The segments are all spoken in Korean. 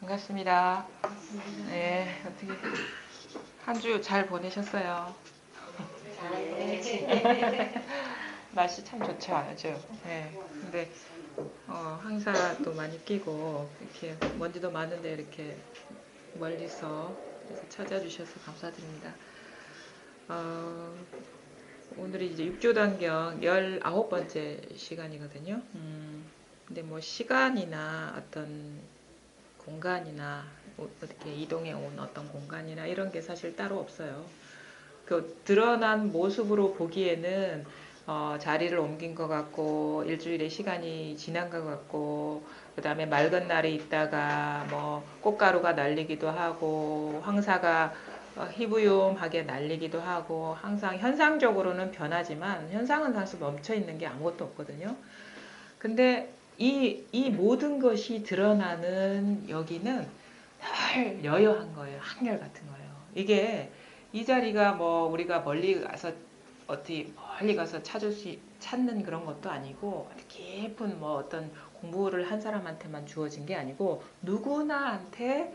반갑습니다. 네, 어떻게 한 주 잘 보내셨어요? 날씨 참 좋지 않으죠? 네. 근데 황사도 많이 끼고 이렇게 먼지도 많은데 이렇게 멀리서 찾아주셔서 감사드립니다. 어, 오늘이 이제 6조단경 19번째 시간이거든요. 근데 뭐 시간이나 어떤 공간이나 어떻게 이동해 온 어떤 공간이나 이런 게 사실 따로 없어요. 그 드러난 모습으로 보기에는 자리를 옮긴 것 같고 일주일의 시간이 지난 것 같고 그 다음에 맑은 날이 있다가 뭐 꽃가루가 날리기도 하고 황사가 희부염하게 날리기도 하고 항상 현상적으로는 변하지만 현상은 사실 멈춰 있는 게 아무것도 없거든요. 근데 이 모든 것이 드러나는 여기는 늘 여여한 거예요. 한결같은 거예요. 이게 이 자리가 뭐 우리가 멀리 가서 어디 멀리 가서 찾는 그런 것도 아니고 깊은 뭐 어떤 공부를 한 사람한테만 주어진 게 아니고 누구나한테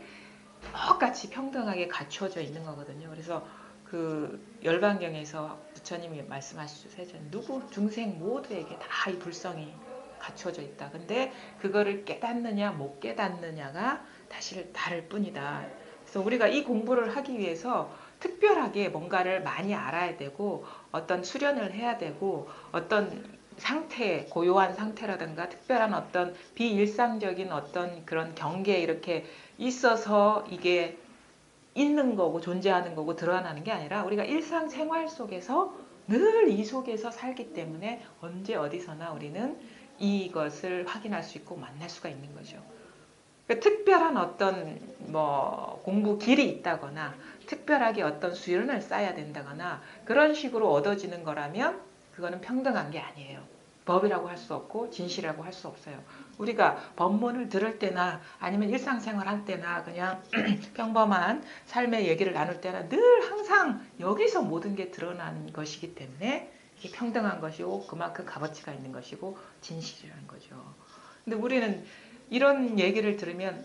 똑같이 평등하게 갖춰져 있는 거거든요. 그래서 그 열반경에서 부처님이 말씀하시죠. 누구 중생 모두에게 다 이 불성이 갖춰져 있다. 근데 그거를 깨닫느냐 못 깨닫느냐가 사실 다를 뿐이다. 그래서 우리가 이 공부를 하기 위해서 특별하게 뭔가를 많이 알아야 되고 어떤 수련을 해야 되고 어떤 상태, 고요한 상태라든가 특별한 어떤 비일상적인 어떤 그런 경계에 이렇게 있어서 이게 있는 거고 존재하는 거고 드러나는 게 아니라 우리가 일상생활 속에서 늘 이 속에서 살기 때문에 언제 어디서나 우리는 이것을 확인할 수 있고 만날 수가 있는 거죠. 그러니까 특별한 어떤 뭐 공부 길이 있다거나 특별하게 어떤 수련을 쌓아야 된다거나 그런 식으로 얻어지는 거라면 그거는 평등한 게 아니에요. 법이라고 할 수 없고 진실이라고 할 수 없어요. 우리가 법문을 들을 때나 아니면 일상생활 할 때나 그냥 평범한 삶의 얘기를 나눌 때나 늘 항상 여기서 모든 게 드러나는 것이기 때문에 이게 평등한 것이고 그만큼 값어치가 있는 것이고 진실이라는 거죠. 근데 우리는 이런 얘기를 들으면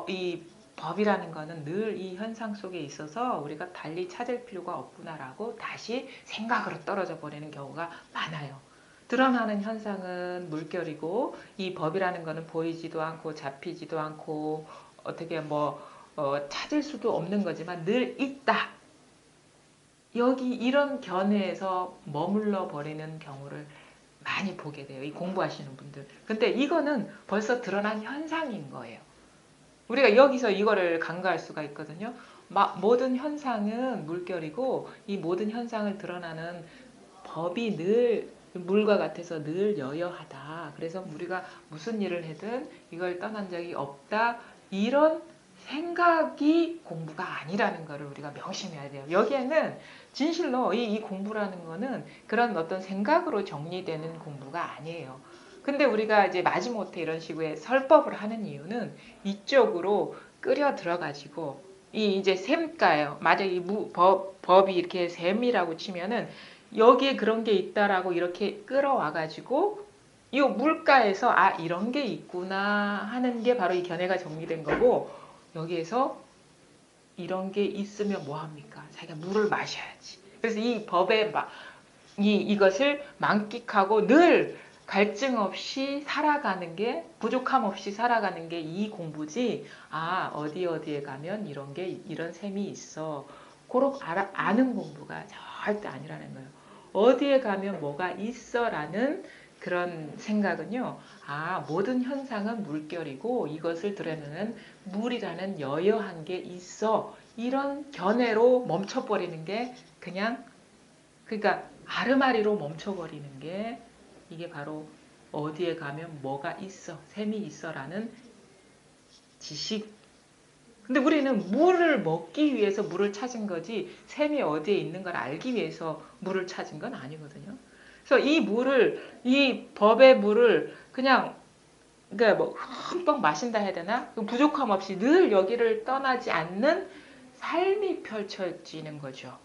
이 법이라는 거는 늘 이 현상 속에 있어서 우리가 달리 찾을 필요가 없구나라고 다시 생각으로 떨어져 버리는 경우가 많아요. 드러나는 현상은 물결이고 이 법이라는 거는 보이지도 않고 잡히지도 않고 어떻게 찾을 수도 없는 거지만 늘 있다. 여기 이런 견해에서 머물러 버리는 경우를 많이 보게 돼요. 이 공부하시는 분들. 근데 이거는 벌써 드러난 현상인 거예요. 우리가 여기서 이거를 간과할 수가 있거든요. 모든 현상은 물결이고 이 모든 현상을 드러나는 법이 늘 물과 같아서 늘 여여하다. 그래서 우리가 무슨 일을 하든 이걸 떠난 적이 없다. 이런 생각이 공부가 아니라는 것을 우리가 명심해야 돼요. 여기에는 진실로 이 공부라는 거는 그런 어떤 생각으로 정리되는 공부가 아니에요. 근데 우리가 이제 마지못해 이런 식의 설법을 하는 이유는 이쪽으로 끌어 들어가지고 이제 셈가예요. 맞아, 법이 이렇게 셈이라고 치면은 여기에 그런 게 있다라고 이렇게 끌어와가지고 이 물가에서 이런 게 있구나 하는 게 바로 이 견해가 정리된 거고 여기에서 이런 게 있으면 뭐합니까? 자기가 물을 마셔야지. 그래서 이 법에 이것을 만끽하고 늘 갈증 없이 살아가는 게 부족함 없이 살아가는 게 이 공부지. 어디에 가면 이런 셈이 있어. 그렇게 아는 공부가 절대 아니라는 거예요. 어디에 가면 뭐가 있어라는 그런 생각은요. 모든 현상은 물결이고 이것을 드러내는 물이라는 여여한 게 있어. 이런 견해로 멈춰버리는 게 그러니까 아르마리로 멈춰버리는 게 이게 바로 어디에 가면 뭐가 있어, 셈이 있어라는 지식. 근데 우리는 물을 먹기 위해서 물을 찾은 거지 셈이 어디에 있는 걸 알기 위해서 물을 찾은 건 아니거든요. 그래서 이 법의 물을 그러니까 뭐 흠뻑 마신다 해야 되나? 부족함 없이 늘 여기를 떠나지 않는 삶이 펼쳐지는 거죠.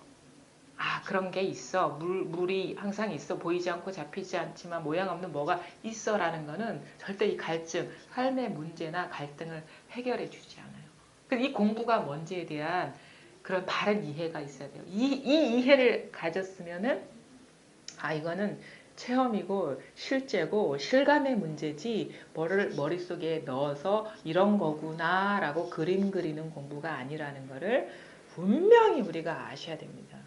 아, 그런 게 있어. 물이 항상 있어. 보이지 않고 잡히지 않지만 모양 없는 뭐가 있어 라는 거는 절대 이 갈증, 삶의 문제나 갈등을 해결해 주지 않아요. 이 공부가 뭔지에 대한 그런 바른 이해가 있어야 돼요. 이 이해를 가졌으면은, 아, 이거는 체험이고 실제고 실감의 문제지 뭐를 머릿속에 넣어서 이런 거구나 라고 그림 그리는 공부가 아니라는 거를 분명히 우리가 아셔야 됩니다.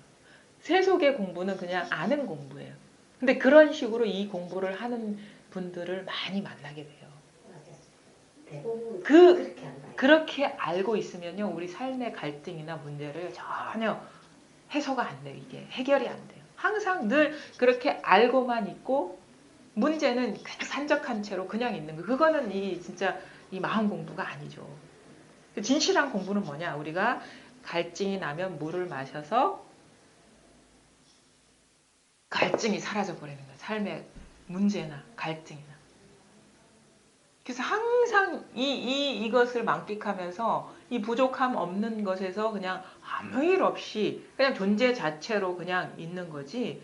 세속의 공부는 그냥 아는 공부예요. 근데 그런 식으로 이 공부를 하는 분들을 많이 만나게 돼요. 그렇게 알고 있으면요, 우리 삶의 갈등이나 문제를 전혀 해소가 안 돼요. 이게 해결이 안 돼요. 항상 늘 그렇게 알고만 있고 문제는 그냥 산적한 채로 그냥 있는 거. 그거는 진짜 이 마음 공부가 아니죠. 진실한 공부는 뭐냐? 우리가 갈증이 나면 물을 마셔서 갈증이 사라져 버리는 거예요. 삶의 문제나 갈증이나. 그래서 항상 이것을 만끽하면서 이 부족함 없는 것에서 그냥 아무 일 없이 그냥 존재 자체로 그냥 있는 거지,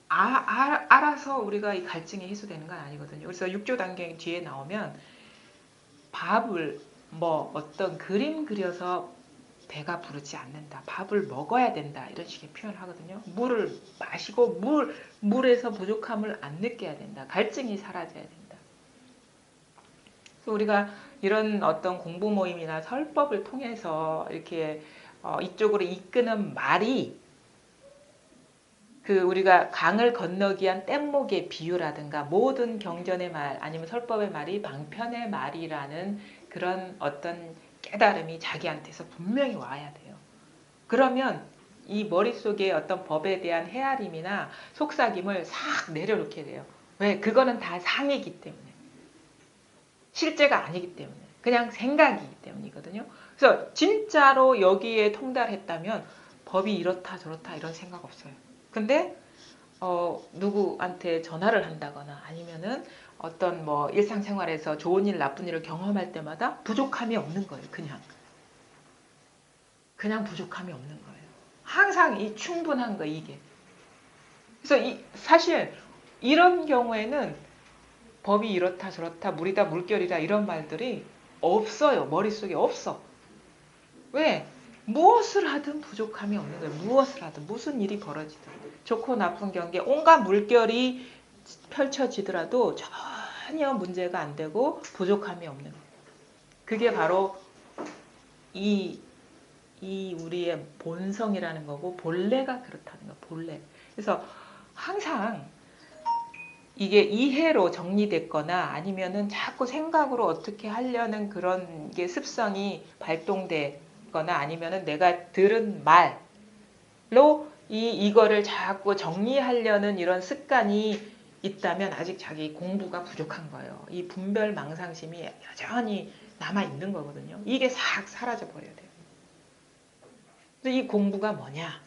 알아서 우리가 이 갈증이 해소되는 건 아니거든요. 그래서 6조 단계 뒤에 나오면 밥을 뭐 어떤 그림 그려서 배가 부르지 않는다. 밥을 먹어야 된다. 이런 식의 표현을 하거든요. 물을 마시고 물에서 부족함을 안 느껴야 된다. 갈증이 사라져야 된다. 그래서 우리가 이런 어떤 공부 모임이나 설법을 통해서 이렇게 이쪽으로 이끄는 말이, 우리가 강을 건너기 위한 뗏목의 비유라든가 모든 경전의 말 아니면 설법의 말이 방편의 말이라는 그런 어떤 깨달음이 자기한테서 분명히 와야 돼요. 그러면 이 머릿속에 어떤 법에 대한 헤아림이나 속삭임을 싹 내려놓게 돼요. 왜? 그거는 다 상이기 때문에. 실제가 아니기 때문에. 그냥 생각이기 때문이거든요. 그래서 진짜로 여기에 통달했다면 법이 이렇다 저렇다 이런 생각 없어요. 근데 누구한테 전화를 한다거나 아니면은 어떤 뭐 일상생활에서 좋은 일 나쁜 일을 경험할 때마다 부족함이 없는 거예요. 그냥 부족함이 없는 거예요. 항상 이 충분한 거 이게. 그래서 사실 이런 경우에는 법이 이렇다 저렇다 물이다 물결이다 이런 말들이 없어요. 머릿속에 없어. 왜? 무엇을 하든 부족함이 없는 거예요. 무엇을 하든 무슨 일이 벌어지든 좋고 나쁜 경계 온갖 물결이 펼쳐지더라도 전혀 문제가 안 되고 부족함이 없는 거예요. 그게 바로 이 우리의 본성이라는 거고 본래가 그렇다는 거. 본래. 그래서 항상 이게 이해로 정리됐거나 아니면은 자꾸 생각으로 어떻게 하려는 그런 게 습성이 발동되거나 아니면은 내가 들은 말로 이거를 자꾸 정리하려는 이런 습관이 있다면 아직 자기 공부가 부족한 거예요. 이 분별 망상심이 여전히 남아 있는 거거든요. 이게 싹 사라져 버려야 돼요. 그래서 이 공부가 뭐냐?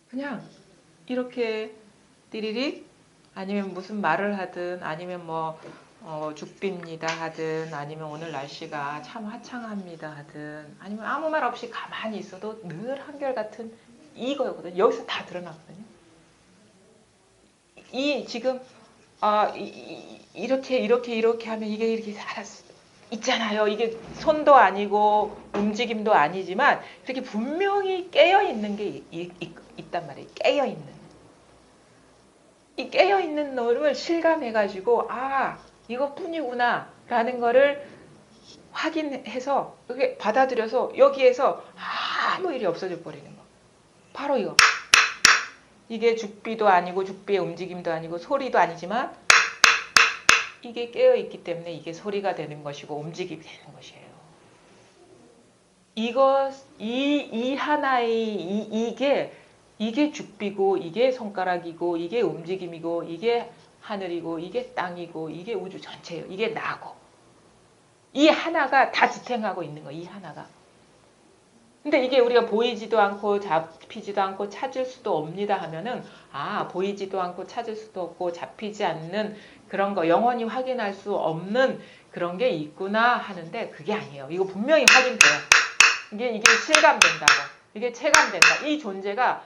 그냥 이렇게 띠리릭 아니면 무슨 말을 하든 아니면 뭐 죽비입니다 하든 아니면 오늘 날씨가 참 화창합니다 하든 아니면 아무 말 없이 가만히 있어도 늘 한결같은 이거거든요. 여기서 다 드러나거든요. 지금 이렇게 하면 이게 이렇게 있잖아요. 이게 손도 아니고 움직임도 아니지만 이렇게 분명히 깨어있는 게 있단 말이에요. 깨어있는. 이 깨어있는 놈을 실감해가지고 이것뿐이구나 라는 거를 확인해서 그게 받아들여서 여기에서 아무 일이 없어져 버리는 거. 바로 이거. 이게 죽비도 아니고 죽비의 움직임도 아니고 소리도 아니지만 이게 깨어있기 때문에 이게 소리가 되는 것이고 움직임이 되는 것이에요. 이 하나의 이게 죽비고 이게 손가락이고 이게 움직임이고 이게 하늘이고 이게 땅이고 이게 우주 전체예요. 이게 나고 이 하나가 다 지탱하고 있는 거예요. 이 하나가. 근데 이게 우리가 보이지도 않고 잡히지도 않고 찾을 수도 없니다 하면은 보이지도 않고 찾을 수도 없고 잡히지 않는 그런 거 영원히 확인할 수 없는 그런 게 있구나 하는데 그게 아니에요. 이거 분명히 확인돼요. 이게 실감된다고. 이게 체감된다. 이 존재가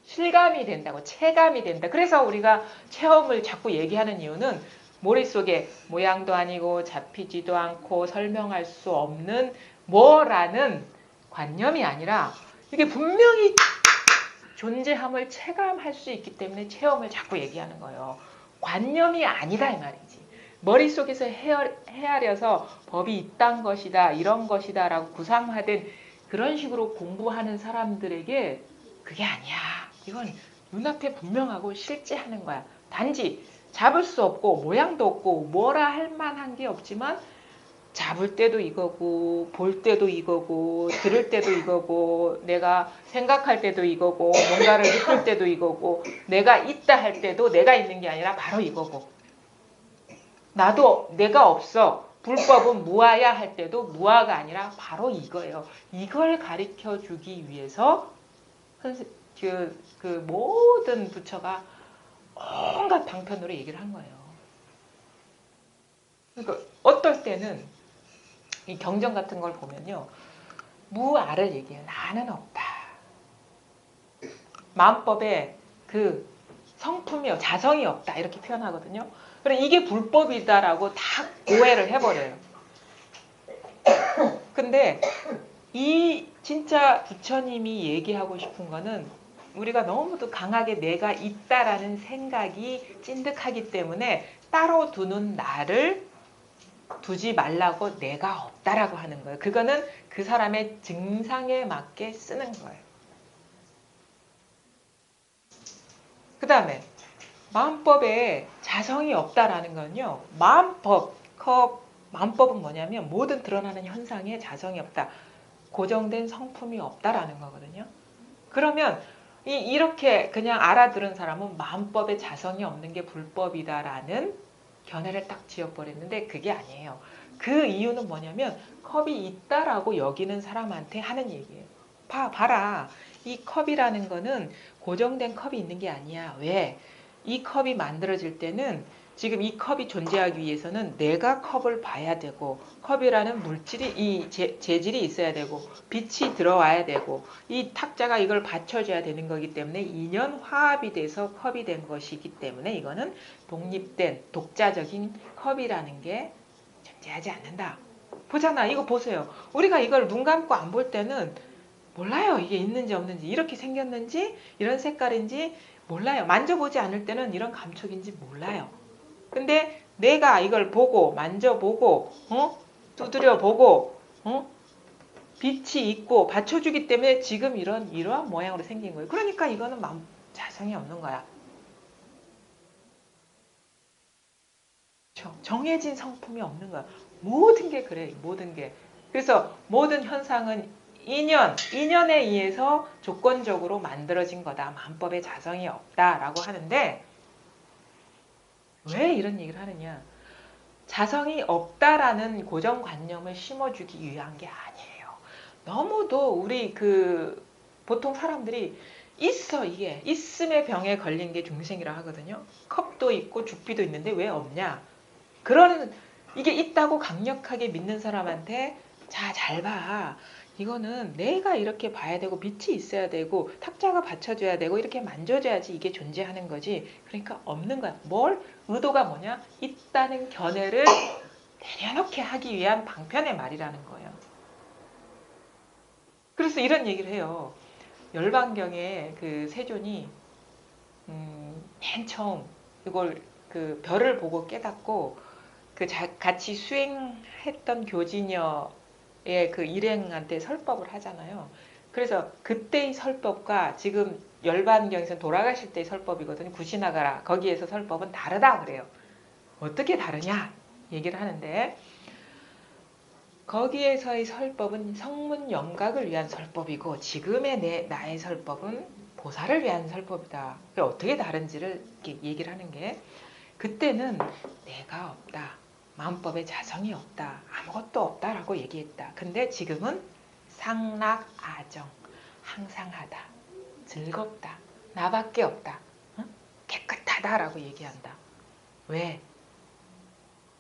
실감이 된다고, 체감이 된다. 그래서 우리가 체험을 자꾸 얘기하는 이유는 머릿속에 모양도 아니고 잡히지도 않고 설명할 수 없는 뭐라는 관념이 아니라 이게 분명히 존재함을 체감할 수 있기 때문에 체험을 자꾸 얘기하는 거예요. 관념이 아니다 이 말이지. 머릿속에서 헤아려서 법이 이딴 것이다, 이런 것이다 라고 구상하된 그런 식으로 공부하는 사람들에게 그게 아니야. 이건 눈앞에 분명하고 실제 하는 거야. 단지 잡을 수 없고 모양도 없고 뭐라 할 만한 게 없지만 잡을 때도 이거고 볼 때도 이거고 들을 때도 이거고 내가 생각할 때도 이거고 뭔가를 느낄 때도 이거고 내가 있다 할 때도 내가 있는 게 아니라 바로 이거고 나도 내가 없어 불법은 무아야 할 때도 무아가 아니라 바로 이거예요. 이걸 가르쳐 주기 위해서 그 모든 부처가 온갖 방편으로 얘기를 한 거예요. 그러니까 어떨 때는 이 경전 같은 걸 보면요. 무아를 얘기해요. 나는 없다. 마음법에 그 성품이 자성이 없다 이렇게 표현하거든요. 그래 이게 불법이다라고 다 오해를 해버려요. 근데 이 진짜 부처님이 얘기하고 싶은 거는 우리가 너무도 강하게 내가 있다라는 생각이 찐득하기 때문에 따로 두는 나를 두지 말라고 내가 없다라고 하는 거예요. 그거는 그 사람의 증상에 맞게 쓰는 거예요. 그 다음에 마음법에 자성이 없다라는 건요. 마음법은 뭐냐면 모든 드러나는 현상에 자성이 없다. 고정된 성품이 없다라는 거거든요. 그러면 이렇게 그냥 알아들은 사람은 마음법에 자성이 없는 게 불법이다라는 견해를 딱 지어버렸는데 그게 아니에요. 그 이유는 뭐냐면 컵이 있다라고 여기는 사람한테 하는 얘기예요. 봐라. 이 컵이라는 거는 고정된 컵이 있는 게 아니야. 왜? 이 컵이 만들어질 때는 지금 이 컵이 존재하기 위해서는 내가 컵을 봐야 되고 컵이라는 물질이 이 재질이 있어야 되고 빛이 들어와야 되고 이 탁자가 이걸 받쳐줘야 되는 거기 때문에 인연 화합이 돼서 컵이 된 것이기 때문에 이거는 독립된 독자적인 컵이라는 게 존재하지 않는다. 보잖아. 이거 보세요. 우리가 이걸 눈 감고 안 볼 때는 몰라요. 이게 있는지 없는지 이렇게 생겼는지 이런 색깔인지 몰라요. 만져보지 않을 때는 이런 감촉인지 몰라요. 근데 내가 이걸 보고 만져보고 두드려보고 빛이 있고 받쳐주기 때문에 지금 이러한 모양으로 생긴 거예요. 그러니까 이거는 자성이 없는 거야. 정해진 성품이 없는 거야. 모든 게 그래. 모든 게. 그래서 모든 현상은 인연에 의해서 조건적으로 만들어진 거다. 만법에 자성이 없다라고 하는데 왜 이런 얘기를 하느냐. 자성이 없다라는 고정관념을 심어주기 위한 게 아니에요. 너무도 우리 보통 사람들이 있어 이게 있음의 병에 걸린 게 중생이라 하거든요. 컵도 있고 죽비도 있는데 왜 없냐. 그런 이게 있다고 강력하게 믿는 사람한테 잘 봐. 이거는 내가 이렇게 봐야 되고 빛이 있어야 되고 탁자가 받쳐줘야 되고 이렇게 만져줘야지 이게 존재하는 거지. 그러니까 없는 거야. 뭘? 의도가 뭐냐? 있다는 견해를 내려놓게 하기 위한 방편의 말이라는 거예요. 그래서 이런 얘기를 해요. 열반경에 그 세존이 맨 처음 이걸 그 별을 보고 깨닫고 같이 수행했던 교진녀의 그 일행한테 설법을 하잖아요. 그래서 그때의 설법과 지금 열반경에서 돌아가실 때의 설법이거든요. 구시나가라. 거기에서 설법은 다르다 그래요. 어떻게 다르냐 얘기를 하는데 거기에서의 설법은 성문 영각을 위한 설법이고 지금의 나의 설법은 보살을 위한 설법이다. 어떻게 다른지를 이렇게 얘기를 하는 게 그때는 내가 없다. 마음법에 자성이 없다. 아무것도 없다라고 얘기했다. 근데 지금은 상락 아정, 항상하다. 즐겁다. 나밖에 없다. 응? 깨끗하다라고 얘기한다. 왜?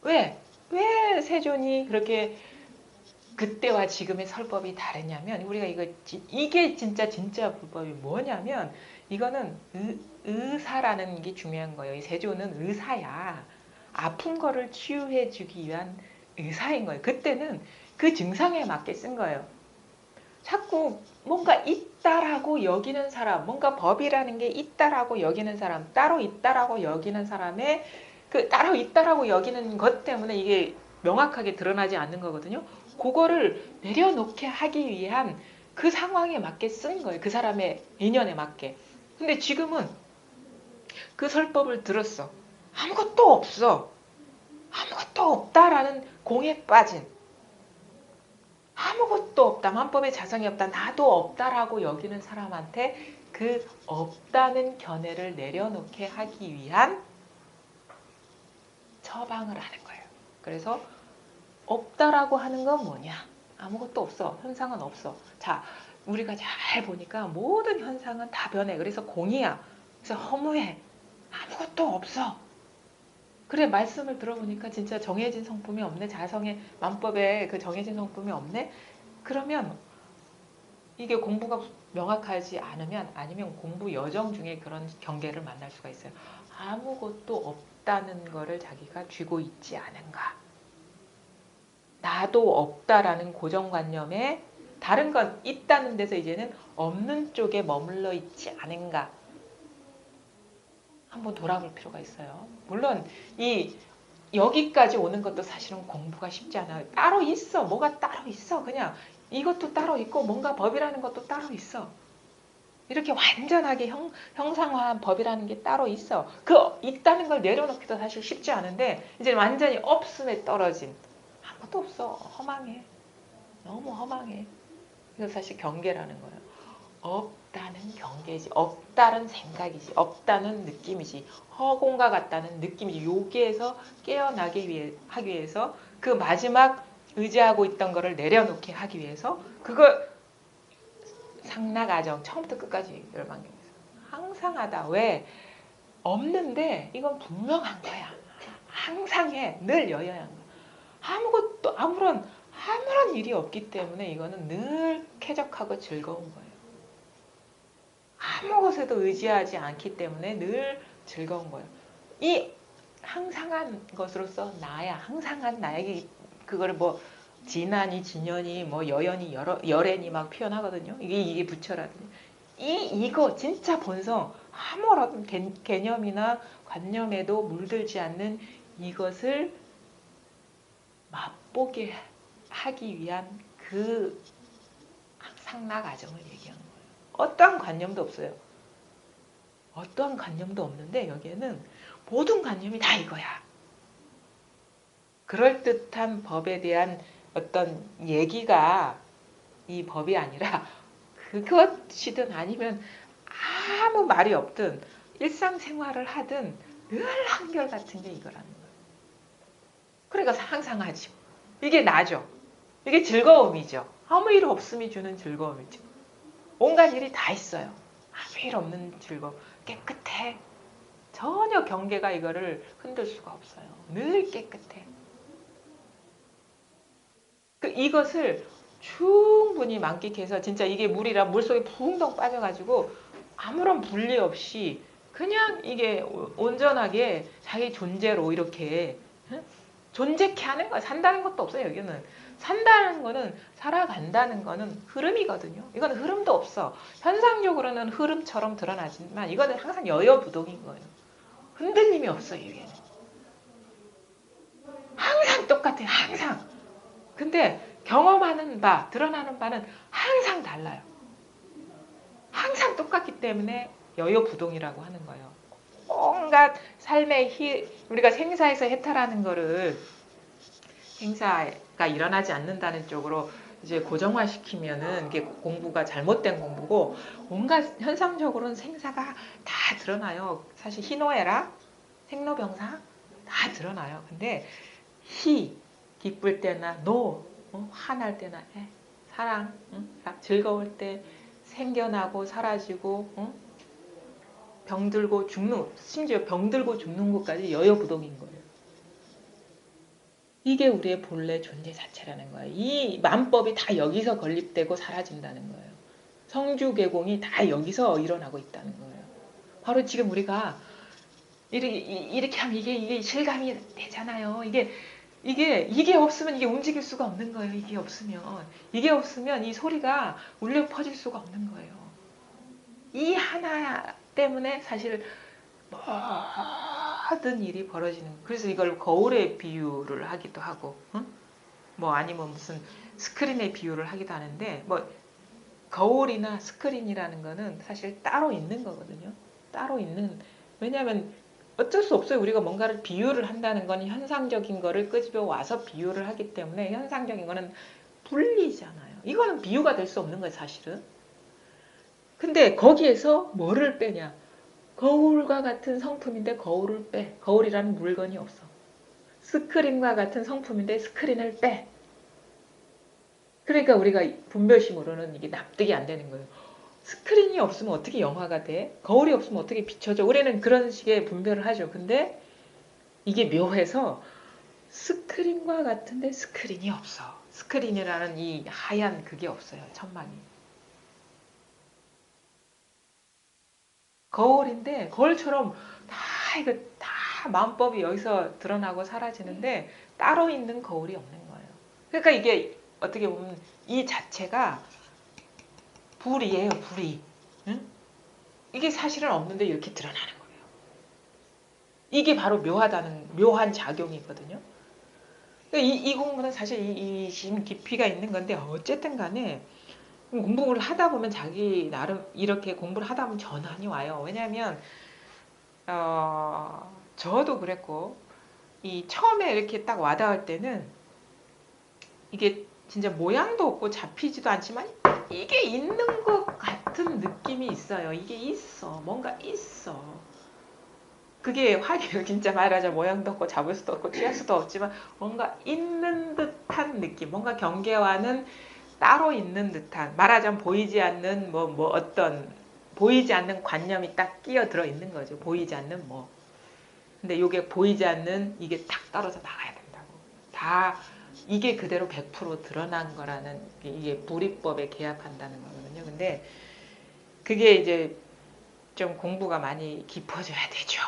왜 세존이 그렇게 그때와 지금의 설법이 다르냐면 우리가 이게 진짜 불법이 뭐냐면 이거는 의사라는 게 중요한 거예요. 이 세조는 의사야. 아픈 거를 치유해 주기 위한 의사인 거예요. 그때는 그 증상에 맞게 쓴 거예요. 자꾸 뭔가 있다라고 여기는 사람, 뭔가 법이라는 게 있다라고 여기는 사람, 따로 있다라고 여기는 사람의 그 따로 있다라고 여기는 것 때문에 이게 명확하게 드러나지 않는 거거든요. 그거를 내려놓게 하기 위한 그 상황에 맞게 쓴 거예요. 그 사람의 인연에 맞게. 근데 지금은 그 설법을 들었어. 아무것도 없어. 아무것도 없다라는 공에 빠진 아무것도 없다. 만법의 자성이 없다. 나도 없다라고 여기는 사람한테 그 없다는 견해를 내려놓게 하기 위한 처방을 하는 거예요. 그래서 없다라고 하는 건 뭐냐? 아무것도 없어. 현상은 없어. 자, 우리가 잘 보니까 모든 현상은 다 변해. 그래서 공이야. 그래서 허무해. 아무것도 없어. 그래, 말씀을 들어보니까 진짜 정해진 성품이 없네. 자성의 만법에 그 정해진 성품이 없네. 그러면 이게 공부가 명확하지 않으면 아니면 공부 여정 중에 그런 경계를 만날 수가 있어요. 아무것도 없다는 거를 자기가 쥐고 있지 않은가. 나도 없다라는 고정관념에 다른 건 있다는 데서 이제는 없는 쪽에 머물러 있지 않은가. 한번 돌아볼 필요가 있어요. 물론 여기까지 오는 것도 사실은 공부가 쉽지 않아요. 따로 있어. 뭐가 따로 있어. 그냥 이것도 따로 있고 뭔가 법이라는 것도 따로 있어. 이렇게 완전하게 형상화한 법이라는 게 따로 있어. 그 있다는 걸 내려놓기도 사실 쉽지 않은데 이제 완전히 없음에 떨어진 아무것도 없어. 허망해. 너무 허망해. 그래서 사실 경계라는 거예요. 없다는 경계지. 없다는 생각이지. 없다는 느낌이지. 허공과 같다는 느낌이지. 여기에서 깨어나기 하기 위해서 그 마지막 의지하고 있던 거를 내려놓게 하기 위해서 그걸 상락아정 처음부터 끝까지 열망경에서 항상하다. 왜? 없는데 이건 분명한 거야. 항상 해. 늘 여여한 거야. 아무것도 아무런 일이 없기 때문에 이거는 늘 쾌적하고 즐거운 거예요. 아무 것에도 의지하지 않기 때문에 늘 즐거운 거예요. 이 항상한 것으로서 나야. 항상한 나에게 그거를 뭐 진하니 진연이 뭐 여연이 열애니 막 표현하거든요. 이게 부처라든지. 이거 진짜 본성 아무런 개념이나 관념에도 물들지 않는 이것을 맛보게 하기 위한 그 상락아정을 얘기하는 거예요. 어떠한 관념도 없어요. 어떠한 관념도 없는데 여기에는 모든 관념이 다 이거야. 그럴듯한 법에 대한 어떤 얘기가 이 법이 아니라 그것이든 아니면 아무 말이 없든 일상생활을 하든 늘 한결같은 게 이거라는 거예요. 그러니까 항상 하죠. 이게 나죠. 이게 즐거움이죠. 아무 일 없음이 주는 즐거움이죠. 온갖 일이 다 있어요. 아무 일 없는 즐거움. 깨끗해. 전혀 경계가 이거를 흔들 수가 없어요. 늘 깨끗해. 이것을 충분히 만끽해서 진짜 이게 물이라 물속에 붕덩 빠져가지고 아무런 분리 없이 그냥 이게 온전하게 자기 존재로 이렇게 존재케 하는 거야. 산다는 것도 없어요. 여기는 산다는 거는 살아간다는 거는 흐름이거든요. 이건 흐름도 없어. 현상적으로는 흐름처럼 드러나지만 이거는 항상 여여부동인 거예요. 흔들림이 없어요. 여기는 항상 똑같아요. 항상. 근데 경험하는 바, 드러나는 바는 항상 달라요. 항상 똑같기 때문에 여여부동이라고 하는 거예요. 온갖 삶의 우리가 생사에서 해탈하는 거를 행사가 일어나지 않는다는 쪽으로 이제 고정화시키면은 이게 공부가 잘못된 공부고 온갖 현상적으로는 생사가 다 드러나요. 사실 희노애락, 생로병사 다 드러나요. 근데 기쁠 때나 화날 때나 사랑, 즐거울 때 생겨나고 사라지고 병들고 죽는 심지어 병들고 죽는 것까지 여여부동인 거예요. 이게 우리의 본래 존재 자체라는 거예요. 이 만법이 다 여기서 건립되고 사라진다는 거예요. 성주개공이 다 여기서 일어나고 있다는 거예요. 바로 지금 우리가 이렇게 하면 이게 실감이 되잖아요. 이게 없으면 이게 움직일 수가 없는 거예요. 이게 없으면 이 소리가 울려 퍼질 수가 없는 거예요. 이 하나 때문에 사실 모든 일이 벌어지는 거예요. 그래서 이걸 거울에 비유를 하기도 하고, 응? 뭐 아니면 무슨 스크린에 비유를 하기도 하는데, 뭐 거울이나 스크린이라는 거는 사실 따로 있는 거거든요. 따로 있는, 왜냐하면 어쩔 수 없어요. 우리가 뭔가를 비유를 한다는 건 현상적인 거를 끄집어 와서 비유를 하기 때문에 현상적인 거는 분리잖아요. 이거는 비유가 될 수 없는 거예요, 사실은. 근데 거기에서 뭐를 빼냐? 거울과 같은 성품인데 거울을 빼. 거울이라는 물건이 없어. 스크린과 같은 성품인데 스크린을 빼. 그러니까 우리가 분별심으로는 이게 납득이 안 되는 거예요. 스크린이 없으면 어떻게 영화가 돼? 거울이 없으면 어떻게 비춰져? 우리는 그런 식의 분별을 하죠. 근데 이게 묘해서 스크린과 같은데 스크린이 없어. 스크린이라는 이 하얀 그게 없어요. 천막이. 거울인데 거울처럼 이거 다 마음법이 여기서 드러나고 사라지는데 따로 있는 거울이 없는 거예요. 그러니까 이게 어떻게 보면 이 자체가 불이에요. 불이. 응? 이게 사실은 없는데 이렇게 드러나는 거예요. 이게 바로 묘한 작용이거든요. 그러니까 이 공부는 사실 이 깊이가 있는 건데 어쨌든 간에 공부를 하다 보면 자기 나름 이렇게 공부를 하다 보면 전환이 와요. 왜냐하면 저도 그랬고 이 처음에 이렇게 딱 와닿을 때는 이게 진짜 모양도 없고 잡히지도 않지만 이게 있는 것 같은 느낌이 있어요. 이게 있어. 뭔가 있어. 그게 확인 진짜 말하자 모양도 없고 잡을 수도 없고 취할 수도 없지만 뭔가 있는 듯한 느낌. 뭔가 경계와는 따로 있는 듯한 말하자면 보이지 않는 뭐 어떤 보이지 않는 관념이 딱 끼어들어 있는 거죠. 보이지 않는 뭐. 근데 이게 보이지 않는 이게 딱 떨어져 나가야 된다고. 다 이게 그대로 100% 드러난 거라는 이게 불이법에 개합한다는 거거든요. 근데 그게 이제 좀 공부가 많이 깊어져야 되죠.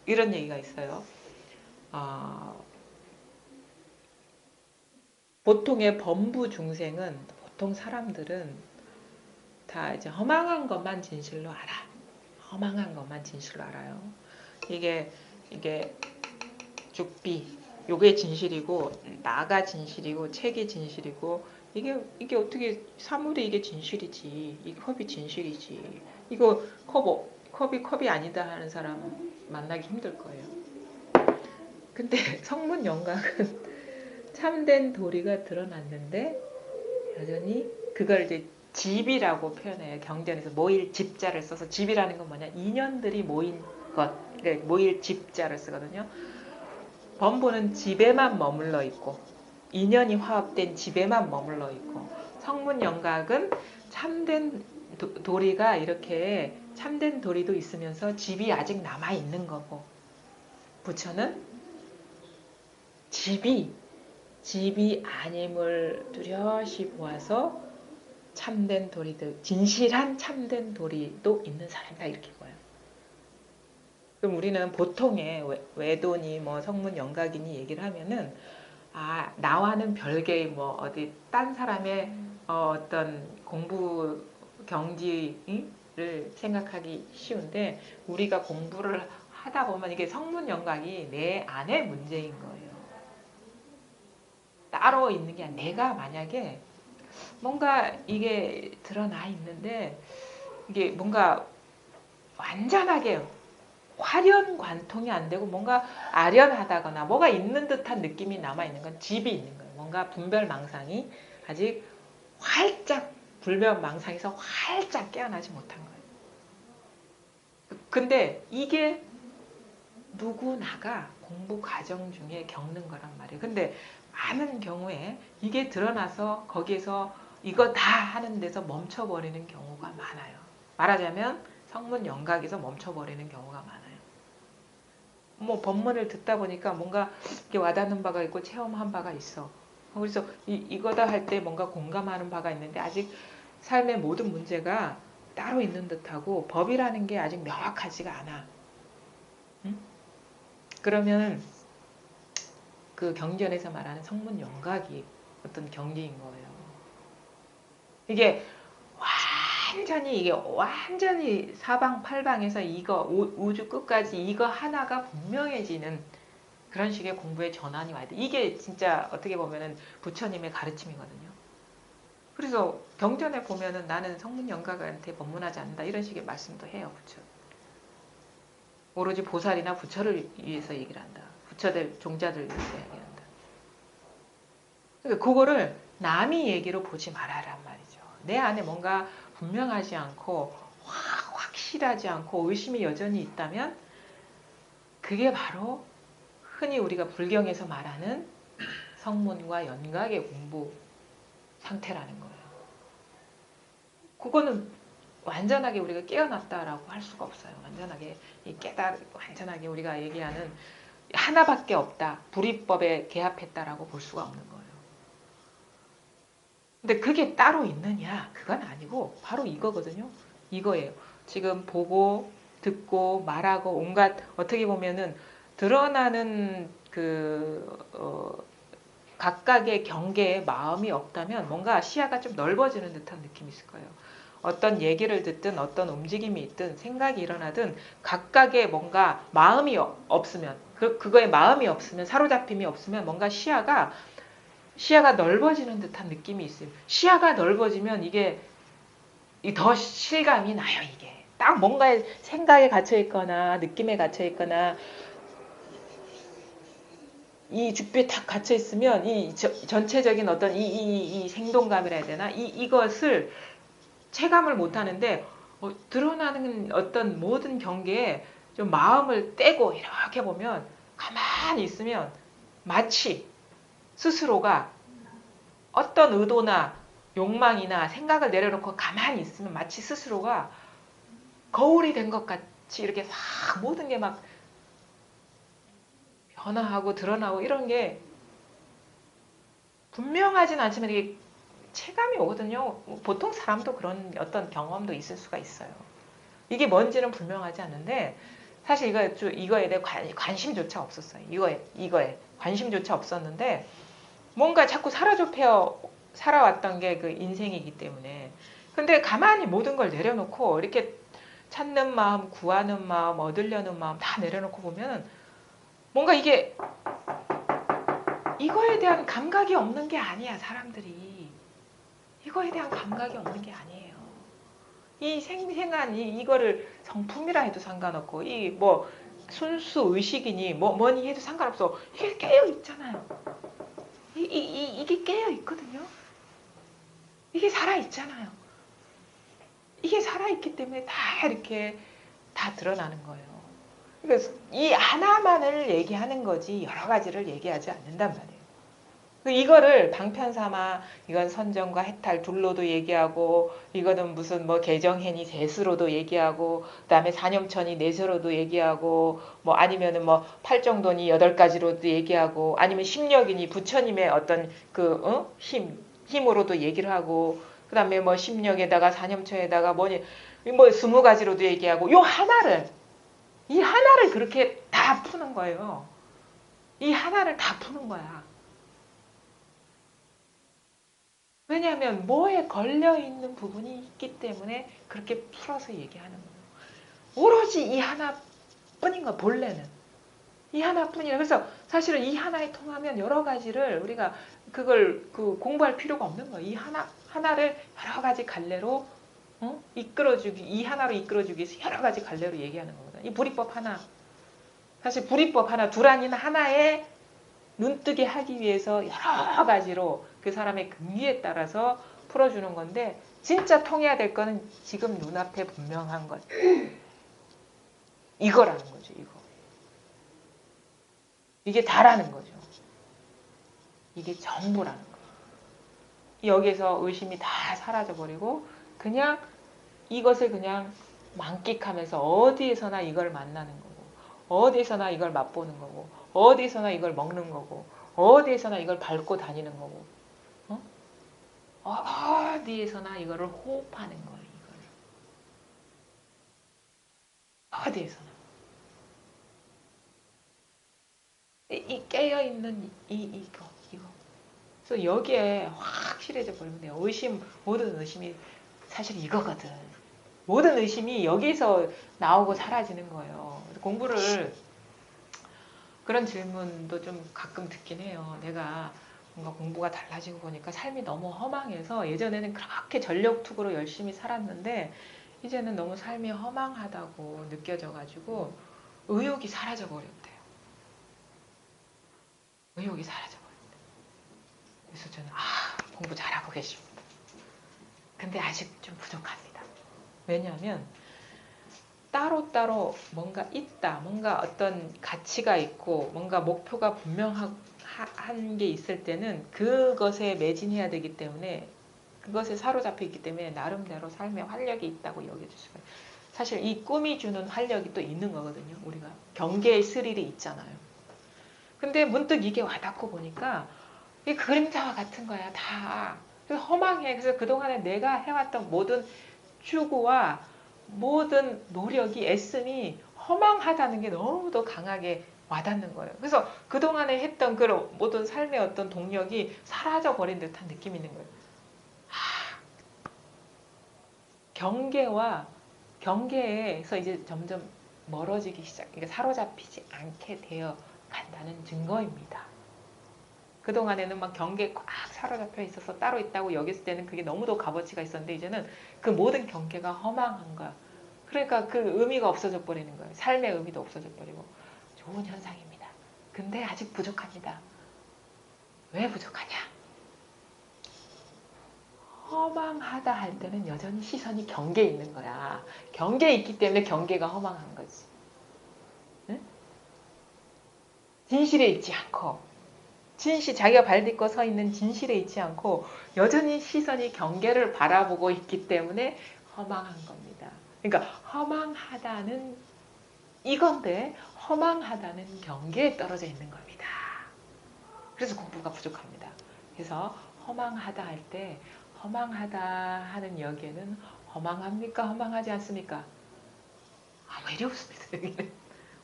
이런 얘기가 있어요. 보통의 범부 중생은 보통 사람들은 다 이제 허망한 것만 진실로 알아. 허망한 것만 진실로 알아요. 이게 죽비 요게 진실이고 나가 진실이고 책이 진실이고 이게 어떻게 사물이 이게 진실이지. 이 컵이 진실이지. 이거 컵이 아니다 하는 사람 만나기 힘들 거예요. 근데 성문 영각은 참된 도리가 드러났는데 여전히 그걸 이제 집이라고 표현해요. 경전에서 모일 집자를 써서 집이라는 건 뭐냐? 인연들이 모인 것, 그러니까 모일 집자를 쓰거든요. 범부는 집에만 머물러 있고 인연이 화합된 집에만 머물러 있고 성문 영각은 참된 도리가 이렇게 참된 도리도 있으면서 집이 아직 남아 있는 거고 부처는 집이 아님을 뚜렷이 보아서 참된 도리도 진실한 참된 도리도 있는 사람이다 이렇게 보여요. 그럼 우리는 보통의 외도니 뭐 성문 영각이니 얘기를 하면은 나와는 별개의 뭐 어디 딴 사람의 어떤 공부 경지를 생각하기 쉬운데 우리가 공부를 하다 보면 이게 성문 영각이 내 안의 문제인 거예요. 따로 있는 게 아니라 내가 만약에 뭔가 이게 드러나 있는데 이게 뭔가 완전하게 화련관통이 안 되고 뭔가 아련하다거나 뭐가 있는 듯한 느낌이 남아있는 건 집이 있는 거예요. 뭔가 분별망상이 아직 활짝 불변망상에서 활짝 깨어나지 못한 거예요. 근데 이게 누구나가 공부 과정 중에 겪는 거란 말이에요. 근데 많은 경우에 이게 드러나서 거기에서 이거 다 하는 데서 멈춰버리는 경우가 많아요. 말하자면 성문 영각에서 멈춰버리는 경우가 많아요. 뭐 법문을 듣다 보니까 뭔가 이렇게 와닿는 바가 있고 체험한 바가 있어. 그래서 이거다 할 때 뭔가 공감하는 바가 있는데 아직 삶의 모든 문제가 따로 있는 듯하고 법이라는 게 아직 명확하지가 않아. 응? 그러면 그 경전에서 말하는 성문 영각이 어떤 경지인 거예요. 이게 완전히 사방팔방에서 이거 우주 끝까지 이거 하나가 분명해지는 그런 식의 공부의 전환이 와야 돼. 이게 진짜 어떻게 보면은 부처님의 가르침이거든요. 그래서 경전에 보면은 나는 성문영각한테 법문하지 않는다 이런 식의 말씀도 해요. 부처. 오로지 보살이나 부처를 위해서 얘기를 한다. 부처들 종자들 위해서 얘기한다. 그러니까 그거를 남이 얘기로 보지 말아란 말이죠. 내 안에 뭔가 분명하지 않고 확실하지 않고 의심이 여전히 있다면 그게 바로 흔히 우리가 불경에서 말하는 성문과 연각의 공부 상태라는 거예요. 그거는 완전하게 우리가 깨어났다라고 할 수가 없어요. 완전하게 완전하게 우리가 얘기하는 하나밖에 없다. 불이법에 개합했다라고 볼 수가 없는 거예요. 근데 그게 따로 있느냐? 그건 아니고 바로 이거거든요. 이거예요. 지금 보고 듣고 말하고 온갖 어떻게 보면은 드러나는 각각의 경계에 마음이 없다면 뭔가 시야가 좀 넓어지는 듯한 느낌이 있을 거예요. 어떤 얘기를 듣든 어떤 움직임이 있든 생각이 일어나든 각각의 뭔가 마음이 없으면 그거에 마음이 없으면 사로잡힘이 없으면 뭔가 시야가 넓어지는 듯한 느낌이 있어요. 시야가 넓어지면 이게 더 실감이 나요. 이게 딱 뭔가의 생각에 갇혀 있거나 느낌에 갇혀 있거나 이 죽비에 탁 갇혀 있으면 이 전체적인 어떤 이 생동감이라 해야 되나 이것을 체감을 못 하는데 드러나는 어떤 모든 경계에 좀 마음을 떼고 이렇게 보면 가만히 있으면 마치 스스로가 어떤 의도나 욕망이나 생각을 내려놓고 가만히 있으면 마치 스스로가 거울이 된 것 같이 이렇게 싹 모든 게 막 변화하고 드러나고 이런 게 분명하진 않지만 이게 체감이 오거든요. 보통 사람도 그런 어떤 경험도 있을 수가 있어요. 이게 뭔지는 분명하지 않는데 사실 이거에 대해 관심조차 없었어요. 이거에 관심조차 없었는데 뭔가 자꾸 사로잡혀 살아왔던 게 그 인생이기 때문에 근데 가만히 모든 걸 내려놓고 이렇게 찾는 마음, 구하는 마음, 얻으려는 마음 다 내려놓고 보면 뭔가 이거에 대한 감각이 없는 게 아니야. 사람들이 이거에 대한 감각이 없는 게 아니에요. 이 생생한 이거를 성품이라 해도 상관없고 이 뭐 순수 의식이니 뭐니 해도 상관없어. 이게 깨어 있잖아요. 이게 깨어 있거든요. 이게 살아 있잖아요. 이게 살아 있기 때문에 다 이렇게 다 드러나는 거예요. 그래서 이 하나만을 얘기하는 거지 여러 가지를 얘기하지 않는단 말이에요. 이거를 방편 삼아 이건 선정과 해탈 둘로도 얘기하고 이거는 무슨 뭐 개정해니 셋으로도 얘기하고 그다음에 사념천이 넷으로도 얘기하고 뭐 아니면은 뭐 팔정도니 8가지로도 얘기하고 아니면 심력이니 부처님의 어떤 힘으로도 얘기를 하고 그다음에 뭐 심력에다가 사념천에다가 뭐니 뭐 20가지로도 얘기하고 이 하나를 그렇게 다 푸는 거예요. 이 하나를 다 푸는 거야. 왜냐하면 뭐에 걸려있는 부분이 있기 때문에 그렇게 풀어서 얘기하는 거예요. 오로지 이 하나뿐인 거야. 본래는. 이 하나뿐이야. 그래서 사실은 이 하나에 통하면 여러 가지를 우리가 그걸 공부할 필요가 없는 거야. 이 하나를 여러 가지 갈래로 이끌어주기, 이 하나로 이끌어주기 위해서 여러 가지 갈래로 얘기하는 거거든. 이 불이법 하나. 사실 불이법 하나, 둘 아닌 하나에 눈뜨게 하기 위해서 여러 가지로 그 사람의 금기에 따라서 풀어주는 건데 진짜 통해야 될 거는 지금 눈앞에 분명한 것. 이거라는 거죠. 이게 다라는 거죠. 이게 전부라는 거예요. 여기서 의심이 다 사라져버리고 그냥 이것을 그냥 만끽하면서 어디에서나 이걸 만나는 거고 어디서나 이걸 맛보는 거고, 어디서나 이걸 먹는 거고, 어디에서나 이걸 밟고 다니는 거고, 어? 어디에서나 이거를 호흡하는 거예요. 이걸 어디에서나 이 깨어 있는 이거. 그래서 여기에 확실해져 버리면 돼요. 모든 의심이 사실 이거거든. 모든 의심이 여기서 나오고 사라지는 거예요. 공부를 그런 질문도 좀 가끔 듣긴 해요. 내가 뭔가 공부가 달라지고 보니까 삶이 너무 허망해서 예전에는 그렇게 전력투구로 열심히 살았는데 이제는 너무 삶이 허망하다고 느껴져가지고 의욕이 사라져 버렸대요. 의욕이 사라져 버렸대요. 그래서 저는 공부 잘하고 계십니다. 근데 아직 좀 부족합니다. 왜냐하면 따로따로 뭔가 있다, 뭔가 어떤 가치가 있고 뭔가 목표가 분명한 게 있을 때는 그것에 매진해야 되기 때문에 그것에 사로잡혀 있기 때문에 나름대로 삶의 활력이 있다고 여겨질 수가 있어요. 사실 이 꿈이 주는 활력이 또 있는 거거든요. 우리가 경계의 스릴이 있잖아요. 근데 문득 이게 와닿고 보니까 이게 그림자와 같은 거야 다. 그래서 허망해. 그래서 그동안에 내가 해왔던 모든 추구와 모든 노력이 애씀이 허망하다는 게 너무도 강하게 와닿는 거예요. 그래서 그동안에 했던 그런 모든 삶의 어떤 동력이 사라져 버린 듯한 느낌이 있는 거예요. 경계에서 이제 점점 멀어지기 그러니까 사로잡히지 않게 되어 간다는 증거입니다. 그동안에는 막 경계에 꽉 사로잡혀 있어서 따로 있다고 여겼을 때는 그게 너무도 값어치가 있었는데 이제는 그 모든 경계가 허망한 거야. 그러니까 그 의미가 없어져 버리는 거예요. 삶의 의미도 없어져 버리고. 좋은 현상입니다. 근데 아직 부족합니다. 왜 부족하냐? 허망하다 할 때는 여전히 시선이 경계에 있는 거야. 경계에 있기 때문에 경계가 허망한 거지. 응? 진실에 있지 않고 자기가 발 딛고 서 있는 진실에 있지 않고 여전히 시선이 경계를 바라보고 있기 때문에 허망한 겁니다. 그러니까 허망하다는 이건데 허망하다는 경계에 떨어져 있는 겁니다. 그래서 공부가 부족합니다. 그래서 허망하다 할 때 허망하다 하는 여기에는 허망합니까? 허망하지 않습니까? 아무 일이 없습니다. 여기는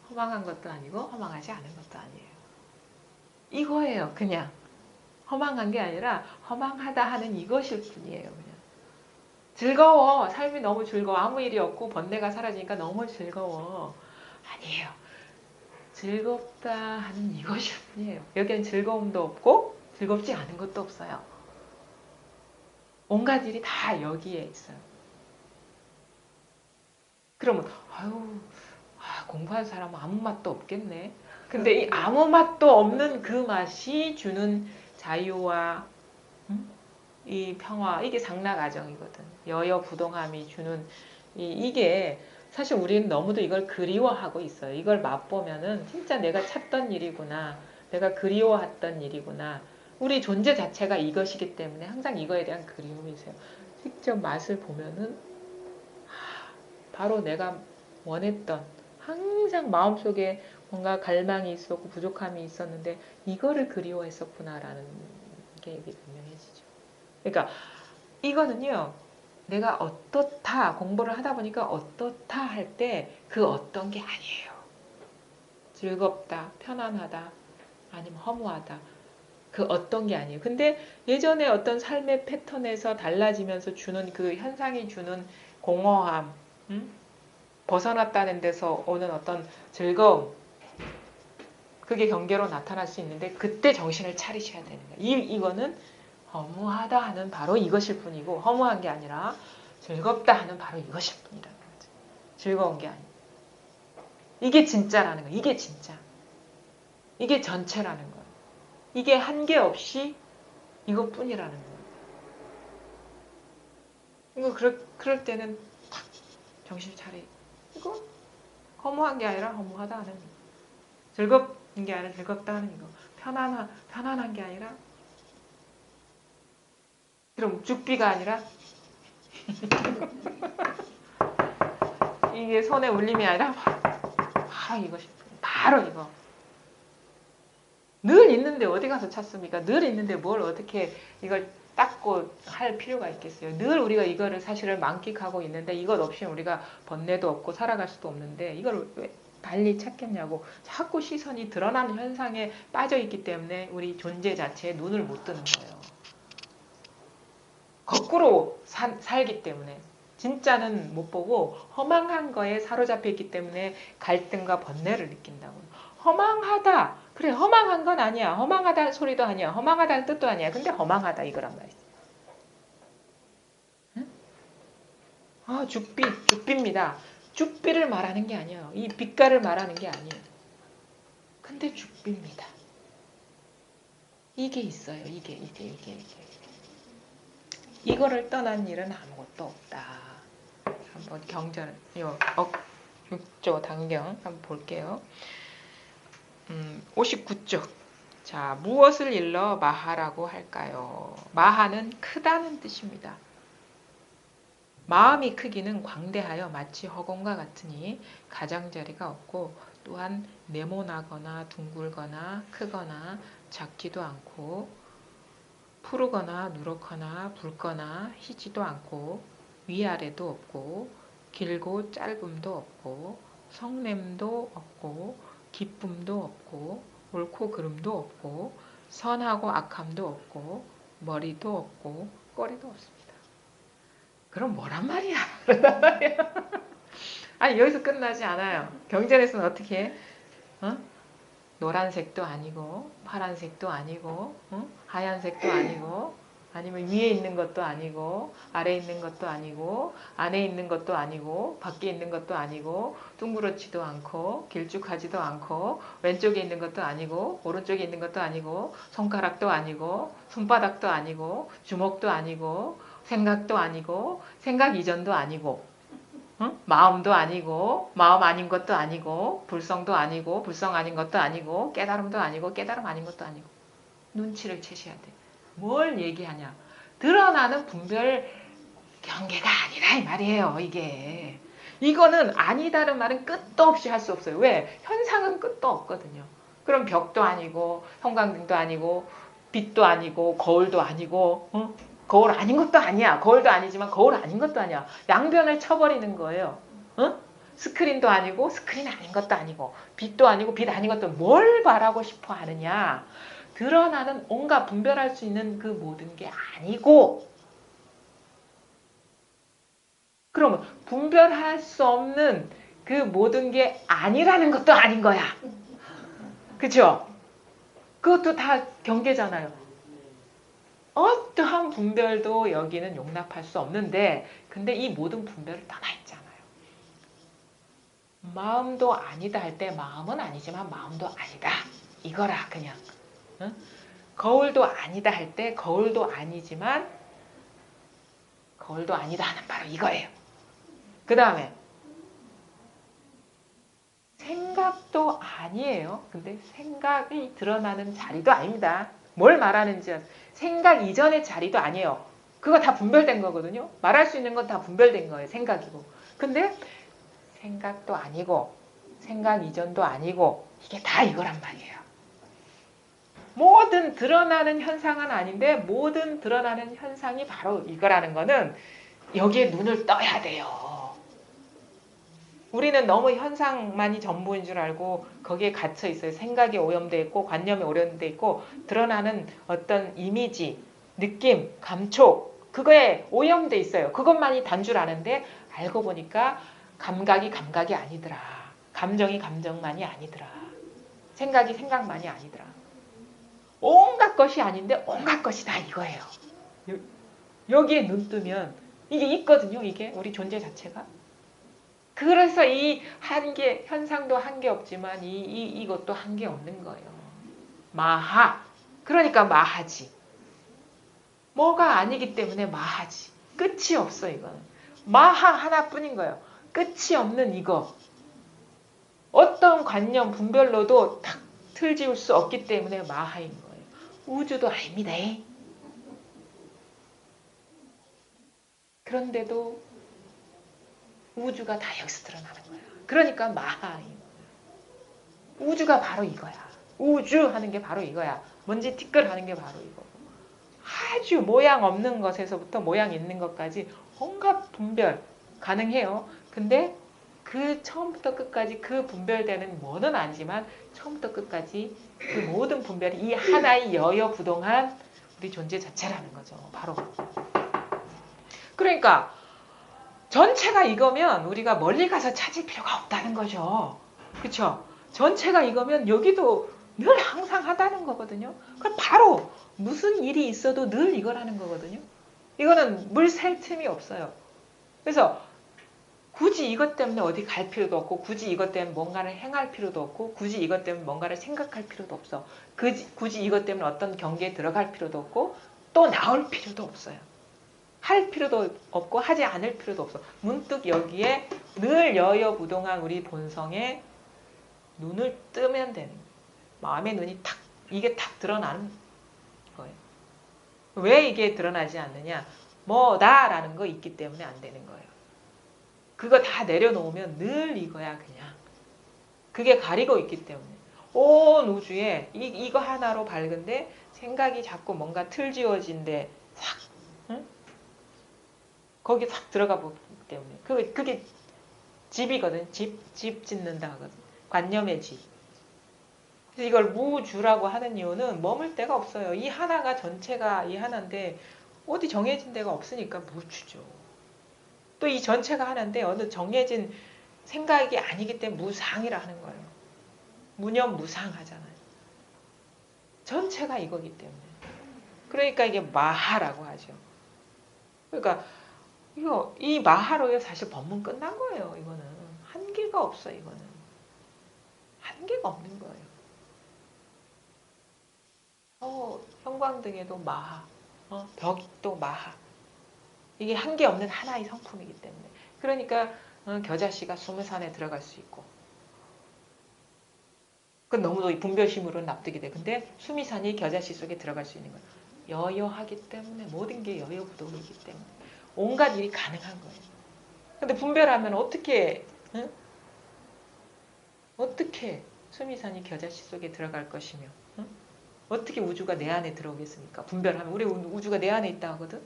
허망한 것도 아니고 허망하지 않은 것도 아니에요. 이거예요. 그냥 허망한 게 아니라 허망하다 하는 이것일 뿐이에요. 그냥 즐거워. 삶이 너무 즐거워. 아무 일이 없고 번뇌가 사라지니까 너무 즐거워. 아니에요. 즐겁다 하는 이것일 뿐이에요. 여기엔 즐거움도 없고 즐겁지 않은 것도 없어요. 온갖 일이 다 여기에 있어요. 그러면 공부한 사람은 아무 맛도 없겠네. 근데 이 아무 맛도 없는 그 맛이 주는 자유와 이 평화, 이게 상락아정이거든. 여여부동함이 주는 이게 사실 우리는 너무도 이걸 그리워하고 있어요. 이걸 맛보면은 진짜 내가 찾던 일이구나. 내가 그리워했던 일이구나. 우리 존재 자체가 이것이기 때문에 항상 이거에 대한 그리움이 있어요. 직접 맛을 보면은 바로 내가 원했던 항상 마음속에 뭔가 갈망이 있었고 부족함이 있었는데 이거를 그리워했었구나라는 게 이게 분명해지죠. 그러니까 이거는요. 내가 어떻다 공부를 하다 보니까 어떻다 할 때 그 어떤 게 아니에요. 즐겁다, 편안하다, 아니면 허무하다. 그 어떤 게 아니에요. 근데 예전에 어떤 삶의 패턴에서 달라지면서 주는 그 현상이 주는 공허함, 벗어났다는 데서 오는 어떤 즐거움, 그게 경계로 나타날 수 있는데 그때 정신을 차리셔야 되는 거예요. 이거는 허무하다 하는 바로 이것일 뿐이고 허무한 게 아니라 즐겁다 하는 바로 이것일 뿐이라는 거죠. 즐거운 게 아니고 이게 진짜라는 거예요. 이게 진짜. 이게 전체라는 거예요. 이게 한계 없이 이것뿐이라는 거예요. 이거 그럴 때는 탁 정신을 차리. 이거 허무한 게 아니라 허무하다 하는 거. 즐겁은 게 아니라 즐겁다 하는 이거. 편안한 게 아니라 그럼 죽비가 아니라 이게 손에 울림이 아니라 바로 이것이 바로 이거. 늘 있는데 어디 가서 찾습니까? 늘 있는데 뭘 어떻게 이걸 닦고 할 필요가 있겠어요? 늘 우리가 이거를 사실을 만끽하고 있는데 이것 없이 우리가 번뇌도 없고 살아갈 수도 없는데 이걸 왜 달리 찾겠냐고. 자꾸 시선이 드러나는 현상에 빠져 있기 때문에 우리 존재 자체에 눈을 못 뜨는 거예요. 거꾸로 살기 때문에 진짜는 못 보고 허망한 거에 사로잡혀 있기 때문에 갈등과 번뇌를 느낀다고. 허망하다. 그래, 허망한 건 아니야. 허망하다는 소리도 아니야. 허망하다는 뜻도 아니야. 근데 허망하다 이거란 말이지. 응? 아, 죽비입니다. 죽비를 말하는 게 아니에요. 이 빛깔을 말하는 게 아니에요. 근데 죽비입니다. 이게 있어요. 이게. 이거를 떠난 일은 아무것도 없다. 한번 경전, 6조 단경 한번 볼게요. 59쪽. 자, 무엇을 일러 마하라고 할까요? 마하는 크다는 뜻입니다. 마음이 크기는 광대하여 마치 허공과 같으니 가장자리가 없고 또한 네모나거나 둥글거나 크거나 작지도 않고 푸르거나 누렇거나 붉거나 희지도 않고 위아래도 없고 길고 짧음도 없고 성냄도 없고 기쁨도 없고 옳고 그름도 없고 선하고 악함도 없고 머리도 없고 꼬리도 없습니다. 그럼 뭐란 말이야? 아니 여기서 끝나지 않아요. 경전에서는 어떻게 해? 어? 노란색도 아니고 파란색도 아니고 하얀색도 아니고 아니면 위에 있는 것도 아니고 아래에 있는 것도 아니고 안에 있는 것도 아니고 밖에 있는 것도 아니고 둥그렇지도 않고 길쭉하지도 않고 왼쪽에 있는 것도 아니고 오른쪽에 있는 것도 아니고 손가락도 아니고 손바닥도 아니고 주먹도 아니고 생각도 아니고 생각 이전도 아니고 응? 마음도 아니고 마음 아닌 것도 아니고 불성도 아니고 불성 아닌 것도 아니고 깨달음도 아니고 깨달음 아닌 것도 아니고 눈치를 채셔야 돼. 뭘 얘기하냐. 드러나는 분별 경계가 아니라 이 말이에요. 이게. 이거는 아니다는 말은 끝도 없이 할 수 없어요. 왜? 현상은 끝도 없거든요. 그럼 벽도 아니고 형광등도 아니고 빛도 아니고 거울도 아니고 거울 아닌 것도 아니야. 거울도 아니지만 거울 아닌 것도 아니야. 양변을 쳐버리는 거예요. 스크린도 아니고 스크린 아닌 것도 아니고 빛도 아니고 빛 아닌 것도 뭘 말하고 싶어 하느냐. 드러나는 온갖 분별할 수 있는 그 모든 게 아니고 그러면 분별할 수 없는 그 모든 게 아니라는 것도 아닌 거야. 그쵸? 그것도 다 경계잖아요. 어떠한 분별도 여기는 용납할 수 없는데 근데 이 모든 분별을 떠나있잖아요. 마음도 아니다 할 때 마음은 아니지만 마음도 아니다. 이거라 그냥. 응? 거울도 아니다 할 때 거울도 아니지만 거울도 아니다 하는 바로 이거예요. 그 다음에 생각도 아니에요. 근데 생각이 드러나는 자리도 아닙니다. 뭘 말하는지 생각 이전의 자리도 아니에요. 그거 다 분별된 거거든요. 말할 수 있는 건 다 분별된 거예요. 생각이고. 근데 생각도 아니고 생각 이전도 아니고 이게 다 이거란 말이에요. 모든 드러나는 현상은 아닌데 모든 드러나는 현상이 바로 이거라는 거는 여기에 눈을 떠야 돼요. 우리는 너무 현상만이 전부인 줄 알고 거기에 갇혀 있어요. 생각에 오염되어 있고 관념에 오염되어 있고 드러나는 어떤 이미지, 느낌, 감촉 그거에 오염되어 있어요. 그것만이 단 줄 아는데 알고 보니까 감각이 아니더라. 감정이 감정만이 아니더라. 생각이 생각만이 아니더라. 온갖 것이 아닌데 온갖 것이 다 이거예요. 여기에 눈 뜨면 이게 있거든요. 이게 우리 존재 자체가. 그래서 이 한계, 현상도 한계 없지만 이것도 한계 없는 거예요. 마하. 그러니까 마하지. 뭐가 아니기 때문에 마하지. 끝이 없어 이거는. 마하 하나뿐인 거예요. 끝이 없는 이거. 어떤 관념, 분별로도 탁 틀지울 수 없기 때문에 마하인 거예요. 우주도 아닙니다. 그런데도 우주가 다 여기서 드러나는 거야. 그러니까 마하인 거야. 우주가 바로 이거야. 우주 하는 게 바로 이거야. 먼지 티끌 하는 게 바로 이거고. 아주 모양 없는 것에서부터 모양 있는 것까지 온갖 분별 가능해요. 근데 그 처음부터 끝까지 그 분별되는 뭐는 아니지만 처음부터 끝까지 그 모든 분별이 이 하나의 여여부동한 우리 존재 자체라는 거죠. 바로. 그러니까 전체가 이거면 우리가 멀리 가서 찾을 필요가 없다는 거죠. 그렇죠? 전체가 이거면 여기도 늘 항상 하다는 거거든요. 그럼 바로 무슨 일이 있어도 늘 이거라는 거거든요. 이거는 물 셀 틈이 없어요. 그래서 굳이 이것 때문에 어디 갈 필요도 없고 굳이 이것 때문에 뭔가를 행할 필요도 없고 굳이 이것 때문에 뭔가를 생각할 필요도 없어. 굳이 이것 때문에 어떤 경계에 들어갈 필요도 없고 또 나올 필요도 없어요. 할 필요도 없고 하지 않을 필요도 없어. 문득 여기에 늘 여여부동한 우리 본성에 눈을 뜨면 되는 거예요. 마음의 눈이 탁 이게 탁 드러나는 거예요. 왜 이게 드러나지 않느냐? 뭐다라는 거 있기 때문에 안 되는 거예요. 그거 다 내려놓으면 늘 이거야 그냥. 그게 가리고 있기 때문에. 온 우주에 이거 하나로 밝은데 생각이 자꾸 뭔가 틀 지워진데 싹 응? 거기 싹 들어가 보기 때문에. 그게 집이거든. 집 짓는다 하거든. 관념의 집. 그래서 이걸 무주라고 하는 이유는 머물 데가 없어요. 이 하나가 전체가 이 하나인데 어디 정해진 데가 없으니까 무주죠. 또 이 전체가 하나인데 어느 정해진 생각이 아니기 때문에 무상이라 하는 거예요. 무념무상하잖아요. 전체가 이거기 때문에. 그러니까 이게 마하라고 하죠. 그러니까 이 마하로 사실 법문 끝난 거예요. 이거는 한계가 없어. 이거는 한계가 없는 거예요. 형광등에도 마하, 벽도 마하. 이게 한계 없는 하나의 성품이기 때문에. 그러니까 겨자씨가 수미산에 들어갈 수 있고. 그건 너무도 분별심으로는 납득이 돼. 근데 수미산이 겨자씨 속에 들어갈 수 있는 거예요. 여여하기 때문에 모든 게 여여부동이기 때문에 온갖 일이 가능한 거예요. 근데 분별하면 어떻게 응? 어떻게 수미산이 겨자씨 속에 들어갈 것이며 응? 어떻게 우주가 내 안에 들어오겠습니까? 분별하면 우리 우주가 내 안에 있다 하거든.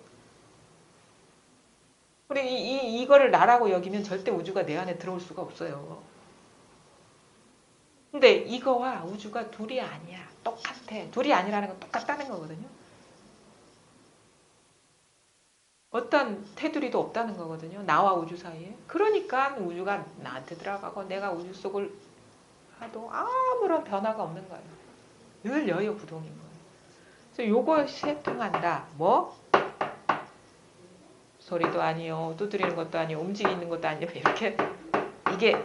우리 이거를 나라고 여기면 절대 우주가 내 안에 들어올 수가 없어요. 근데 이거와 우주가 둘이 아니야. 똑같아. 둘이 아니라는 건 똑같다는 거거든요. 어떤 테두리도 없다는 거거든요. 나와 우주 사이에. 그러니까 우주가 나한테 들어가고 내가 우주 속을 하도 아무런 변화가 없는 거예요. 늘 여여부동인 거예요. 그래서 요것에 통한다. 뭐? 소리도 아니요. 두드리는 것도 아니요. 움직이는 것도 아니요. 이렇게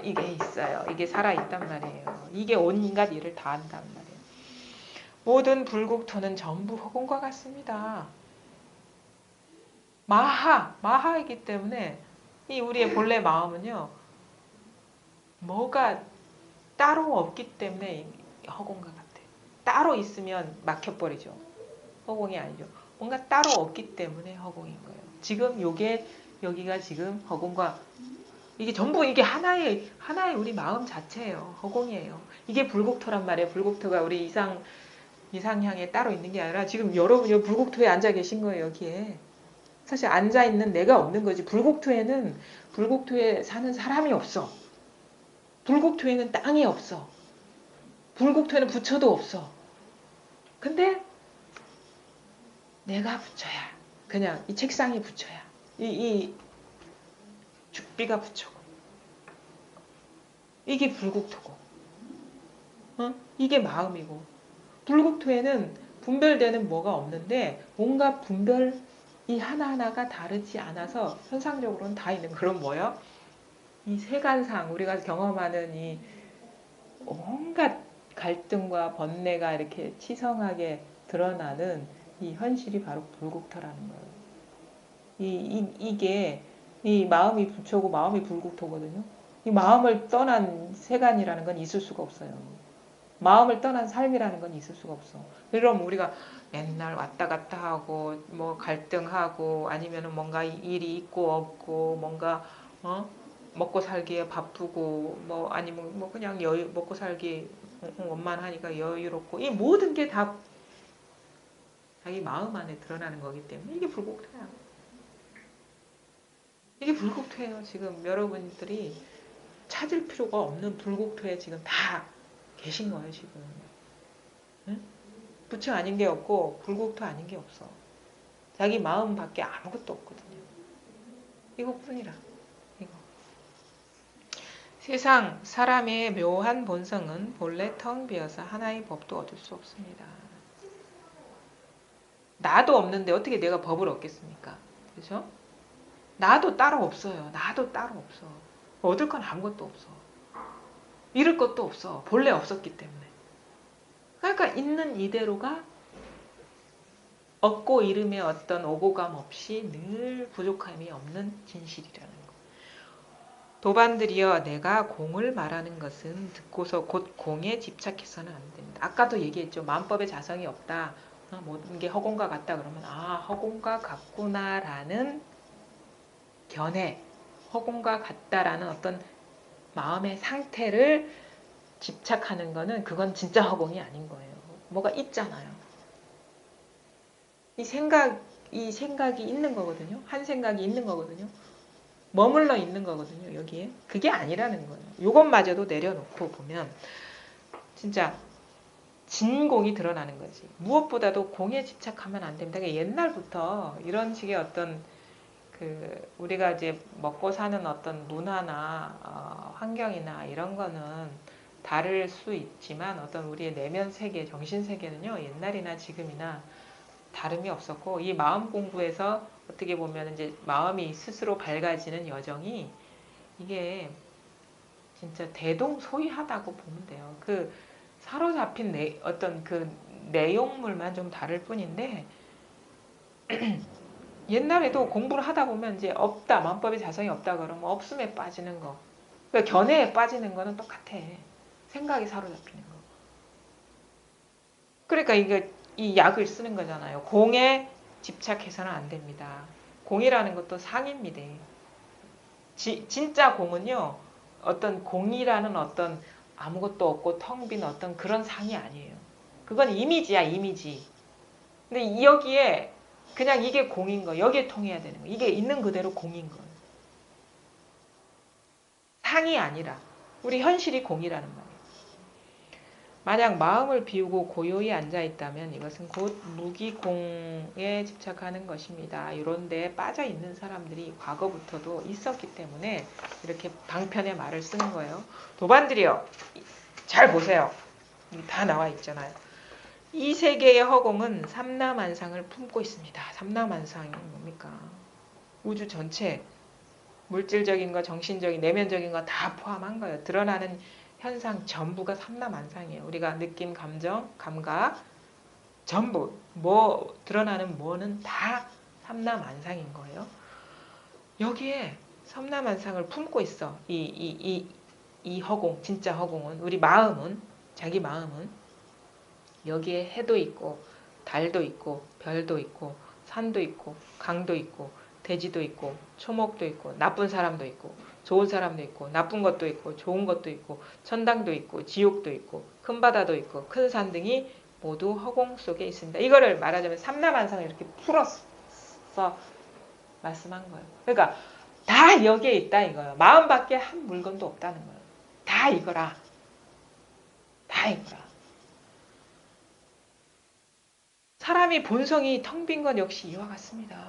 이게 있어요. 이게 살아있단 말이에요. 이게 온갖 일을 다 한단 말이에요. 모든 불국토는 전부 허공과 같습니다. 마하이기 때문에 이 우리의 본래 마음은요. 뭐가 따로 없기 때문에 허공과 같아요. 따로 있으면 막혀버리죠. 허공이 아니죠. 뭔가 따로 없기 때문에 허공인 거예요. 지금 여기가 지금 허공과 이게 전부 이게 하나의 우리 마음 자체예요. 허공이에요. 이게 불국토란 말이에요. 불국토가 우리 이상향에 따로 있는 게 아니라 지금 여러분이 불국토에 앉아 계신 거예요. 여기에. 사실 앉아 있는 내가 없는 거지. 불국토에 사는 사람이 없어. 불국토에는 땅이 없어. 불국토에는 부처도 없어. 근데 내가 부처야. 그냥 이 책상이 부처야. 이 죽비가 부처고. 이게 불국토고. 이게 마음이고. 불국토에는 분별되는 뭐가 없는데 온갖 분별 이 하나하나가 다르지 않아서 현상적으로는 다 있는 그런 뭐예요? 이 세간상 우리가 경험하는 이 온갖 갈등과 번뇌가 이렇게 치성하게 드러나는 이 현실이 바로 불국토라는 거예요. 이게 이 마음이 부처고 마음이 불국토거든요. 이 마음을 떠난 세간이라는 건 있을 수가 없어요. 마음을 떠난 삶이라는 건 있을 수가 없어. 그럼 우리가 맨날 왔다 갔다 하고 뭐 갈등하고 아니면은 뭔가 일이 있고 없고 뭔가 먹고 살기에 바쁘고 뭐 아니면 뭐 그냥 먹고 살기 원만하니까 여유롭고 이 모든 게 다 자기 마음 안에 드러나는 거기 때문에 이게 불국토야. 이게 불국토예요. 지금 여러분들이 찾을 필요가 없는 불국토에 지금 다 계신 거예요. 지금. 응? 부처 아닌 게 없고 불국토 아닌 게 없어. 자기 마음밖에 아무것도 없거든요. 이것뿐이라. 이거. 세상 사람의 묘한 본성은 본래 텅 비어서 하나의 법도 얻을 수 없습니다. 나도 없는데 어떻게 내가 법을 얻겠습니까? 그렇죠? 나도 따로 없어요. 나도 따로 없어. 얻을 건 아무것도 없어. 잃을 것도 없어. 본래 없었기 때문에. 그러니까 있는 이대로가 얻고 잃음의 어떤 오고감 없이 늘 부족함이 없는 진실이라는 거. 도반들이여 내가 공을 말하는 것은 듣고서 곧 공에 집착해서는 안 됩니다. 아까도 얘기했죠. 만법에 자성이 없다. 모든 게 허공과 같다 그러면 허공과 같구나라는 견해, 허공과 같다라는 어떤 마음의 상태를 집착하는 거는 그건 진짜 허공이 아닌 거예요. 뭐가 있잖아요. 이 생각이 있는 거거든요. 한 생각이 있는 거거든요. 머물러 있는 거거든요. 여기에. 그게 아니라는 거예요. 이것마저도 내려놓고 보면 진짜 진공이 드러나는 거지. 무엇보다도 공에 집착하면 안 됩니다. 옛날부터 이런 식의 어떤 우리가 이제 먹고 사는 어떤 문화나 환경이나 이런 거는 다를 수 있지만 어떤 우리의 내면 세계, 정신 세계는요. 옛날이나 지금이나 다름이 없었고 이 마음 공부에서 어떻게 보면 이제 마음이 스스로 밝아지는 여정이 이게 진짜 대동소이하다고 보면 돼요. 사로잡힌 어떤 그 내용물만 좀 다를 뿐인데 옛날에도 공부를 하다 보면 이제 없다, 만법의 자성이 없다 그러면 없음에 빠지는 거, 그러니까 견해에 빠지는 거는 똑같아. 생각이 사로잡히는 거. 그러니까 이 약을 쓰는 거잖아요. 공에 집착해서는 안 됩니다. 공이라는 것도 상입니다. 진짜 공은요, 어떤 공이라는 어떤 아무것도 없고 텅 빈 어떤 그런 상이 아니에요. 그건 이미지야, 이미지. 근데 여기에 그냥 이게 공인 거, 여기에 통해야 되는 거. 이게 있는 그대로 공인 거. 상이 아니라 우리 현실이 공이라는 말이에요. 만약 마음을 비우고 고요히 앉아있다면 이것은 곧 무기공에 집착하는 것입니다. 이런 데에 빠져있는 사람들이 과거부터도 있었기 때문에 이렇게 방편의 말을 쓰는 거예요. 도반들이요. 잘 보세요. 다 나와 있잖아요. 이 세계의 허공은 삼라만상을 품고 있습니다. 삼라만상이 뭡니까? 우주 전체 물질적인 거, 정신적인, 내면적인 거 다 포함한 거예요. 드러나는 현상 전부가 삼라만상이에요. 우리가 느낌, 감정, 감각 전부 드러나는 뭐는 다 삼라만상인 거예요. 여기에 삼라만상을 품고 있어. 이 허공, 진짜 허공은 우리 마음은 자기 마음은 여기에 해도 있고 달도 있고 별도 있고 산도 있고 강도 있고 돼지도 있고 초목도 있고 나쁜 사람도 있고 좋은 사람도 있고 나쁜 것도 있고 좋은 것도 있고 천당도 있고 지옥도 있고 큰 바다도 있고 큰 산 등이 모두 허공 속에 있습니다. 이거를 말하자면 삼라만상을 이렇게 풀어서 말씀한 거예요. 그러니까 다 여기에 있다 이거예요. 마음밖에 한 물건도 없다는 거예요. 다 이거라. 다 이거라. 사람이 본성이 텅 빈 건 역시 이와 같습니다.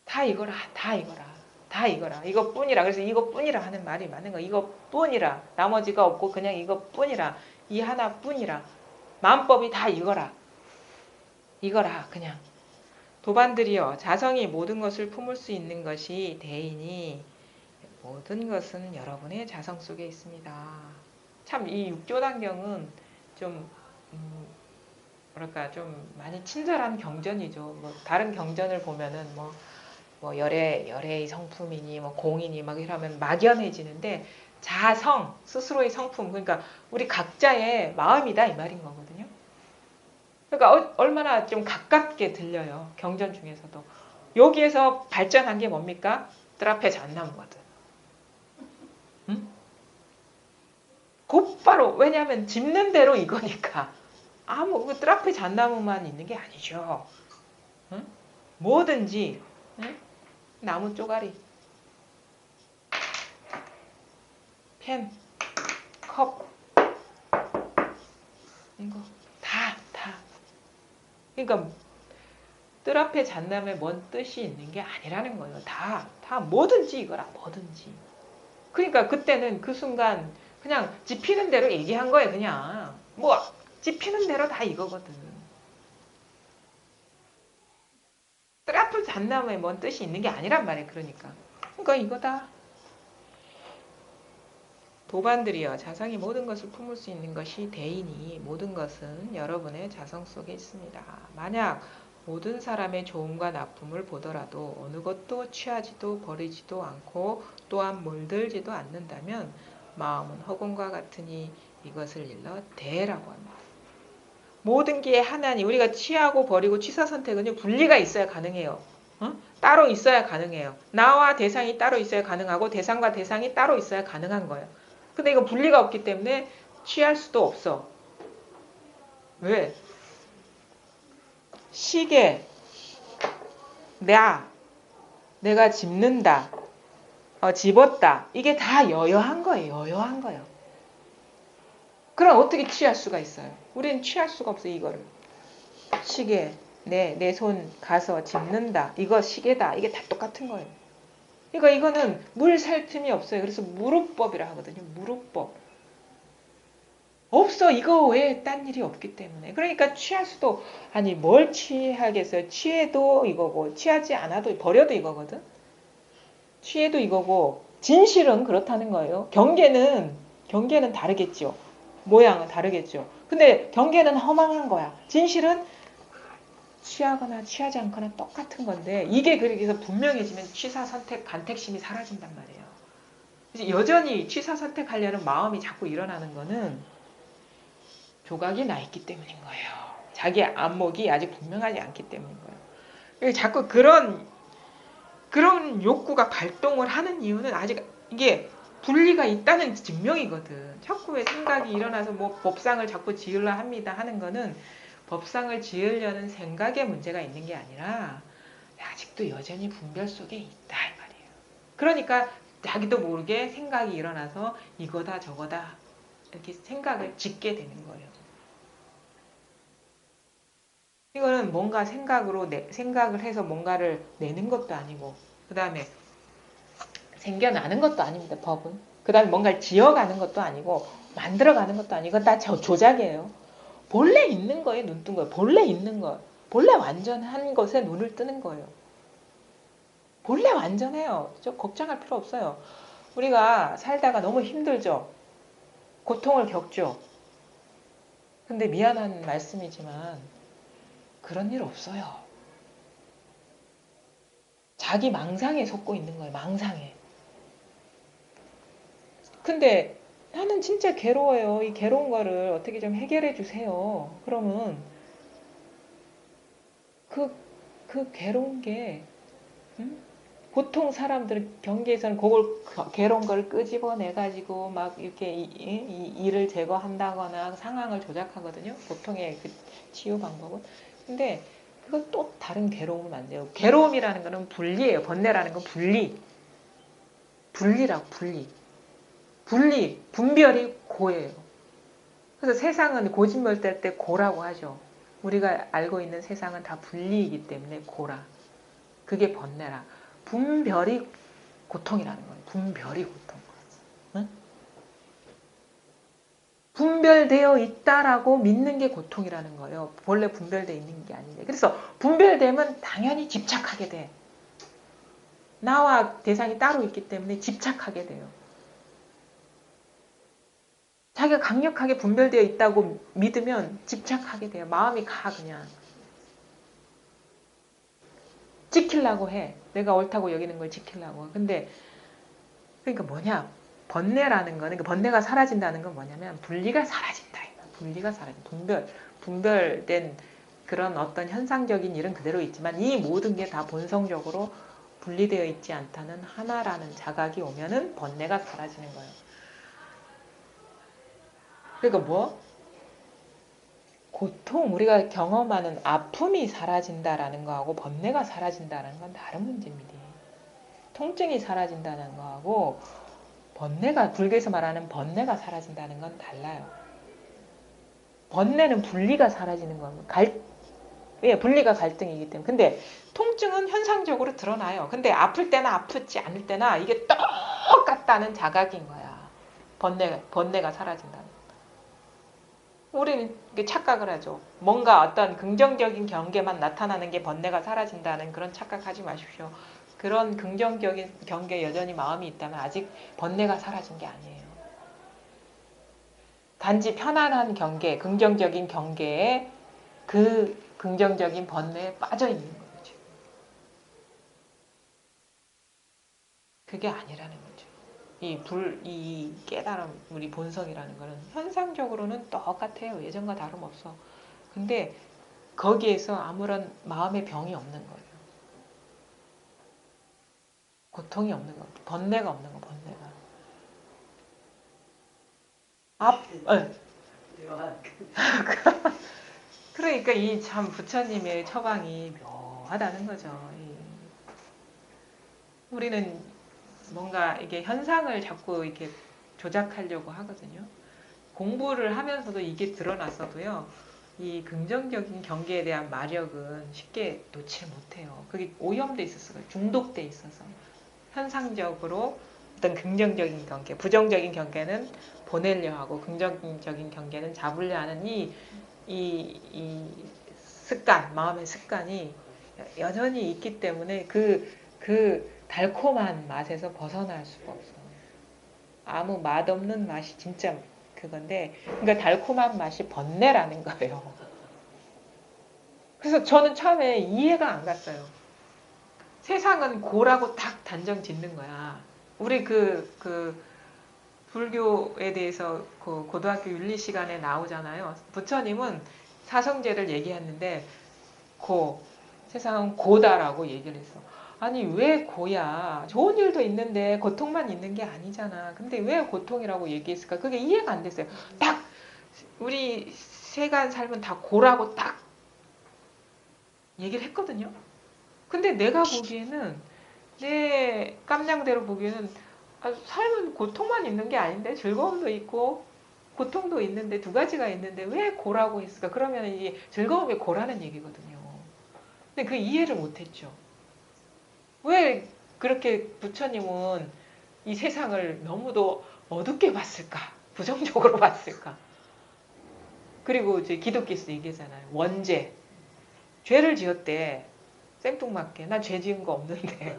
다 이거라, 다 이거라, 다 이거라. 이것뿐이라. 그래서 이것뿐이라 하는 말이 맞는 거. 이것뿐이라. 나머지가 없고 그냥 이것뿐이라. 이 하나뿐이라. 마음법이 다 이거라. 이거라 그냥. 도반들이여 자성이 모든 것을 품을 수 있는 것이 대이니 모든 것은 여러분의 자성 속에 있습니다. 참 이 육조단경은 좀 뭐랄까 좀 많이 친절한 경전이죠. 뭐 다른 경전을 보면은 뭐 열애의 성품이니 뭐 공이니 막 이러면 막연해지는데 자성 스스로의 성품 그러니까 우리 각자의 마음이다 이 말인 거거든요. 그러니까 얼마나 좀 가깝게 들려요. 경전 중에서도. 여기에서 발전한 게 뭡니까? 뜰 앞에 잣나무거든. 응? 곧바로, 왜냐하면 짚는 대로 이거니까. 그 뜰 앞에 잣나무만 있는 게 아니죠. 응? 뭐든지, 응? 나무 쪼가리, 펜, 컵, 이거 다. 그러니까 뜰 앞에 잣나무에 뭔 뜻이 있는 게 아니라는 거예요. 다 뭐든지 이거라, 뭐든지. 그러니까 그때는 그 순간 그냥 짚히는 대로 얘기한 거예요. 그냥 뭐 짚히는 대로 다 이거거든. 뜰 앞에 잣나무에 뭔 뜻이 있는 게 아니란 말이에요. 그러니까 이거다. 도반들이여, 자성이 모든 것을 품을 수 있는 것이 대이니 모든 것은 여러분의 자성 속에 있습니다. 만약 모든 사람의 좋음과 나쁨을 보더라도 어느 것도 취하지도 버리지도 않고 또한 몰들지도 않는다면 마음은 허공과 같으니 이것을 일러 대라고 합니다. 모든 게 하나님, 우리가 취하고 버리고 취사 선택은요, 분리가 있어야 가능해요. 따로 있어야 가능해요. 나와 대상이 따로 있어야 가능하고 대상과 대상이 따로 있어야 가능한 거예요. 근데 이거 분리가 없기 때문에 취할 수도 없어. 왜? 시계, 내가 집는다, 집었다. 이게 다 여여한 거예요. 여여한 거예요. 그럼 어떻게 취할 수가 있어요? 우리는 취할 수가 없어요, 이거를. 시계, 내 손 가서 집는다. 이거 시계다. 이게 다 똑같은 거예요. 그러니까 이거는 물 살 틈이 없어요. 그래서 무릎법이라 하거든요. 무릎법. 없어. 이거 외에 딴 일이 없기 때문에. 그러니까 취할 수도, 아니 뭘 취하겠어요. 취해도 이거고 취하지 않아도 버려도 이거거든. 취해도 이거고 진실은 그렇다는 거예요. 경계는 다르겠죠. 모양은 다르겠죠. 근데 경계는 허망한 거야. 진실은 취하거나 취하지 않거나 똑같은 건데 이게 그래서 분명해지면 취사 선택 간택심이 사라진단 말이에요. 여전히 취사 선택하려는 마음이 자꾸 일어나는 거는 조각이 나 있기 때문인 거예요. 자기 안목이 아직 분명하지 않기 때문인 거예요. 자꾸 그런 욕구가 발동을 하는 이유는 아직 이게 분리가 있다는 증명이거든. 자꾸 왜 생각이 일어나서 뭐 법상을 자꾸 지으려 합니다 하는 거는 법상을 지으려는 생각에 문제가 있는 게 아니라 아직도 여전히 분별 속에 있다 이 말이에요. 그러니까 자기도 모르게 생각이 일어나서 이거다 저거다 이렇게 생각을 짓게 되는 거예요. 이거는 뭔가 생각을 해서 뭔가를 내는 것도 아니고 그 다음에 생겨나는 것도 아닙니다. 법은. 그 다음에 뭔가를 지어가는 것도 아니고 만들어가는 것도 아니고 다 조작이에요. 본래 있는 거에 눈 뜬 거예요. 본래 있는 거. 본래 완전한 것에 눈을 뜨는 거예요. 본래 완전해요. 걱정할 필요 없어요. 우리가 살다가 너무 힘들죠. 고통을 겪죠. 근데 미안한 말씀이지만 그런 일 없어요. 자기 망상에 속고 있는 거예요. 망상에. 근데 나는 진짜 괴로워요. 이 괴로운 거를 어떻게 좀 해결해 주세요. 그러면 그 괴로운 게 보통 사람들 경계에서는 그걸 괴로운 걸 끄집어내 가지고 막 이렇게 일을 제거한다거나 상황을 조작하거든요. 보통의 그 치유 방법은. 근데 그건 또 다른 괴로움을 만들어요. 괴로움이라는 거는 분리예요. 번뇌라는 건 분리라고 분별이 고예요. 그래서 세상은 고진멸될 때 고라고 하죠. 우리가 알고 있는 세상은 다 분리이기 때문에 고라. 그게 번뇌라. 분별이 고통이라는 거예요. 분별이 고통. 응? 분별되어 있다라고 믿는 게 고통이라는 거예요. 원래 분별되어 있는 게 아닌데. 그래서 분별되면 당연히 집착하게 돼. 나와 대상이 따로 있기 때문에 집착하게 돼요. 자기가 강력하게 분별되어 있다고 믿으면 집착하게 돼요. 마음이 가 그냥. 지키려고 해. 내가 옳다고 여기는 걸 지키려고. 근데 그러니까 뭐냐? 번뇌라는 거는, 번뇌가 사라진다는 건 뭐냐면 분리가 사라진다. 분리가 사라진. 분별된 그런 어떤 현상적인 일은 그대로 있지만 이 모든 게 다 본성적으로 분리되어 있지 않다는 하나라는 자각이 오면은 번뇌가 사라지는 거예요. 그러니까 뭐? 고통, 우리가 경험하는 아픔이 사라진다라는 거하고 번뇌가 사라진다는 건 다른 문제입니다. 통증이 사라진다는 거하고 번뇌가, 불교에서 말하는 번뇌가 사라진다는 건 달라요. 번뇌는 분리가 사라지는 겁니다. 예, 분리가 갈등이기 때문에. 근데 통증은 현상적으로 드러나요. 근데 아플 때나 아프지 않을 때나 이게 똑같다는 자각인 거야. 번뇌가 사라진다는. 우리는 착각을 하죠. 뭔가 어떤 긍정적인 경계만 나타나는 게 번뇌가 사라진다는 그런 착각하지 마십시오. 그런 긍정적인 경계에 여전히 마음이 있다면 아직 번뇌가 사라진 게 아니에요. 단지 편안한 경계, 긍정적인 경계에 그 긍정적인 번뇌에 빠져 있는 거죠. 그게 아니라는 거죠. 이 깨달음, 우리 본성이라는 거는 현상적으로는 똑같아요. 예전과 다름없어. 근데 거기에서 아무런 마음의 병이 없는 거예요. 고통이 없는 거, 번뇌가 없는 거, 번뇌가. 그러니까 이 참 부처님의 처방이 묘하다는 거죠. 우리는 뭔가 이게 현상을 자꾸 이렇게 조작하려고 하거든요. 공부를 하면서도 이게 드러났어도요. 이 긍정적인 경계에 대한 마력은 쉽게 놓지 못해요. 그게 오염돼 있었어요. 중독돼 있어서. 현상적으로 어떤 긍정적인 경계, 부정적인 경계는 보내려 하고 긍정적인 경계는 잡으려 하는 이 습관, 마음의 습관이 여전히 있기 때문에 그 달콤한 맛에서 벗어날 수가 없어요. 아무 맛없는 맛이 진짜 그건데, 그러니까 달콤한 맛이 번뇌라는 거예요. 그래서 저는 처음에 이해가 안 갔어요. 세상은 고라고 딱 단정 짓는 거야. 우리 불교에 대해서 그 고등학교 윤리 시간에 나오잖아요. 부처님은 사성제를 얘기했는데 세상은 고다라고 얘기를 했어. 아니 왜 고야? 좋은 일도 있는데 고통만 있는 게 아니잖아. 근데 왜 고통이라고 얘기했을까? 그게 이해가 안 됐어요. 딱 우리 세간 삶은 다 고라고 딱 얘기를 했거든요. 근데 내가 보기에는 내 깜냥대로 보기에는 삶은 고통만 있는 게 아닌데 즐거움도 있고 고통도 있는데 두 가지가 있는데 왜 고라고 했을까? 그러면 이게 즐거움이 고라는 얘기거든요. 근데 그 이해를 못했죠. 왜 그렇게 부처님은 이 세상을 너무도 어둡게 봤을까? 부정적으로 봤을까? 그리고 이제 기독교에서 얘기하잖아요. 원죄. 죄를 지었대. 생뚱맞게. 난 죄 지은 거 없는데.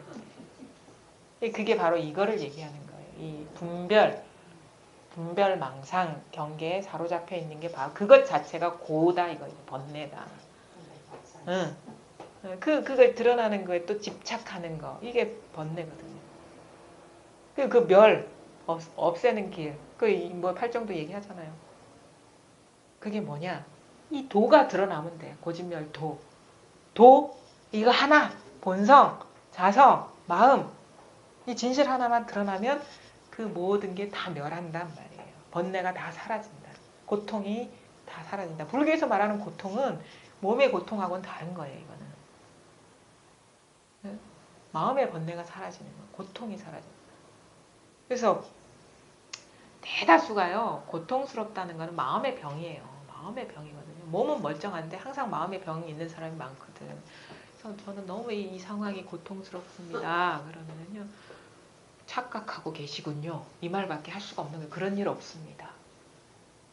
그게 바로 이거를 얘기하는 거예요. 이 분별망상 경계에 사로잡혀 있는 게 바로 그것 자체가 고다 이거예요. 번뇌다. 응. 그걸 드러나는 거에 또 집착하는 거. 이게 번뇌거든요. 그 없애는 길. 뭐 팔정도 얘기하잖아요. 그게 뭐냐? 이 도가 드러나면 돼. 고진멸도. 이거 하나. 본성, 자성, 마음. 이 진실 하나만 드러나면 그 모든 게 다 멸한단 말이에요. 번뇌가 다 사라진다. 고통이 다 사라진다. 불교에서 말하는 고통은 몸의 고통하고는 다른 거예요. 이거는. 마음의 번뇌가 사라지는 거예요. 고통이 사라진다. 그래서 대다수가요. 고통스럽다는 거는 마음의 병이에요. 마음의 병이거든요. 몸은 멀쩡한데 항상 마음의 병이 있는 사람이 많거든. 그래서 저는 너무 이 상황이 고통스럽습니다. 그러면요. 착각하고 계시군요. 이 말밖에 할 수가 없는 거예요. 그런 일 없습니다.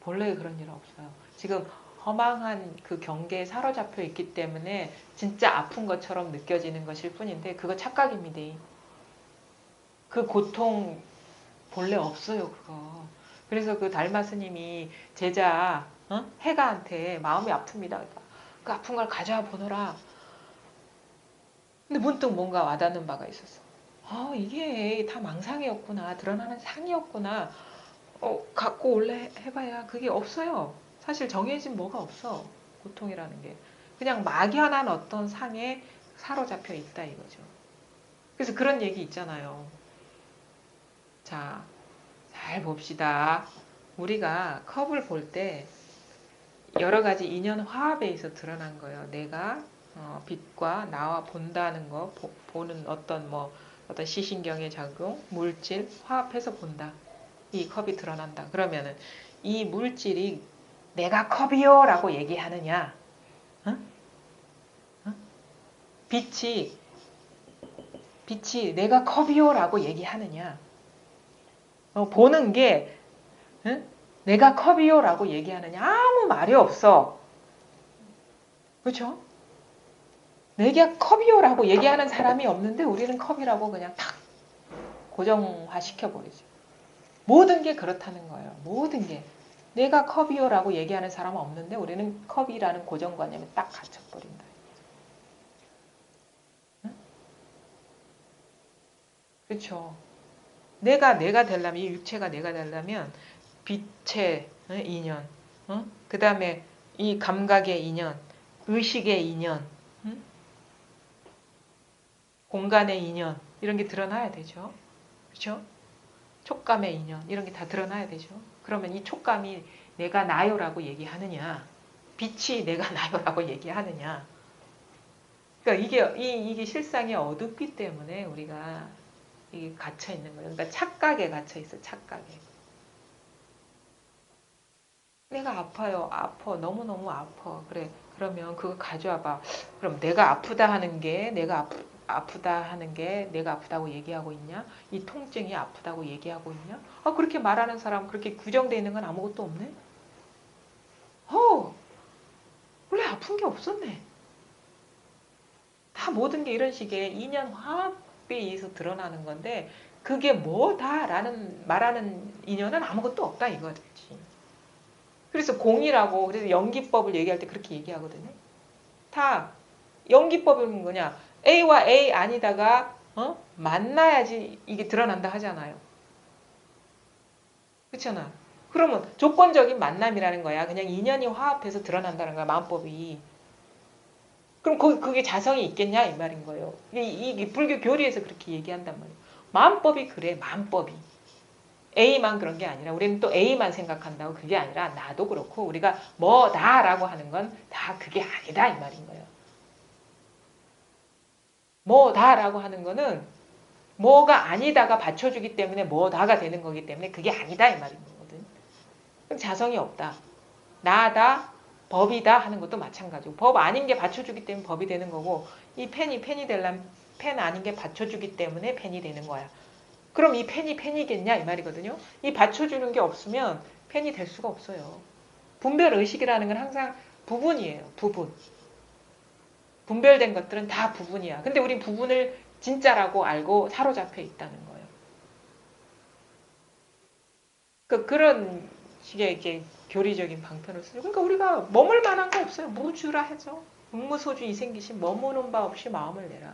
본래 그런 일 없어요. 지금 허망한 그 경계에 사로잡혀 있기 때문에 진짜 아픈 것처럼 느껴지는 것일 뿐인데 그거 착각입니다. 그 고통 본래 없어요. 그거. 그래서 그 달마 스님이 제자 해가한테 마음이 아픕니다. 그러니까 그 아픈 걸 가져와 보너라. 근데 문득 뭔가 와닿는 바가 있었어. 이게 다 망상이었구나. 드러나는 상이었구나. 갖고 올래 해봐야 그게 없어요. 사실 정해진 뭐가 없어. 고통이라는 게. 그냥 막연한 어떤 상에 사로잡혀 있다 이거죠. 그래서 그런 얘기 있잖아요. 자, 잘 봅시다. 우리가 컵을 볼 때 여러 가지 인연 화합에 있어 드러난 거예요. 내가 빛과 나와 본다는 거, 보는 어떤 시신경의 작용, 물질 화합해서 본다. 이 컵이 드러난다. 그러면은 이 물질이 내가 컵이요라고 얘기하느냐, 응? 응? 빛이 내가 컵이요라고 얘기하느냐, 보는 게 응? 내가 컵이요라고 얘기하느냐 아무 말이 없어. 그렇죠? 내가 컵이요라고 얘기하는 사람이 없는데 우리는 컵이라고 그냥 탁 고정화 시켜버리죠. 모든 게 그렇다는 거예요. 모든 게. 내가 컵이요라고 얘기하는 사람은 없는데 우리는 컵이라는 고정관념에 딱 갇혀버린다. 응? 그렇죠. 내가 되려면, 이 육체가 내가 되려면 빛의 인연, 그 다음에 이 감각의 인연, 의식의 인연, 공간의 인연 이런 게 드러나야 되죠. 그렇죠? 촉감의 인연 이런 게 다 드러나야 되죠. 그러면 이 촉감이 내가 나요라고 얘기하느냐, 빛이 내가 나요라고 얘기하느냐. 그러니까 이게 실상이 어둡기 때문에 우리가 이게 갇혀 있는 거예요. 그러니까 착각에 갇혀 있어. 착각에. 내가 아파요. 아파. 너무너무 아파. 그래. 그러면 그거 가져와봐. 그럼 내가 아프다 하는 게 아프다 하는 게 내가 아프다고 얘기하고 있냐? 이 통증이 아프다고 얘기하고 있냐? 그렇게 말하는 사람 그렇게 규정되어 있는 건 아무것도 없네? 원래 아픈 게 없었네. 다 모든 게 이런 식의 인연 화합에 의해서 드러나는 건데 그게 뭐다라는 말하는 인연은 아무것도 없다 이거지. 그래서 공이라고 그래서 연기법을 얘기할 때 그렇게 얘기하거든요. 다 연기법은 뭐냐? A와 A 아니다가 만나야지 이게 드러난다 하잖아요. 그렇잖아. 그러면 조건적인 만남이라는 거야. 그냥 인연이 화합해서 드러난다는 거야. 마음법이. 그럼 그게 자성이 있겠냐 이 말인 거예요. 이게 불교 교리에서 그렇게 얘기한단 말이에요. 마음법이 그래. 마음법이. A만 그런 게 아니라 우리는 또 A만 생각한다고 그게 아니라 나도 그렇고 우리가 뭐다라고 하는 건 다 그게 아니다 이 말인 거예요. 뭐다라고 하는 거는 뭐가 아니다가 받쳐주기 때문에 뭐다가 되는 거기 때문에 그게 아니다 이 말인 거거든. 그럼 자성이 없다. 나다, 법이다 하는 것도 마찬가지고 법 아닌 게 받쳐주기 때문에 법이 되는 거고 이 펜이 되려면 펜 아닌 게 받쳐주기 때문에 펜이 되는 거야. 그럼 이 펜이 펜이겠냐 이 말이거든요. 이 받쳐주는 게 없으면 펜이 될 수가 없어요. 분별의식이라는 건 항상 부분이에요. 부분. 분별된 것들은 다 부분이야. 근데 우린 부분을 진짜라고 알고 사로잡혀 있다는 거예요. 그런 식의 이게 교리적인 방편을 쓰죠. 그러니까 우리가 머물 만한 거 없어요. 무주라 해죠. 무소주 이생기신 머무는 바 없이 마음을 내라.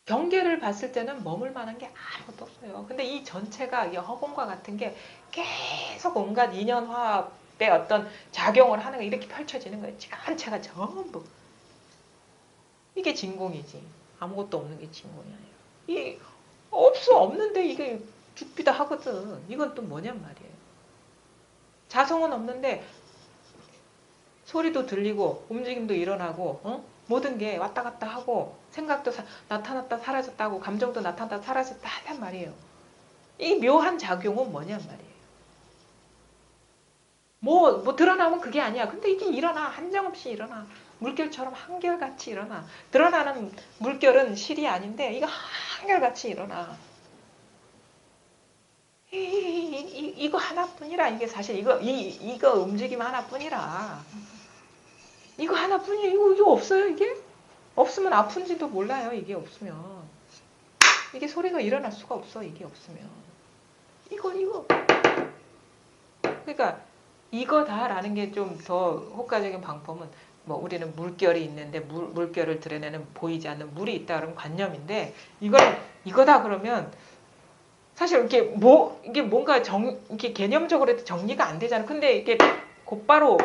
경계를 봤을 때는 머물 만한 게 아무것도 없어요. 근데 이 전체가 허공과 같은 게 계속 온갖 인연화합의 어떤 작용을 하는 거 이렇게 펼쳐지는 거예요. 전체가 전부. 이게 진공이지. 아무것도 없는 게 진공이 아니에요. 없는데 이게 죽비다 하거든. 이건 또 뭐냔 말이에요. 자성은 없는데 소리도 들리고 움직임도 일어나고 모든 게 왔다 갔다 하고 생각도 나타났다 사라졌다고 감정도 나타났다 사라졌다 하단 말이에요. 이 묘한 작용은 뭐냔 말이에요. 뭐 드러나면 그게 아니야. 근데 이게 일어나. 한정없이 일어나. 물결처럼 한결같이 일어나. 드러나는 물결은 실이 아닌데 이거 한결같이 일어나. 이거 하나뿐이라. 이게 사실 이거 움직임 하나뿐이라. 이거 하나뿐이야. 이거 없어요 이게? 없으면 아픈지도 몰라요. 이게 없으면. 이게 소리가 일어날 수가 없어. 이게 없으면. 이거. 그러니까 이거다라는 게 좀 더 효과적인 방법은 뭐 우리는 물결이 있는데 물결을 드러내는 보이지 않는 물이 있다 그러면 관념인데 이거다 그러면 사실 이게 뭔가 이게 개념적으로 정리가 안 되잖아. 근데 이게 곧바로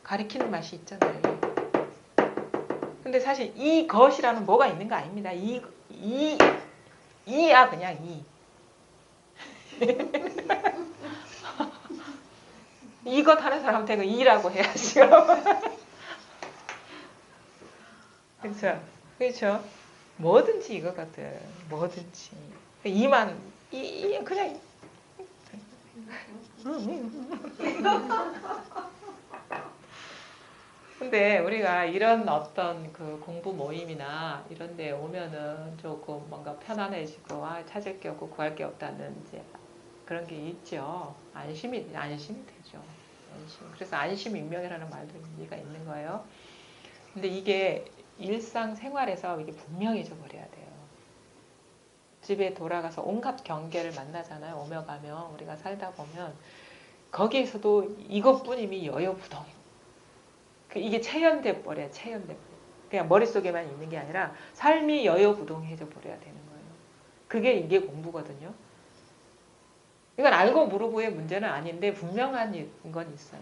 가리키는 맛이 있잖아요. 근데 사실 이것이라는 뭐가 있는 거 아닙니다. 이야 그냥 이. 이것 하는 사람한테 그 이라고 해야지. 그렇죠. 그렇죠. 뭐든지 이거거든. 뭐든지. 이만 이 그냥 근데 우리가 이런 어떤 그 공부 모임이나 이런 데 오면은 조금 뭔가 편안해지고 찾을 게 없고 구할 게 없다는 이제 그런 게 있죠. 안심이 되죠. 안심. 그래서 안심인명이라는 말도 의미가 있는 거예요. 근데 이게 일상생활에서 이게 분명해져 버려야 돼요. 집에 돌아가서 온갖 경계를 만나잖아요. 오며 가며 우리가 살다 보면 거기에서도 이것뿐임이 여여부동이에요. 이게 체현돼 버려요. 체현돼 버려. 그냥 머릿속에만 있는 게 아니라 삶이 여여부동해져 버려야 되는 거예요. 그게 이게 공부거든요. 이건 알고 모르고의 문제는 아닌데 분명한 건 있어요.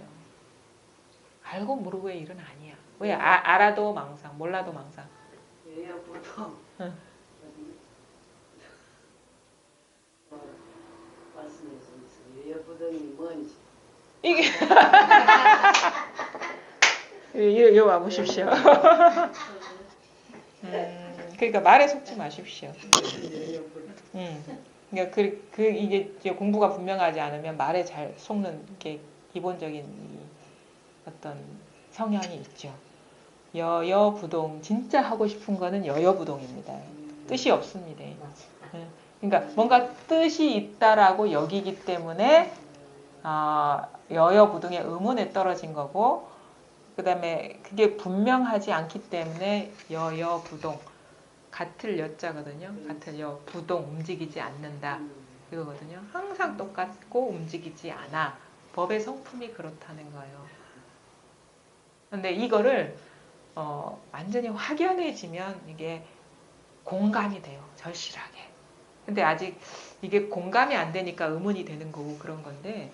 알고 모르고의 일은 아니야. 왜? 알아도 망상, 몰라도 망상. 여여부동. 응. 말씀해 주세요. 여여부동이 뭔지. 이게 이리 와보십시오. 그러니까 말에 속지 마십시오. 그러니까 이게 이제 공부가 분명하지 않으면 말에 잘 속는 게 기본적인 어떤 성향이 있죠. 여여부동 진짜 하고 싶은 거는 여여부동입니다. 뜻이 없습니다. 그러니까 뭔가 뜻이 있다라고 여기기 때문에 여여부동의 의문에 떨어진 거고 그 다음에 그게 분명하지 않기 때문에 여여부동 같을 여자거든요. 같을 여 부동 움직이지 않는다 이거거든요. 항상 똑같고 움직이지 않아. 법의 성품이 그렇다는 거예요. 근데 이거를 완전히 확연해지면 이게 공감이 돼요. 절실하게. 근데 아직 이게 공감이 안 되니까 의문이 되는 거고 그런 건데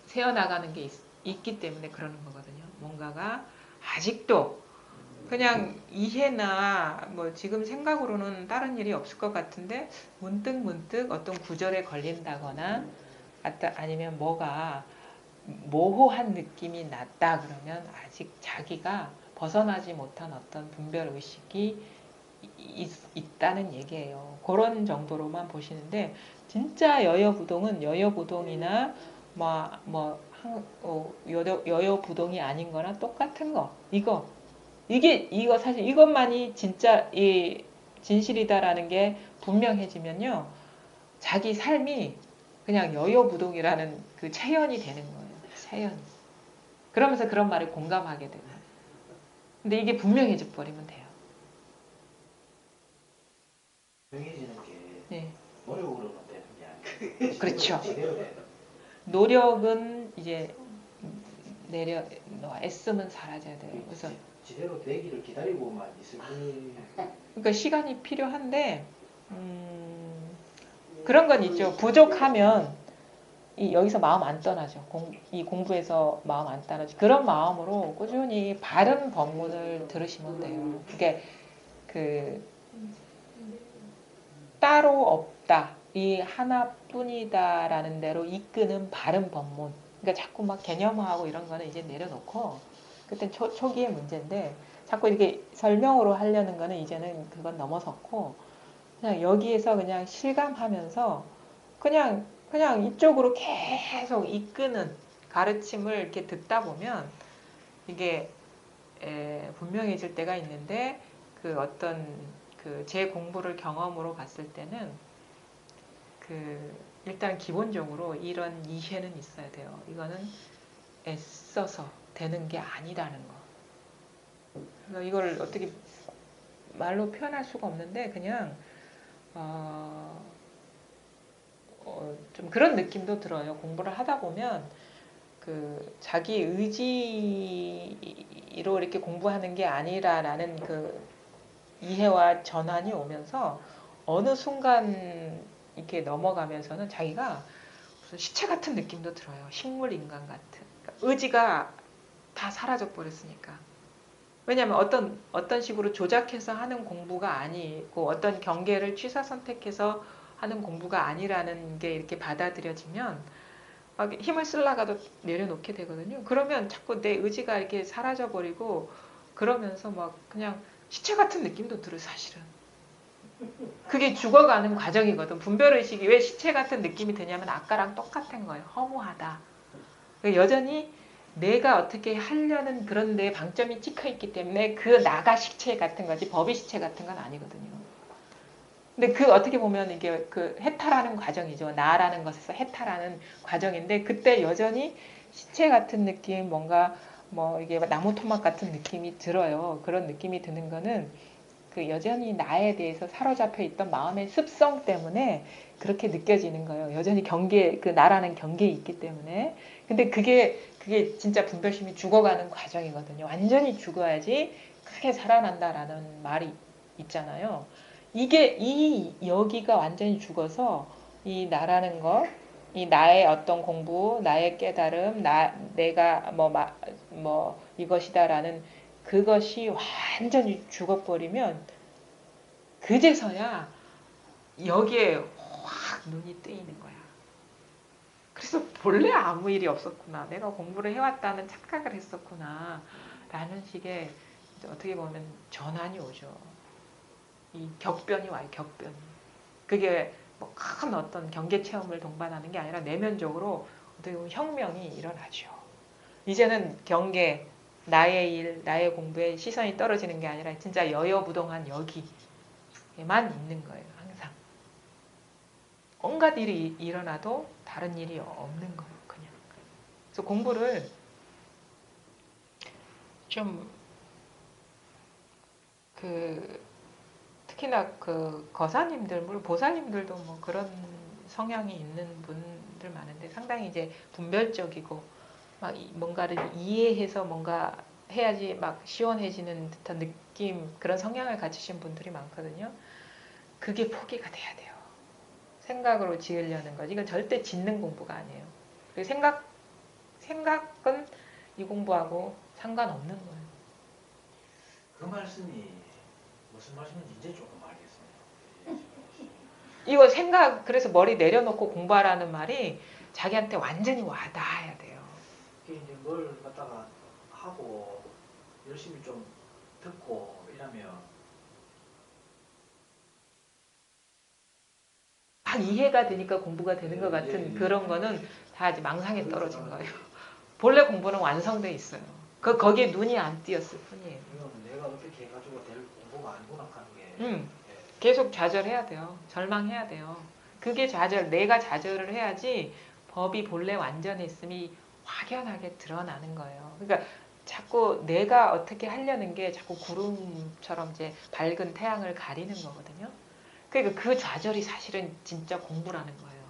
새어나가는 게 있기 때문에 그러는 거거든요. 뭔가가 아직도 그냥 이해나 뭐 지금 생각으로는 다른 일이 없을 것 같은데 문득 어떤 구절에 걸린다거나 아니면 뭐가 모호한 느낌이 났다 그러면 아직 자기가 벗어나지 못한 어떤 분별 의식이 있다는 얘기예요. 그런 정도로만 보시는데 진짜 여여부동은 여여부동이나 여여부동이 아닌 거나 똑같은 거. 이거 사실 이것만이 진짜 이 진실이다라는 게 분명해지면요. 자기 삶이 그냥 여여부동이라는 그 체현이 되는 거예요. 체현. 그러면서 그런 말을 공감하게 돼요. 근데 이게 분명해져 버리면 돼요. 명해지는 게 네. 노력으로는 되는 게 아니에요. 그렇죠. 제대로 돼요. 노력은 이제 애쓰면 사라져야 돼요. 그래서 제대로 되기를 기다리고만 있을 뿐이. 그러니까 시간이 필요한데 그런 건 있죠. 부족하면 여기서 마음 안 떠나죠. 이 공부에서 마음 안 떠나죠. 그런 마음으로 꾸준히 바른 법문을 들으시면 돼요. 그게 따로 없다. 이 하나뿐이다라는 대로 이끄는 바른 법문. 그러니까 자꾸 막 개념화하고 이런 거는 이제 내려놓고 그때 초기의 문제인데 자꾸 이렇게 설명으로 하려는 거는 이제는 그건 넘어섰고 그냥 여기에서 그냥 실감하면서 그냥 이쪽으로 계속 이끄는 가르침을 이렇게 듣다 보면 이게 분명해질 때가 있는데 그 어떤 제 공부를 경험으로 봤을 때는 일단 기본적으로 이런 이해는 있어야 돼요. 이거는 애써서 되는 게 아니라는 거. 그래서 이걸 어떻게 말로 표현할 수가 없는데 그냥 좀 그런 느낌도 들어요. 공부를 하다 보면 자기 의지로 이렇게 공부하는 게 아니라라는 이해와 전환이 오면서 어느 순간 이렇게 넘어가면서는 자기가 무슨 시체 같은 느낌도 들어요. 식물 인간 같은. 그러니까 의지가 다 사라져 버렸으니까. 왜냐하면 어떤 식으로 조작해서 하는 공부가 아니고 어떤 경계를 취사 선택해서 하는 공부가 아니라는 게 이렇게 받아들여지면 막 힘을 쓰려가도 내려놓게 되거든요. 그러면 자꾸 내 의지가 이렇게 사라져 버리고 그러면서 막 그냥 시체 같은 느낌도 들어 사실은. 그게 죽어가는 과정이거든. 분별의식이 왜 시체 같은 느낌이 드냐면 아까랑 똑같은 거예요. 허무하다. 여전히 내가 어떻게 하려는 그런 데 방점이 찍혀 있기 때문에 그 나가 시체 같은 거지 법이 시체 같은 건 아니거든요. 근데 그 어떻게 보면 이게 그 해탈하는 과정이죠. 나라는 것에서 해탈하는 과정인데 그때 여전히 시체 같은 느낌 뭔가 뭐 이게 나무 토막 같은 느낌이 들어요. 그런 느낌이 드는 거는 그 여전히 나에 대해서 사로잡혀 있던 마음의 습성 때문에 그렇게 느껴지는 거예요. 여전히 경계, 그 나라는 경계에 있기 때문에. 근데 그게 진짜 분별심이 죽어가는 과정이거든요. 완전히 죽어야지 크게 살아난다라는 말이 있잖아요. 이 여기가 완전히 죽어서 이 나라는 거, 이 나의 어떤 공부, 나의 깨달음, 내가 뭐 이것이다라는 그것이 완전히 죽어버리면 그제서야 여기에 확 눈이 뜨이는 거야. 그래서 본래 아무 일이 없었구나. 내가 공부를 해왔다는 착각을 했었구나. 라는 식의 어떻게 보면 전환이 오죠. 이 격변이 와요. 격변. 그게 뭐 큰 어떤 경계 체험을 동반하는 게 아니라 내면적으로 어떻게 보면 혁명이 일어나죠. 이제는 경계, 나의 일, 나의 공부에 시선이 떨어지는 게 아니라 진짜 여여부동한 여기에만 있는 거예요. 항상. 온갖 일이 일어나도 다른 일이 없는 거예요. 그냥. 그래서 공부를 좀 특히나 그 거사님들, 물론 보살님들도 뭐 그런 성향이 있는 분들 많은데 상당히 이제 분별적이고 막 뭔가를 이해해서 뭔가 해야지 막 시원해지는 듯한 느낌, 그런 성향을 가지신 분들이 많거든요. 그게 포기가 돼야 돼요. 생각으로 지으려는 거지. 이건 절대 짓는 공부가 아니에요. 그리고 생각은 이 공부하고 상관없는 거예요. 그 말씀이 무슨 말씀인지 이제 조금 알겠습니다. 이거 그래서 머리 내려놓고 공부하라는 말이 자기한테 완전히 와닿아야 돼요. 이게 이제 뭘 갖다가 하고 열심히 좀 듣고 이러면 막 이해가 되니까 공부가 되는 것 같은 그런 거는 다 이제 망상에 떨어진 거예요. 본래 공부는 완성돼 있어요. 거기에 눈이 안 띄었을 뿐이에요. 이거는 내가 어떻게 해가지고 될 공부가 아니구나 하는 게 계속 좌절해야 돼요. 절망해야 돼요. 그게 내가 좌절을 해야지 법이 본래 완전했음이 확연하게 드러나는 거예요. 그러니까 자꾸 내가 어떻게 하려는 게 자꾸 구름처럼 이제 밝은 태양을 가리는 거거든요. 그러니까 그 좌절이 사실은 진짜 공부라는 거예요.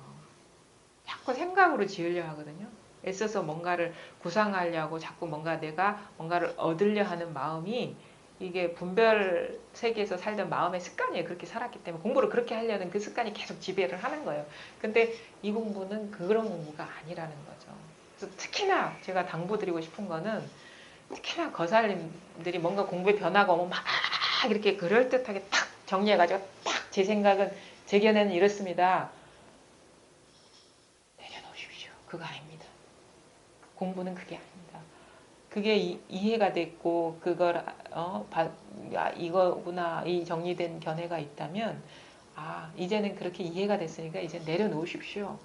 자꾸 생각으로 지으려 하거든요. 애써서 뭔가를 구상하려고 자꾸 내가 뭔가를 얻으려 하는 마음이 이게 분별 세계에서 살던 마음의 습관이에요. 그렇게 살았기 때문에 공부를 그렇게 하려는 그 습관이 계속 지배를 하는 거예요. 근데 이 공부는 그런 공부가 아니라는 거죠. 그래서 특히나 제가 당부드리고 싶은 거는 특히나 거살님들이 뭔가 공부에 변화가 오면 막 이렇게 그럴듯하게 탁 정리해가지고 딱 제 생각은 제 견해는 이렇습니다. 내려놓으십시오. 그거 아닙니다. 공부는 그게 아닙니다. 그게 이해가 됐고 그걸 이거구나 이 정리된 견해가 있다면 이제는 그렇게 이해가 됐으니까 이제 내려놓으십시오.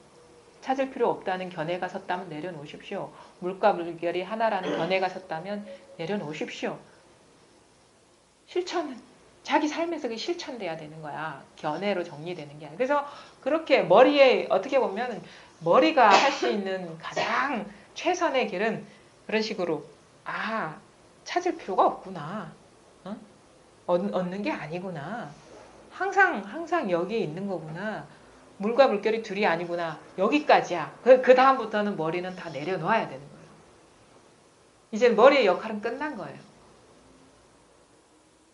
찾을 필요 없다는 견해가 섰다면 내려놓으십시오. 물과 물결이 하나라는 견해가 섰다면 내려놓으십시오. 실천은 자기 삶에서 그게 실천돼야 되는 거야. 견해로 정리되는 게 아니라. 그래서 그렇게 머리에 어떻게 보면 머리가 할 수 있는 가장 최선의 길은 그런 식으로 찾을 필요가 없구나. 얻는 게 아니구나. 항상 여기에 있는 거구나. 물과 물결이 둘이 아니구나. 여기까지야. 그 다음부터는 머리는 다 내려놓아야 되는 거예요. 이제 머리의 역할은 끝난 거예요.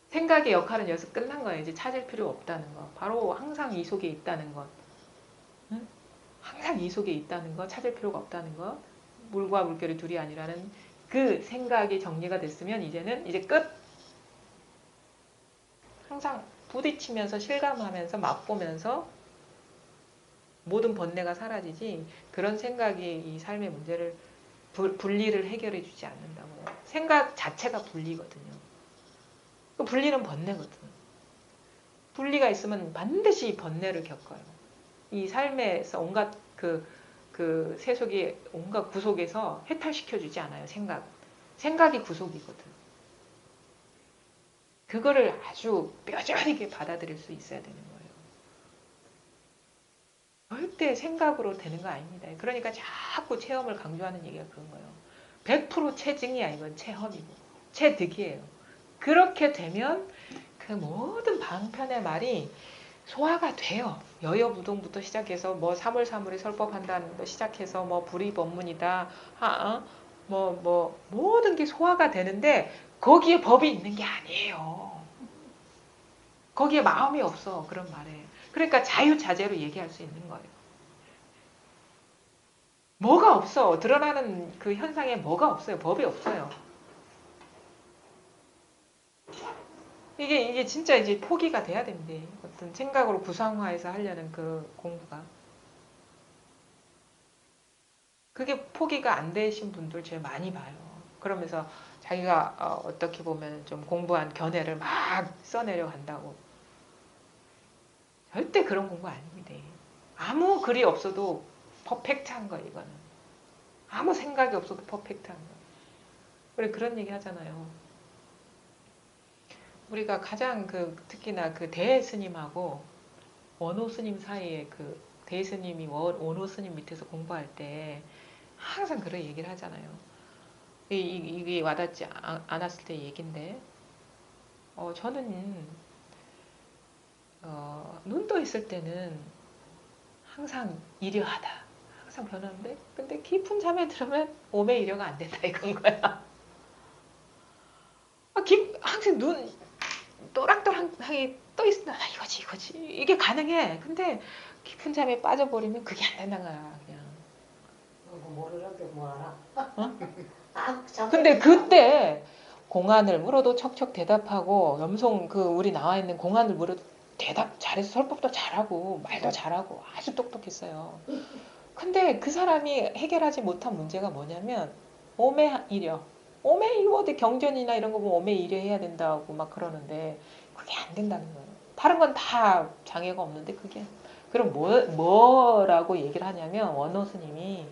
생각의 역할은 여기서 끝난 거예요. 이제 찾을 필요 없다는 거. 바로 항상 이 속에 있다는 것. 항상 이 속에 있다는 거. 찾을 필요가 없다는 거. 물과 물결이 둘이 아니라는 그 생각이 정리가 됐으면 이제는 이제 끝. 항상 부딪히면서 실감하면서 맛보면서 모든 번뇌가 사라지지 그런 생각이 이 삶의 문제를 분리를 해결해 주지 않는다고요. 생각 자체가 분리거든요. 그 분리는 번뇌거든. 분리가 있으면 반드시 번뇌를 겪어요. 이 삶에서 온갖 그 세속이 온갖 구속에서 해탈시켜 주지 않아요. 생각이 구속이거든. 그거를 아주 뼈저리게 받아들일 수 있어야 되는 거예요. 절대 생각으로 되는 거 아닙니다. 그러니까 자꾸 체험을 강조하는 얘기가 그런 거예요. 100% 체증이야. 이건 체험이고 체득이에요. 그렇게 되면 그 모든 방편의 말이 소화가 돼요. 여여부동부터 시작해서 뭐 사물사물이 설법한다는 거 시작해서 뭐 불의법문이다. 모든 게 소화가 되는데 거기에 법이 있는 게 아니에요. 거기에 마음이 없어. 그런 말에. 그러니까 자유자재로 얘기할 수 있는 거예요. 뭐가 없어. 드러나는 그 현상에 뭐가 없어요. 법이 없어요. 이게 진짜 이제 포기가 돼야 된대. 어떤 생각으로 구상화해서 하려는 그 공부가. 그게 포기가 안 되신 분들 제일 많이 봐요. 그러면서 자기가 어떻게 보면 좀 공부한 견해를 막 써내려 간다고. 절대 그런 공부 아닙니다. 아무 글이 없어도 퍼펙트한 거예요, 이거는. 아무 생각이 없어도 퍼펙트한 거예요. 우리 그런 얘기 하잖아요. 우리가 가장 특히나 그 대스님하고 원호 스님 사이에 그 대스님이 원호 스님 밑에서 공부할 때 항상 그런 얘기를 하잖아요. 이게 와닿지 않았을 때 얘긴데, 저는 눈 떠 있을 때는 항상 이려하다. 항상 변하는데, 근데 깊은 잠에 들으면 오매 이려가 안 된다 이건 거야. 항상 눈 또랑또랑하게 떠 있으면 이거지 이게 가능해. 근데 깊은 잠에 빠져버리면 그게 안 된다는 거야 그냥. 모르는데 뭐 알아? 어? 참. 근데 그때 공안을 물어도 척척 대답하고 염송 우리 나와 있는 공안을 물어도 대답 잘해서 설법도 잘하고 말도 잘하고 아주 똑똑했어요. 근데 그 사람이 해결하지 못한 문제가 뭐냐면 오매이려. 오매이려 어디 경전이나 이런 거 보면 오매이려 해야 된다고 막 그러는데 그게 안 된다는 거예요. 다른 건 다 장애가 없는데 그게. 그럼 뭐라고 얘기를 하냐면 원호 스님이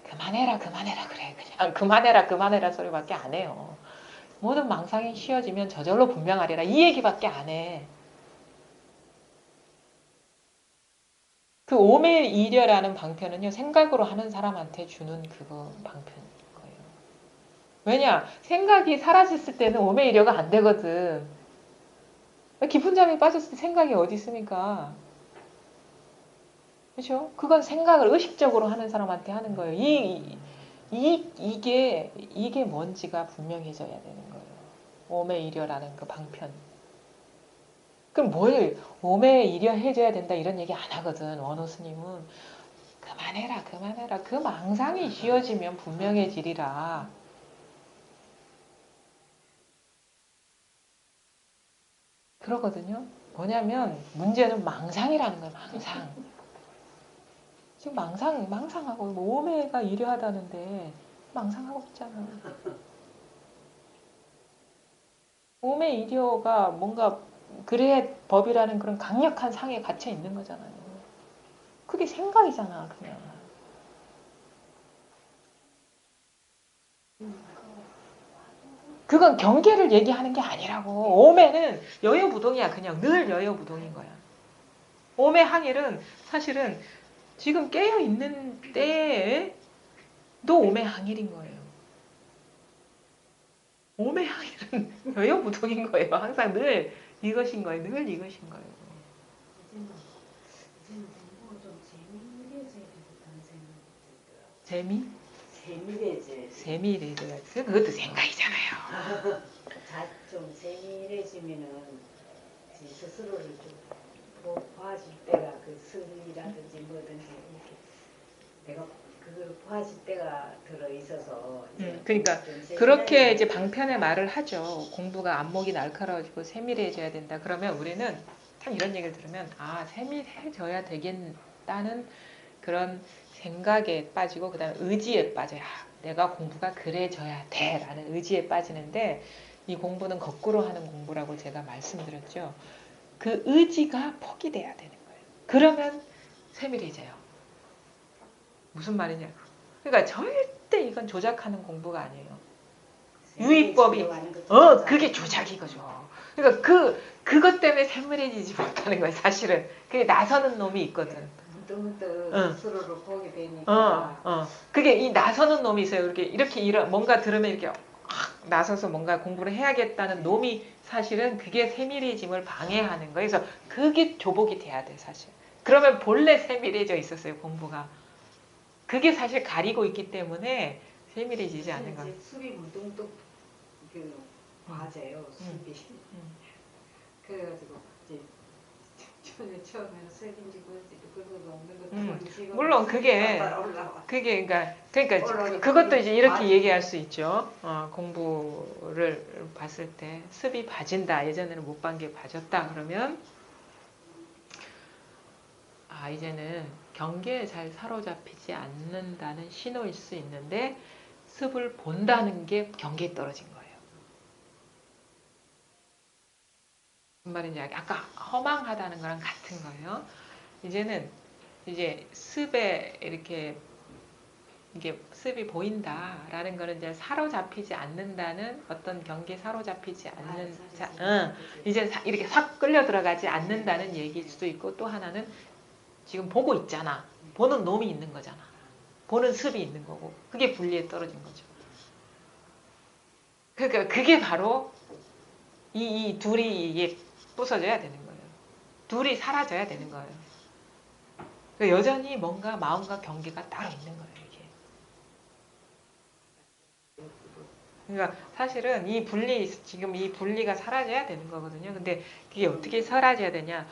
그만해라 그래. 그냥 그만해라 소리밖에 안 해요. 모든 망상이 쉬어지면 저절로 분명하리라 이 얘기밖에 안 해. 그 오매이려라는 방편은요 생각으로 하는 사람한테 주는 그거 방편인 거예요. 왜냐 생각이 사라졌을 때는 오매이려가 안 되거든. 깊은 잠에 빠졌을 때 생각이 어디 있습니까? 그렇죠? 그건 생각을 의식적으로 하는 사람한테 하는 거예요. 이게 뭔지가 분명해져야 되는 거예요. 오매이려라는 그 방편. 그럼 뭘 오매이려 해줘야 된다 이런 얘기 안 하거든. 원호 스님은 그만해라. 그 망상이 쉬어지면 분명해지리라. 그러거든요. 뭐냐면 문제는 망상이라는 거예요. 망상. 지금 망상하고 뭐 오매가 이려하다는데 망상하고 있잖아. 오매 이려가 뭔가 그래야 법이라는 그런 강력한 상에 갇혀 있는 거잖아요. 그게 생각이잖아, 그냥. 그건 경계를 얘기하는 게 아니라고. 오매는 여여부동이야. 그냥 늘 여여부동인 거야. 오매 항일은 사실은 지금 깨어있는 때에도 오매 항일인 거예요. 오매 항일은 여여부동인 거예요. 항상 늘 이것인 거예요. 늘 이것인 거예요. 이제는 좀 재미있어져야 되겠다는 생각이 들더라고요. 세밀해져야 세밀해져야 그것도 생각이잖아요. 좀 세밀해지면은 제 스스로를 좀 봐줄 때가 그 슬이라든지 뭐든지 이렇게 내가 그걸 봐줄 때가 들어 있어서 그러니까 그렇게 이제 방편의 말을 하죠. 공부가 안목이 날카로워지고 세밀해져야 된다. 그러면 우리는 참 이런 얘기를 들으면 아 세밀해져야 되겠다는 그런 생각에 빠지고 그다음에 의지에 빠져요. 아, 내가 공부가 그래져야 돼라는 의지에 빠지는데 이 공부는 거꾸로 하는 공부라고 제가 말씀드렸죠. 그 의지가 포기돼야 되는 거예요. 그러면 세밀해져요. 무슨 말이냐? 그러니까 절대 이건 조작하는 공부가 아니에요. 유의법이 그게 조작이거죠. 그러니까 그것 때문에 세밀해지지 못하는 거예요. 사실은 그게 나서는 놈이 있거든. 문득문득 스스로를 보게 되니까 그게 이 나서는 놈이 있어요. 이렇게 뭔가 들으면 이렇게 확 나서서 뭔가 공부를 해야겠다는 놈이 사실은 그게 세밀해짐을 방해하는 거예요. 그래서 그게 조복이 돼야 돼 사실. 그러면 본래 세밀해져 있었어요 공부가. 그게 사실 가리고 있기 때문에 세밀해지지 않는 거예요. 숲이 문득문득 그 맞아요. 숲이. 그래가지고 이제 처음에는 설인지고 그런 거 없는 것도 물론 그게 그러니까 그것도 이제 이렇게 얘기할 수 있죠. 공부를 봤을 때 습이 봐진다. 예전에는 못 본 게 봐졌다. 그러면 이제는 경계에 잘 사로잡히지 않는다는 신호일 수 있는데 습을 본다는 게 경계에 떨어진 거예요. 무슨 말인지 아까 허망하다는 거랑 같은 거예요. 이제는 이제 습에 이렇게 이게 습이 보인다라는 거는 이제 사로잡히지 않는다는 어떤 경계에 사로잡히지 않는 이제 이렇게 싹 끌려 들어가지 않는다는 얘기일 수도 있고 또 하나는 지금 보고 있잖아. 보는 놈이 있는 거잖아. 보는 습이 있는 거고 그게 분리에 떨어진 거죠. 그러니까 그게 바로 이 둘이 이게 부서져야 되는 거예요. 둘이 사라져야 되는 거예요. 그러니까 여전히 뭔가 마음과 경계가 따로 있는 거예요. 이게. 그러니까 사실은 지금 이 분리가 사라져야 되는 거거든요. 근데 그게 어떻게 사라져야 되냐?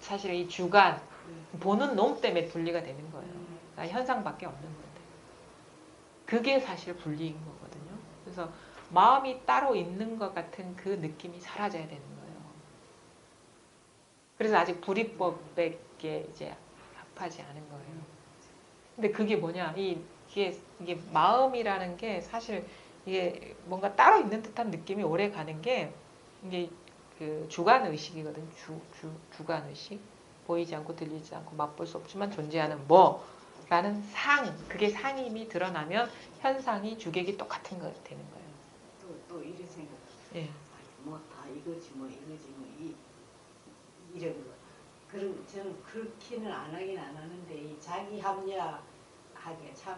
사실 이 주관 보는 놈 때문에 분리가 되는 거예요. 그러니까 현상밖에 없는 건데. 그게 사실 분리인 거거든요. 그래서 마음이 따로 있는 것 같은 그 느낌이 사라져야 되는 거예요. 그래서 아직 불이법에게 이제 합하지 않은 거예요. 근데 그게 뭐냐? 이게 마음이라는 게 사실 이게 뭔가 따로 있는 듯한 느낌이 오래 가는 게 이게 그 주관 의식이거든. 주관 의식. 보이지 않고 들리지 않고 맛볼 수 없지만 존재하는 뭐라는 그게 상임이 드러나면 현상이 주객이 똑같은 거 되는 거예요. 또 이런 생각. 예. 뭐 다 이거지 뭐 이런 거. 그럼 저는 그렇게는 안 하긴 안 하는데 이 자기 합리화하기가 참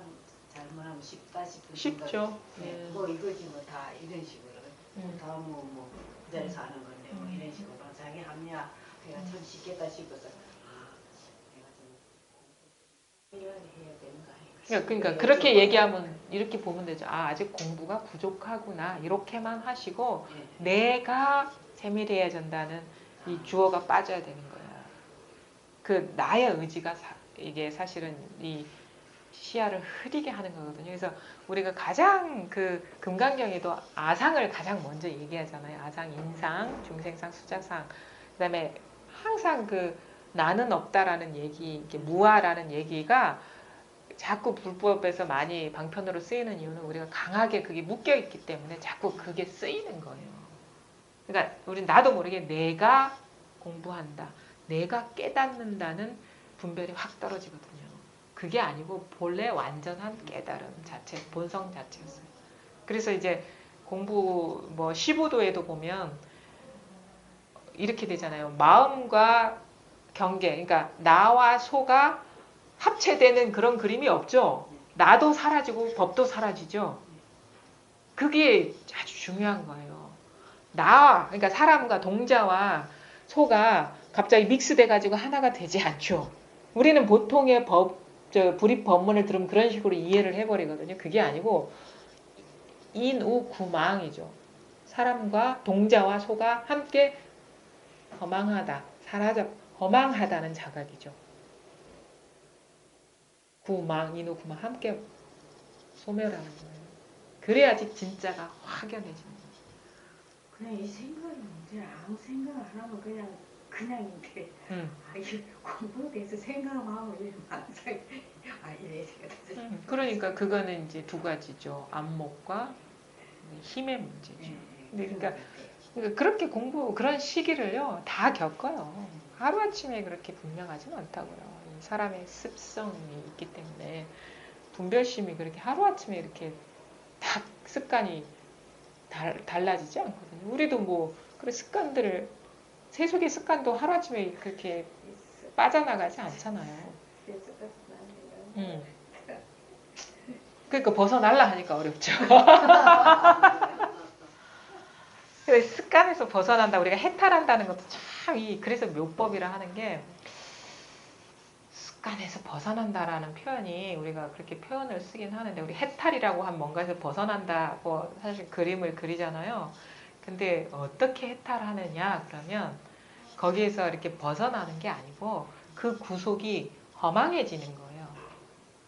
잘못하면 쉽다 싶은 쉽죠. 네. 뭐 이거지 뭐 다 이런 식으로 다 뭐 그 자리에서 하는 건데 뭐 이런 식으로 자기 합리화하기가 참 쉽겠다 싶어서 내가 좀 합리화를 해야 되는 거 아닌가. 그러니까 그렇게 얘기하면 이렇게 보면 되죠. 아직 공부가 부족하구나. 이렇게만 하시고 내가 세밀해져진다는 이 주어가 빠져야 되는 거예요. 그 나의 의지가 이게 사실은 이 시야를 흐리게 하는 거거든요. 그래서 우리가 가장 그 금강경에도 아상을 가장 먼저 얘기하잖아요. 아상, 인상, 중생상, 수자상. 그다음에 항상 그 나는 없다라는 얘기, 이렇게 무아라는 얘기가 자꾸 불법에서 많이 방편으로 쓰이는 이유는 우리가 강하게 그게 묶여 있기 때문에 자꾸 그게 쓰이는 거예요. 그러니까 우린 나도 모르게 내가 공부한다, 내가 깨닫는다는 분별이 확 떨어지거든요. 그게 아니고 본래 완전한 깨달음 자체, 본성 자체였어요. 그래서 이제 공부 뭐 15도에도 보면 이렇게 되잖아요. 마음과 경계, 그러니까 나와 소가 합체되는 그런 그림이 없죠. 나도 사라지고 법도 사라지죠. 그게 아주 중요한 거예요. 그러니까 사람과 동자와 소가 갑자기 믹스돼 가지고 하나가 되지 않죠. 우리는 보통의 불입 법문을 들으면 그런 식으로 이해를 해버리거든요. 그게 아니고 인우구망이죠. 사람과 동자와 소가 함께 허망하다, 허망하다는 자각이죠. 구망, 인후, 구망 함께 소멸하는 거예요. 그래야지 진짜가 확연해지는 거예요. 그냥 이 생각이 문제야. 아무 생각 안 하면 그냥인데. 이게 공부에 대해서 생각하면 이래 망상. 이래 생각했어. 그러니까 그거는 이제 두 가지죠. 안목과 힘의 문제죠. 근데 그러니까 그렇게 그런 시기를요 다 겪어요. 하루아침에 그렇게 분명하지는 않다고요. 이 사람의 습성이 있기 때문에 분별심이 그렇게 하루아침에 이렇게 다 습관이 달라지지 않거든요. 우리도 뭐 그런 습관들을 세속의 습관도 하루아침에 그렇게 빠져나가지 않잖아요. 그러니까 벗어날라 하니까 어렵죠. 습관에서 벗어난다, 우리가 해탈한다는 것도 참, 그래서 묘법이라 하는 게 습관에서 벗어난다라는 표현이 우리가 그렇게 표현을 쓰긴 하는데, 우리 해탈이라고 하면 뭔가에서 벗어난다고 사실 그림을 그리잖아요. 근데 어떻게 해탈하느냐 그러면 거기에서 이렇게 벗어나는 게 아니고 그 구속이 허망해지는 거예요.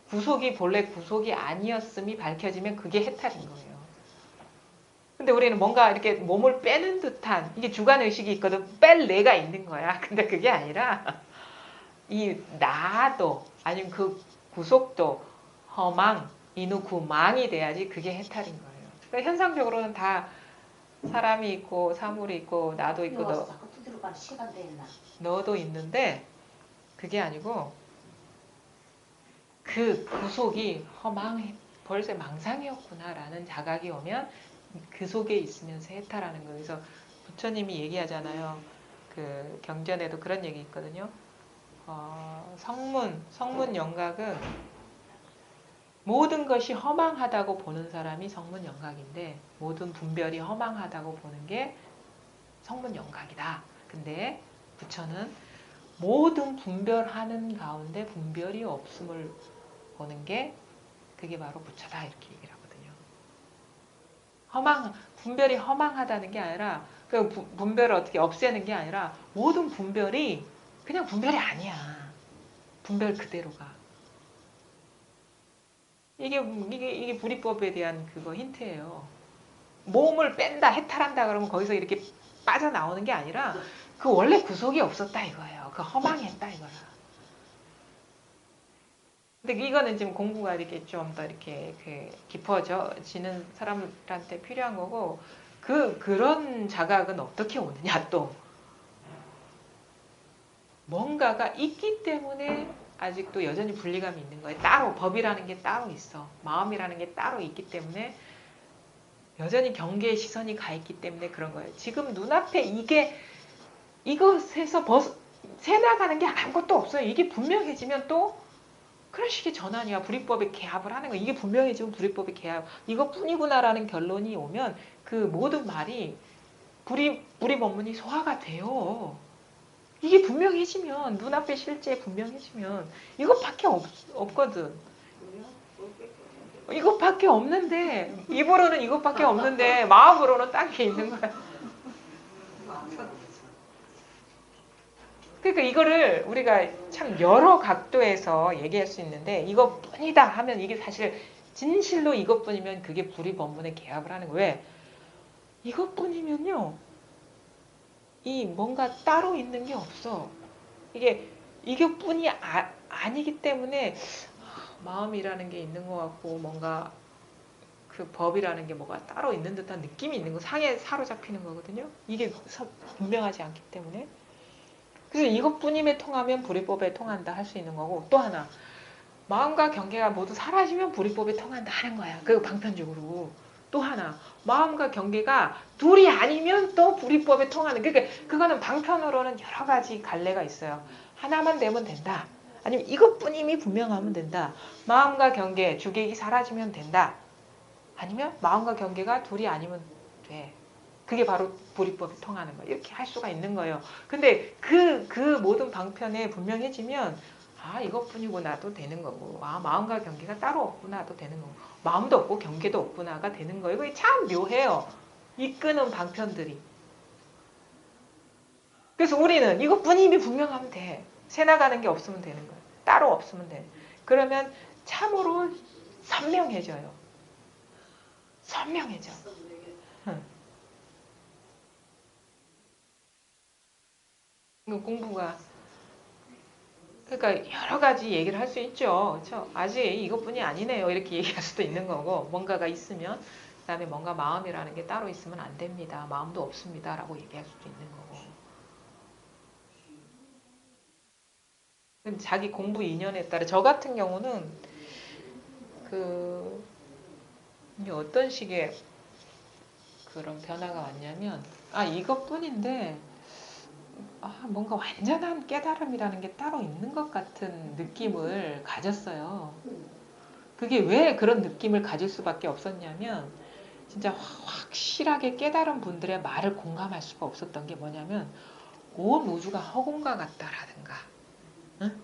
구속이 본래 구속이 아니었음이 밝혀지면 그게 해탈인 거예요. 근데 우리는 뭔가 이렇게 몸을 빼는 듯한, 이게 주관의식이 있거든. 뺄 내가 있는 거야. 근데 그게 아니라 이 나도 아니면 그 구속도 허망, 인후 구망이 돼야지 그게 해탈인 거예요. 그러니까 현상적으로는 다 사람이 있고 사물이 있고 나도 있고 너도 있는데 그게 아니고 그 구속이 벌써 망상이었구나라는 자각이 오면 그 속에 있으면서 해탈하는 거예요. 그래서 부처님이 얘기하잖아요. 그 경전에도 그런 얘기 있거든요. 성문 영각은 모든 것이 허망하다고 보는 사람이 성문 영각인데 모든 분별이 허망하다고 보는 게 성문 영각이다. 근데 부처는 모든 분별하는 가운데 분별이 없음을 보는 게 그게 바로 부처다 이렇게 얘기를 하거든요. 분별이 허망하다는 게 아니라 그 분별을 어떻게 없애는 게 아니라 모든 분별이 그냥 분별이 아니야. 분별 그대로가. 이게 불이법에 대한 그거 힌트예요. 몸을 뺀다, 해탈한다 그러면 거기서 이렇게 빠져나오는 게 아니라 그 원래 구속이 없었다 이거예요. 그 허망했다 이거라. 근데 이거는 지금 공부가 이렇게 좀 더 이렇게 깊어지는 사람들한테 필요한 거고, 그런 자각은 어떻게 오느냐 또. 뭔가가 있기 때문에 아직도 여전히 분리감이 있는 거예요. 따로 법이라는 게 따로 있어. 마음이라는 게 따로 있기 때문에 여전히 경계의 시선이 가 있기 때문에 그런 거예요. 지금 눈앞에 이것에서 새나가는 게 아무것도 없어요. 이게 분명해지면 또 그런 식의 전환이야. 불이법에 개합을 하는 거야. 이게 분명해지면 불이법에 개합. 이것뿐이구나라는 결론이 오면 그 모든 말이 불이법문이 소화가 돼요. 이게 분명해지면, 눈앞에 실제 분명해지면 이것밖에 없거든. 이것밖에 없는데, 입으로는 이것밖에 없는데 마음으로는 딴 게 있는 거야. 그러니까 이거를 우리가 참 여러 각도에서 얘기할 수 있는데, 이것뿐이다 하면 이게 사실 진실로 이것뿐이면 그게 불이법문에 개합을 하는 거예요. 왜? 이것뿐이면요, 이 뭔가 따로 있는 게 없어. 이것뿐이 아니기 때문에 마음이라는 게 있는 것 같고, 뭔가 그 법이라는 게 뭐가 따로 있는 듯한 느낌이 있는 거, 상에 사로잡히는 거거든요. 이게 분명하지 않기 때문에. 그래서 이것뿐임에 통하면 불이법에 통한다 할 수 있는 거고, 또 하나, 마음과 경계가 모두 사라지면 불이법에 통한다 하는 거야. 그 방편적으로. 또 하나, 마음과 경계가 둘이 아니면 또 불이법에 통하는. 그러니까 그거는 방편으로는 여러 가지 갈래가 있어요. 하나만 되면 된다. 아니면 이것뿐임이 분명하면 된다. 마음과 경계, 주객이 사라지면 된다. 아니면 마음과 경계가 둘이 아니면 돼. 그게 바로 불이법이 통하는 거예요. 이렇게 할 수가 있는 거예요. 근데 그 모든 방편에 분명해지면 이것뿐이구나도 되는 거고, 마음과 경계가 따로 없구나도 되는 거고, 마음도 없고 경계도 없구나가 되는 거예요. 이게 참 묘해요. 이끄는 방편들이. 그래서 우리는 이것뿐임이 분명하면 돼. 새 나가는 게 없으면 되는 거예요. 따로 없으면 돼. 그러면 참으로 선명해져요. 선명해져. 응. 공부가 그러니까 여러 가지 얘기를 할 수 있죠. 그렇죠? 아직 이것뿐이 아니네요. 이렇게 얘기할 수도 있는 거고 뭔가가 있으면 그다음에 뭔가 마음이라는 게 따로 있으면 안 됩니다. 마음도 없습니다. 라고 얘기할 수도 있는 거고. 자기 공부 인연에 따라 저 같은 경우는 그 이게 어떤 식의 그런 변화가 왔냐면 이것뿐인데 뭔가 완전한 깨달음이라는 게 따로 있는 것 같은 느낌을 가졌어요. 그게 왜 그런 느낌을 가질 수밖에 없었냐면 진짜 확실하게 깨달은 분들의 말을 공감할 수가 없었던 게 뭐냐면 온 우주가 허공과 같다라든가 응?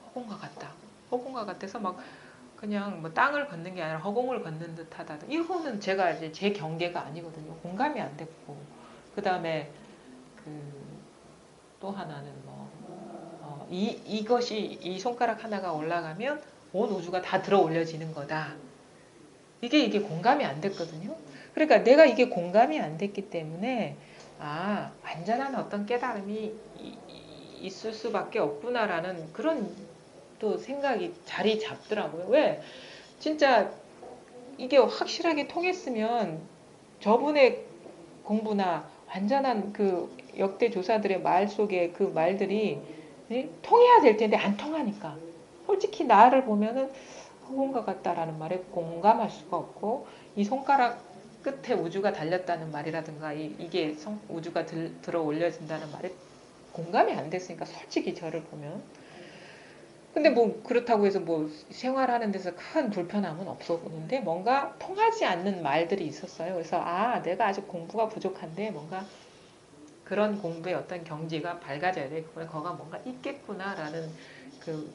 허공과 같다. 허공과 같아서 막 그냥 뭐 땅을 걷는 게 아니라 허공을 걷는 듯하다. 이거는 제가 이제 제 경계가 아니거든요. 공감이 안 됐고 그 다음에 또 하나는 이것이 이 손가락 하나가 올라가면 온 우주가 다 들어 올려지는 거다. 이게 공감이 안 됐거든요. 그러니까 내가 이게 공감이 안 됐기 때문에 완전한 어떤 깨달음이 있을 수밖에 없구나라는 그런 또 생각이 자리 잡더라고요. 왜? 진짜 이게 확실하게 통했으면 저분의 공부나 완전한 그 역대 조사들의 말 속에 그 말들이 통해야 될 텐데 안 통하니까. 솔직히 나를 보면은 허공과 같다라는 말에 공감할 수가 없고 이 손가락 끝에 우주가 달렸다는 말이라든가 이게 우주가 들어 올려진다는 말에 공감이 안 됐으니까 솔직히 저를 보면 근데 뭐 그렇다고 해서 뭐 생활하는 데서 큰 불편함은 없었는데 뭔가 통하지 않는 말들이 있었어요. 그래서 내가 아직 공부가 부족한데 뭔가 그런 공부의 어떤 경지가 밝아져야 돼. 거가 뭔가 있겠구나라는 그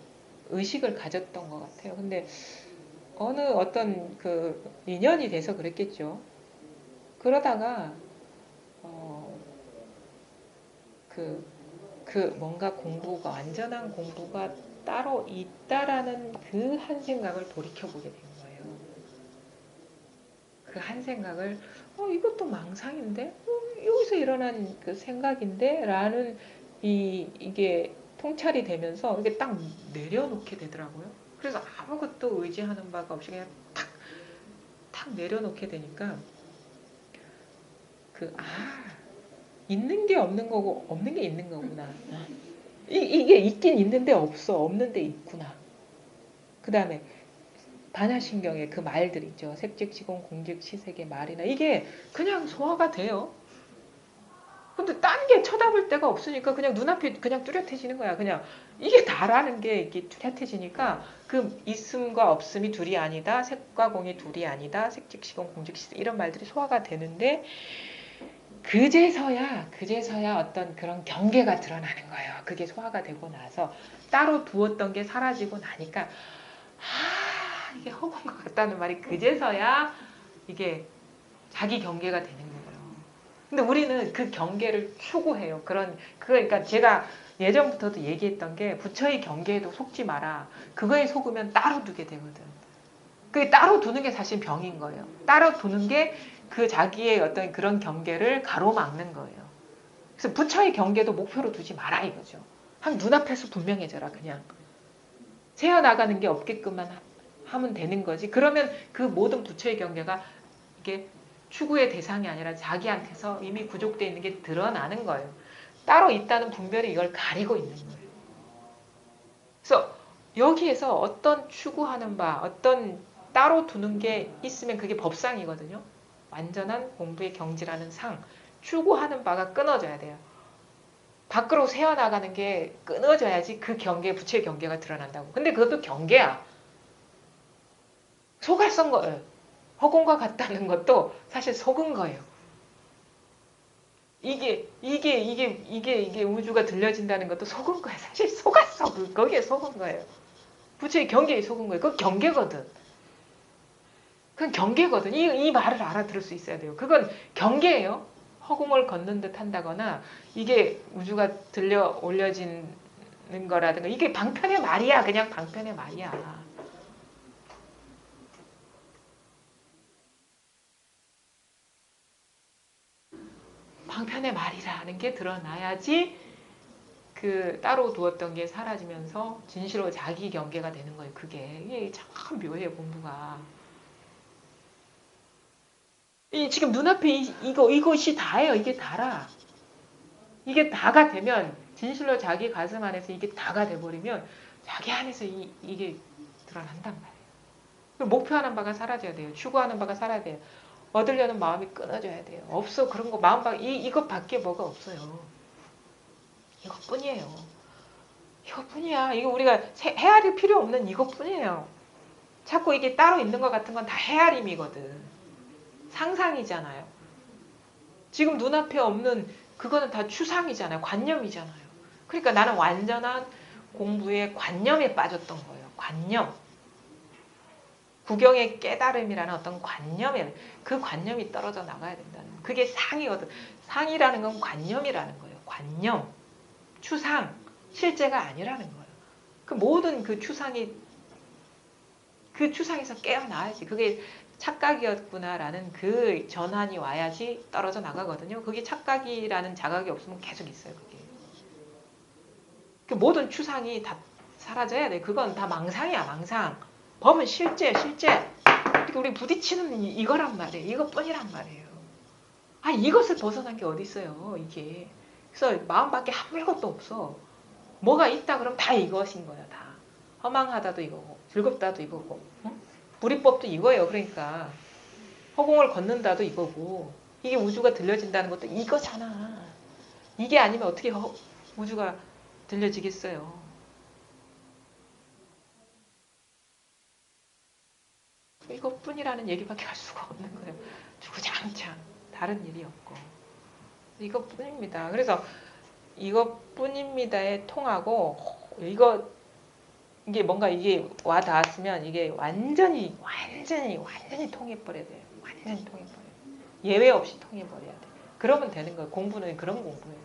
의식을 가졌던 것 같아요. 근데 어느 어떤 그 인연이 돼서 그랬겠죠. 그러다가 뭔가 공부가 완전한 공부가 따로 있다라는 그 한 생각을 돌이켜보게 된 거예요. 그 한 생각을 이것도 망상인데 여기서 일어난 그 생각인데 라는 이게 통찰이 되면서 이게 딱 내려놓게 되더라고요. 그래서 아무것도 의지하는 바가 없이 그냥 탁 내려놓게 되니까 있는 게 없는 거고 없는 게 있는 거구나. 이게 있긴 있는데 없어. 없는데 있구나. 그 다음에 반야신경의 그 말들 있죠. 색즉시공 공즉시색의 말이나 이게 그냥 소화가 돼요. 근데 딴 게 쳐다볼 데가 없으니까 그냥 눈앞이 그냥 뚜렷해지는 거야. 그냥 이게 다라는 게 이렇게 뚜렷해지니까 그 있음과 없음이 둘이 아니다. 색과 공이 둘이 아니다. 색즉시공 공즉시색 이런 말들이 소화가 되는데 그제서야 어떤 그런 경계가 드러나는 거예요. 그게 소화가 되고 나서 따로 두었던 게 사라지고 나니까 이게 허공과 같다는 말이 그제서야 이게 자기 경계가 되는 거예요. 근데 우리는 그 경계를 추구해요. 그러니까 제가 예전부터도 얘기했던 게 부처의 경계에도 속지 마라. 그거에 속으면 따로 두게 되거든. 그 따로 두는 게 사실 병인 거예요. 따로 두는 게 그 자기의 어떤 그런 경계를 가로막는 거예요. 그래서 부처의 경계도 목표로 두지 마라 이거죠. 눈앞에서 분명해져라 그냥. 새어나가는 게 없게끔만 하면 되는 거지. 그러면 그 모든 부처의 경계가 이게 추구의 대상이 아니라 자기한테서 이미 구족되어 있는 게 드러나는 거예요. 따로 있다는 분별이 이걸 가리고 있는 거예요. 그래서 여기에서 어떤 추구하는 바, 어떤 따로 두는 게 있으면 그게 법상이거든요. 완전한 공부의 경지라는 상, 추구하는 바가 끊어져야 돼요. 밖으로 새어나가는 게 끊어져야지 그 경계, 부처의 경계가 드러난다고. 근데 그것도 경계야. 속았던 거예요. 허공과 같다는 것도 사실 속은 거예요. 이게 우주가 들려진다는 것도 속은 거예요. 사실 속았어. 거기에 속은 거예요. 부처의 경계에 속은 거예요. 그건 경계거든. 그건 경계거든. 이 말을 알아들을 수 있어야 돼요. 그건 경계예요. 허공을 걷는 듯 한다거나 이게 우주가 들려 올려지는 거라든가 이게 방편의 말이야. 그냥 방편의 말이야. 형편의 말이라는 게 드러나야지 그 따로 두었던 게 사라지면서 진실로 자기 경계가 되는 거예요. 이게 참 묘해요, 공부가. 지금 눈앞에 이것이 다예요. 이게 다라. 이게 다가 되면 진실로 자기 가슴 안에서 이게 다가 돼버리면 자기 안에서 이게 드러난단 말이에요. 그리고 목표하는 바가 사라져야 돼요. 추구하는 바가 사라져야 돼요. 얻으려는 마음이 끊어져야 돼요. 없어. 그런 거 마음밖에 이것밖에 뭐가 없어요. 이것뿐이에요. 이것뿐이야. 이거 우리가 헤아릴 필요 없는 이것뿐이에요. 자꾸 이게 따로 있는 것 같은 건 다 헤아림이거든. 상상이잖아요. 지금 눈앞에 없는 그거는 다 추상이잖아요. 관념이잖아요. 그러니까 나는 완전한 공부의 관념에 빠졌던 거예요. 관념. 구경의 깨달음이라는 어떤 관념에 그 관념이 떨어져 나가야 된다는 거예요. 그게 상이거든. 상이라는 건 관념이라는 거예요. 관념. 추상. 실제가 아니라는 거예요. 그 모든 그 추상이 그 추상에서 깨어나야지. 그게 착각이었구나라는 그 전환이 와야지 떨어져 나가거든요. 그게 착각이라는 자각이 없으면 계속 있어요. 그게. 그 모든 추상이 다 사라져야 돼. 그건 다 망상이야. 망상. 범은 실제. 그러니까 우리 부딪히는 이거란 말이에요. 이것뿐이란 말이에요. 이것을 벗어난 게 어디 있어요. 이게. 그래서 마음밖에 아무것도 없어. 뭐가 있다 그러면 다 이것인 거야. 다. 허망하다도 이거고 즐겁다도 이거고 불이법도 이거예요. 그러니까 허공을 걷는다도 이거고 이게 우주가 들려진다는 것도 이거잖아. 이게 아니면 어떻게 우주가 들려지겠어요. 이것뿐이라는 얘기밖에 할 수가 없는 거예요. 주구장창 다른 일이 없고 이것뿐입니다. 그래서 이것뿐입니다에 통하고 이게 뭔가 이게 와 닿았으면 이게 완전히 통해버려야 돼요. 완전히 통해버려요. 예외 없이 통해버려야 돼. 그러면 되는 거예요. 공부는 그런 공부예요.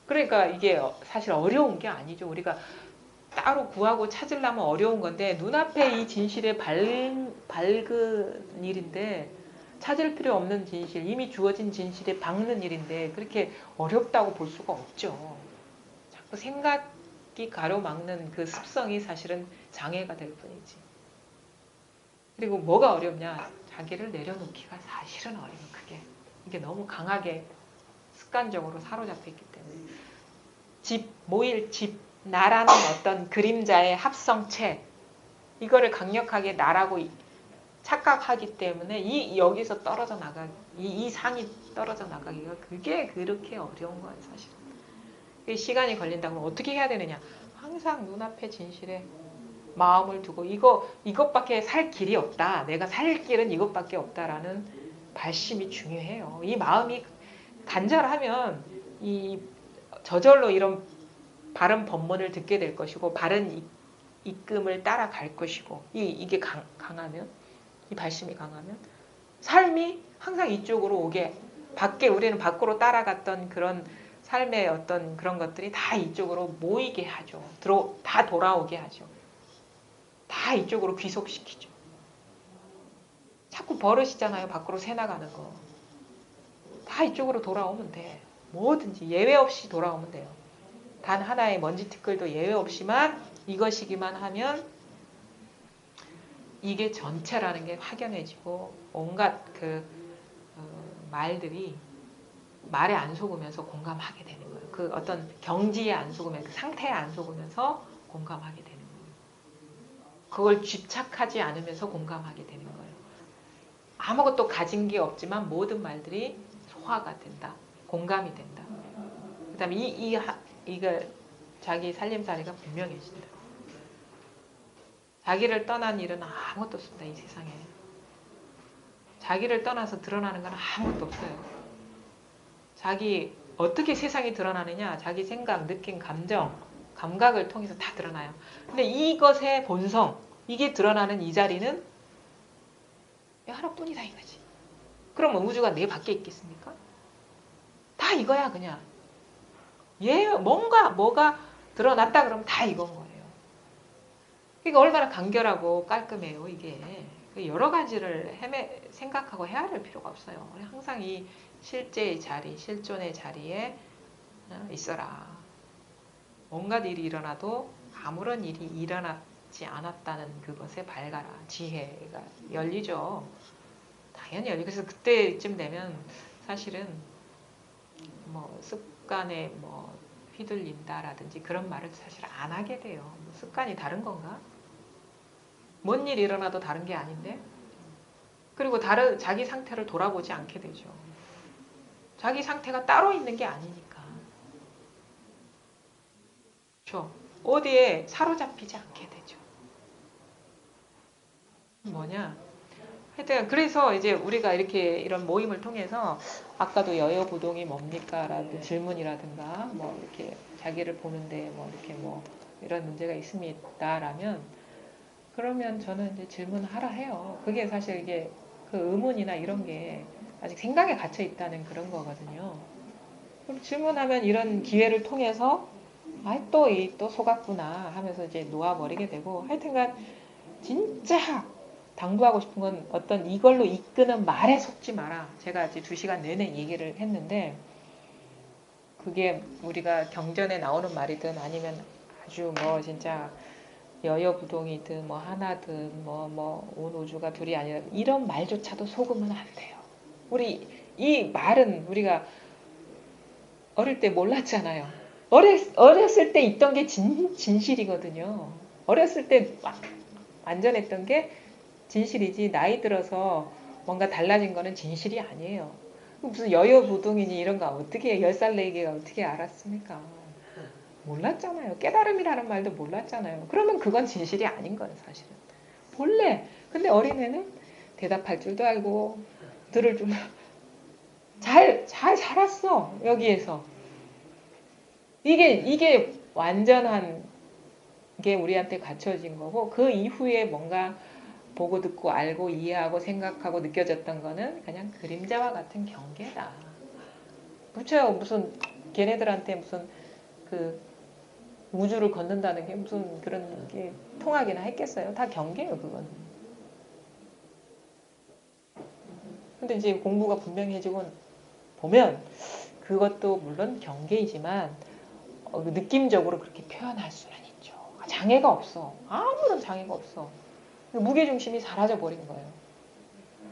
그러니까 이게 사실 어려운 게 아니죠. 우리가 따로 구하고 찾으려면 어려운 건데 눈앞에 이 진실에 밝은 일인데 찾을 필요 없는 진실, 이미 주어진 진실에 박는 일인데 그렇게 어렵다고 볼 수가 없죠. 자꾸 생각이 가로막는 그 습성이 사실은 장애가 될 뿐이지. 그리고 뭐가 어렵냐? 자기를 내려놓기가 사실은 어려워. 이게 너무 강하게 습관적으로 사로잡혀 있기 때문에 나라는 어떤 그림자의 합성체 이거를 강력하게 나라고 착각하기 때문에 여기서 떨어져 이 상이 떨어져 나가기가 그게 그렇게 어려운 거예요. 사실은. 시간이 걸린다면 어떻게 해야 되느냐? 항상 눈앞에 진실에 마음을 두고 이것밖에 살 길이 없다. 내가 살 길은 이것밖에 없다라는 발심이 중요해요. 이 마음이 간절하면 저절로 이런 바른 법문을 듣게 될 것이고 바른 이끔을 따라갈 것이고 이게 강하면 이 발심이 강하면 삶이 항상 이쪽으로 오게 우리는 밖으로 따라갔던 그런 삶의 어떤 그런 것들이 다 이쪽으로 모이게 하죠. 다 돌아오게 하죠. 다 이쪽으로 귀속시키죠. 자꾸 버릇이잖아요. 밖으로 새나가는 거. 다 이쪽으로 돌아오면 돼. 뭐든지 예외 없이 돌아오면 돼요. 단 하나의 먼지 티끌도 예외 없이만 이것이기만 하면 이게 전체라는 게 확연해지고 온갖 말들이 말에 안 속으면서 공감하게 되는 거예요. 그 어떤 경지에 안 속으면 그 상태에 안 속으면서 공감하게 되는 거예요. 그걸 집착하지 않으면서 공감하게 되는 거예요. 아무것도 가진 게 없지만 모든 말들이 소화가 된다. 공감이 된다. 그 다음에 이거 자기 살림살이가 분명해진다. 자기를 떠난 일은 아무것도 없습니다. 이 세상에. 자기를 떠나서 드러나는 건 아무것도 없어요. 자기 어떻게 세상이 드러나느냐? 자기 생각, 느낌, 감정, 감각을 통해서 다 드러나요. 근데 이것의 본성, 이게 드러나는 이 자리는 하나뿐이다 이거지. 그러면 우주가 내 밖에 있겠습니까? 다 이거야 그냥. 뭐가 드러났다 그러면 다 이건 거예요. 그러니까 얼마나 간결하고 깔끔해요 이게. 여러 가지를 생각하고 헤아릴 필요가 없어요. 항상 이 실제의 자리, 실존의 자리에 있어라. 온갖 일이 일어나도 아무런 일이 일어나지 않았다는 그것에 밝아라. 지혜가 열리죠. 당연히 열리고. 그래서 그때쯤 되면 사실은 뭐 습관에 뭐 휘둘린다라든지 그런 말을 사실 안 하게 돼요. 뭐 습관이 다른 건가? 뭔 일이 일어나도 다른 게 아닌데? 그리고 자기 상태를 돌아보지 않게 되죠. 자기 상태가 따로 있는 게 아니니까. 그렇죠? 어디에 사로잡히지 않게 되죠. 뭐냐? 하여튼 그래서 이제 우리가 이렇게 이런 모임을 통해서 아까도 여여부동이 뭡니까? 라는 질문이라든가 뭐 이렇게 자기를 보는데 뭐 이렇게 뭐 이런 문제가 있습니다라면 그러면 저는 이제 질문하라 해요. 그게 사실 이게 그 의문이나 이런 게 아직 생각에 갇혀 있다는 그런 거거든요. 그럼 질문하면 이런 기회를 통해서 또 속았구나 하면서 이제 놓아버리게 되고 하여튼간 진짜 당부하고 싶은 건 어떤 이걸로 이끄는 말에 속지 마라. 제가 이제 2시간 내내 얘기를 했는데 그게 우리가 경전에 나오는 말이든 아니면 아주 뭐 진짜 여여부동이든 뭐 하나든 뭐 온 우주가 둘이 아니라 이런 말조차도 속으면 안 돼요. 우리 이 말은 우리가 어릴 때 몰랐잖아요. 어렸을 때 있던 게 진실이거든요. 어렸을 때 완전했던 게 진실이지 나이 들어서 뭔가 달라진 거는 진실이 아니에요. 무슨 여여부동이니 이런 거 어떻게 10살 내기가 어떻게 알았습니까? 몰랐잖아요. 깨달음이라는 말도 몰랐잖아요. 그러면 그건 진실이 아닌 거예요, 사실은. 본래. 근데 어린애는 대답할 줄도 알고 들을 줄 잘 살았어. 여기에서. 이게 완전한 게 우리한테 갖춰진 거고 그 이후에 뭔가 보고 듣고 알고 이해하고 생각하고 느껴졌던 거는 그냥 그림자와 같은 경계다. 그렇죠. 무슨 걔네들한테 무슨 그 우주를 걷는다는 게 무슨 그런 게 통하기나 했겠어요. 다 경계예요, 그건. 근데 이제 공부가 분명히 해지고 보면 그것도 물론 경계이지만 느낌적으로 그렇게 표현할 수는 있죠. 장애가 없어. 아무런 장애가 없어. 무게중심이 사라져 버린 거예요.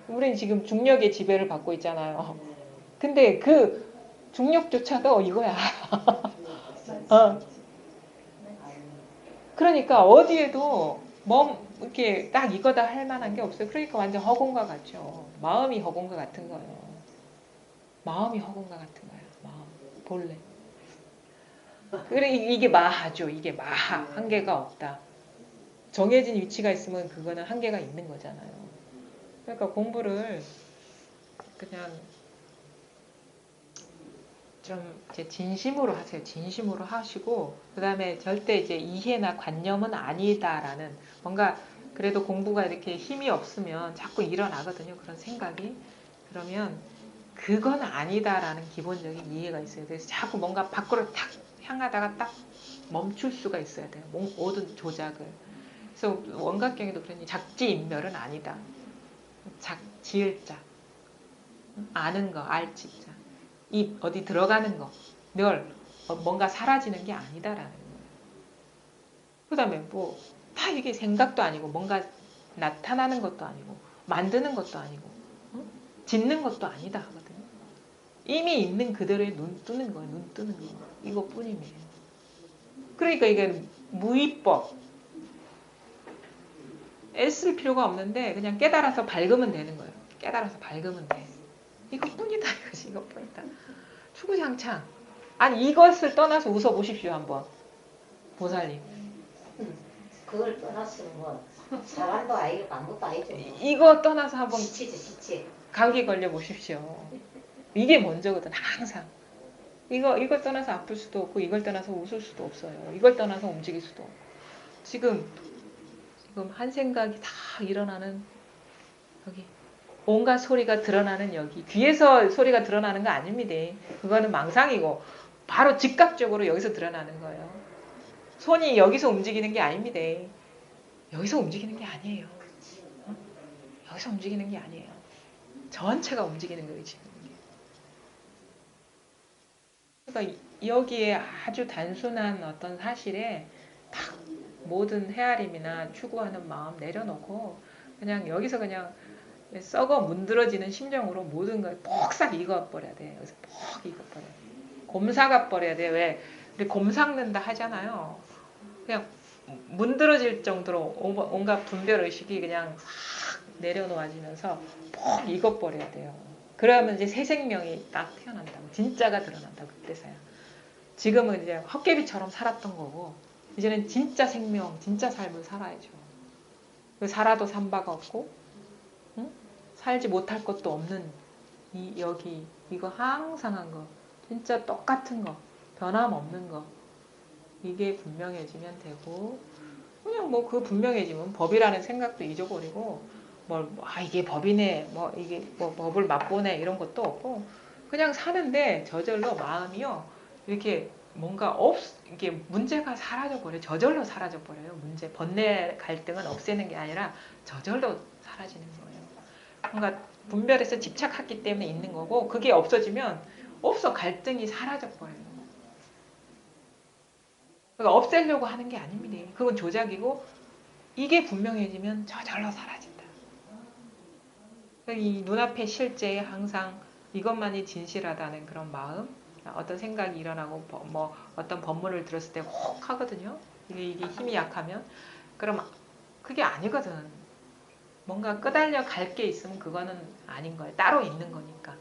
우리는 지금 중력의 지배를 받고 있잖아요. 근데 그 중력조차도 이거야. 그러니까 어디에도 이렇게 딱 이거다 할 만한 게 없어요. 그러니까 완전 허공과 같죠. 마음이 허공과 같은 거예요. 마음이 허공과 같은 거예요. 마음. 본래. 그래 이게 마하죠. 이게 마하. 한계가 없다. 정해진 위치가 있으면 그거는 한계가 있는 거잖아요. 그러니까 공부를 그냥 좀 이제 진심으로 하세요. 진심으로 하시고 그 다음에 절대 이제 이해나 관념은 아니다라는 뭔가 그래도 공부가 이렇게 힘이 없으면 자꾸 일어나거든요. 그런 생각이. 그러면 그건 아니다라는 기본적인 이해가 있어요. 그래서 자꾸 뭔가 밖으로 탁 향하다가 딱 멈출 수가 있어야 돼요. 모든 조작을. 그래서 원각경에도 그러니 작지인멸은 아니다. 지을자. 아는 거, 알지자. 어디 들어가는 거, 멸, 뭔가 사라지는 게 아니다라는 거예요. 그 다음에 다 이게 생각도 아니고, 뭔가 나타나는 것도 아니고, 만드는 것도 아니고, 짓는 것도 아니다 하거든요. 이미 있는 그대로의 눈 뜨는 거예요, 눈 뜨는 거. 이것뿐이에요. 그러니까 이게 무위법. 애쓸 필요가 없는데, 그냥 깨달아서 밝으면 되는 거예요. 깨달아서 밝으면 돼. 이것뿐이다 이것이 이것뿐이다. 추구장창. 아니 이것을 떠나서 웃어보십시오 한번. 보살님. 그걸 떠났으면 뭐 사람도 아니고 아무것도 아니죠. 이거 떠나서 한번 시치죠 시치. 감기 걸려 보십시오. 이게 먼저거든 항상. 이거 떠나서 아플 수도 없고 이걸 떠나서 웃을 수도 없어요. 이걸 떠나서 움직일 수도 없고. 지금 한 생각이 다 일어나는 여기. 온갖 소리가 드러나는 여기. 귀에서 소리가 드러나는 거 아닙니다. 그거는 망상이고 바로 즉각적으로 여기서 드러나는 거예요. 손이 여기서 움직이는 게 아닙니다. 여기서 움직이는 게 아니에요. 여기서 움직이는 게 아니에요. 전체가 움직이는 거예요, 지금. 그러니까 여기에 아주 단순한 어떤 사실에 딱 모든 헤아림이나 추구하는 마음 내려놓고 그냥 여기서 그냥 썩어 문드러지는 심정으로 모든 걸 폭삭 익어버려야 돼. 여기서 폭 익어버려야 돼. 곰삭아 버려야 돼. 왜? 우리 곰삭는다 하잖아요. 그냥 문드러질 정도로 온갖 분별의식이 그냥 싹 내려놓아지면서 폭 익어버려야 돼요. 그러면 이제 새 생명이 딱 태어난다고. 진짜가 드러난다고. 그때서야. 지금은 이제 헛개비처럼 살았던 거고 이제는 진짜 생명, 진짜 삶을 살아야죠. 살아도 산 바가 없고 응? 살지 못할 것도 없는 여기 이거 항상 한 거, 진짜 똑같은 거, 변함없는 거 이게 분명해지면 되고 그냥 뭐 그 분명해지면 법이라는 생각도 잊어버리고 이게 법이네, 이게 법을 맛보네 이런 것도 없고 그냥 사는데 저절로 마음이요 이렇게 뭔가 이게 문제가 사라져 버려. 저절로 사라져 버려요. 문제, 번뇌, 갈등은 없애는 게 아니라 저절로 사라지는 거예요. 뭔가 분별해서 집착했기 때문에 있는 거고 그게 없어지면 갈등이 사라져 버려요. 그러니까 없애려고 하는 게 아닙니다. 그건 조작이고 이게 분명해지면 저절로 사라진다. 이 눈앞의 실제에 항상 이것만이 진실하다는 그런 마음, 어떤 생각이 일어나고 어떤 법문을 들었을 때 혹 하거든요. 이게 힘이 약하면 그럼 그게 아니거든. 뭔가 끄달려 갈 게 있으면 그거는 아닌 거예요. 따로 있는 거니까.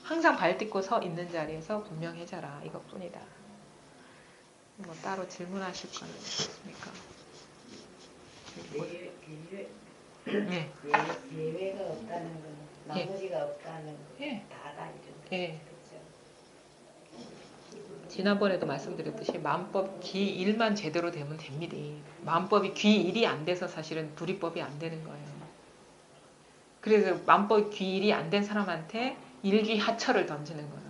항상 발 딛고 서 있는 자리에서 분명해져라. 이것뿐이다. 따로 질문하실 건 있습니까? 네. 예외가 없다는 건 나머지가 없다는 건 예. 다다 이런 예. 그렇죠. 지난번에도 말씀드렸듯이 마음법 기 1만 제대로 되면 됩니다. 마음법이 기 1이 안 돼서 사실은 불이법이 안 되는 거예요. 그래서 마음법 기 1이 안 된 사람한테 일귀하처를 던지는 거예요.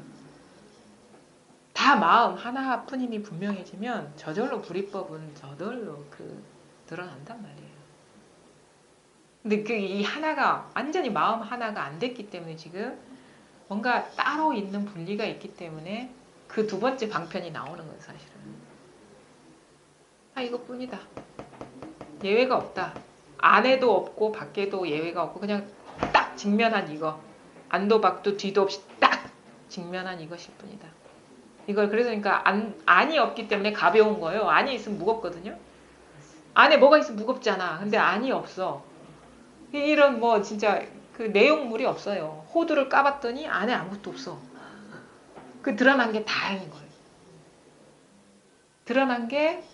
다 마음 하나뿐임이 분명해지면 저절로 불이법은 저절로 드러난단 말이에요. 근데 이 하나가 완전히 마음 하나가 안 됐기 때문에 지금 뭔가 따로 있는 분리가 있기 때문에 그 두 번째 방편이 나오는 거예요, 사실은. 이것뿐이다. 예외가 없다. 안에도 없고 밖에도 예외가 없고 그냥 딱 직면한 이거. 안도 밖도 뒤도 없이 딱 직면한 이것일 뿐이다. 이걸 그래서 그러니까 안이 없기 때문에 가벼운 거예요. 안이 있으면 무겁거든요. 안에 뭐가 있으면 무겁잖아. 근데 안이 없어. 이런 진짜 그 내용물이 없어요. 호두를 까봤더니 안에 아무것도 없어. 그 드러난 게 다인 거예요. 드러난 게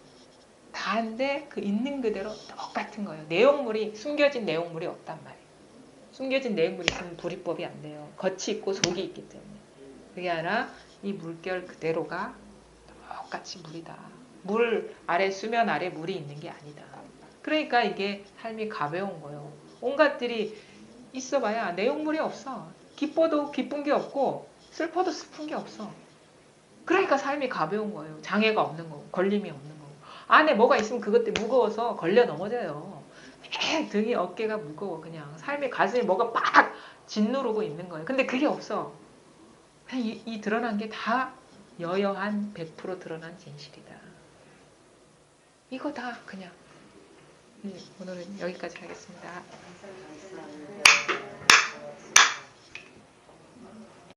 다인데 그 있는 그대로 똑같은 거예요. 내용물이 숨겨진 내용물이 없단 말이에요. 숨겨진 내용물이 있으면 불이법이 안 돼요. 겉이 있고 속이 있기 때문에. 그게 아니라 이 물결 그대로가 똑같이 물이다. 물 아래 수면 아래 물이 있는 게 아니다. 그러니까 이게 삶이 가벼운 거예요. 온갖들이 있어봐야 내용물이 없어. 기뻐도 기쁜 게 없고 슬퍼도 슬픈 게 없어. 그러니까 삶이 가벼운 거예요. 장애가 없는 거고 걸림이 없는 거고. 안에 뭐가 있으면 그것 때문에 무거워서 걸려 넘어져요. 등이 어깨가 무거워. 그냥 삶의 가슴에 뭐가 빡 짓누르고 있는 거예요. 근데 그게 없어. 그냥 이 드러난 게 다 여여한 100% 드러난 진실이다. 이거 다 그냥 오늘은 여기까지 하겠습니다.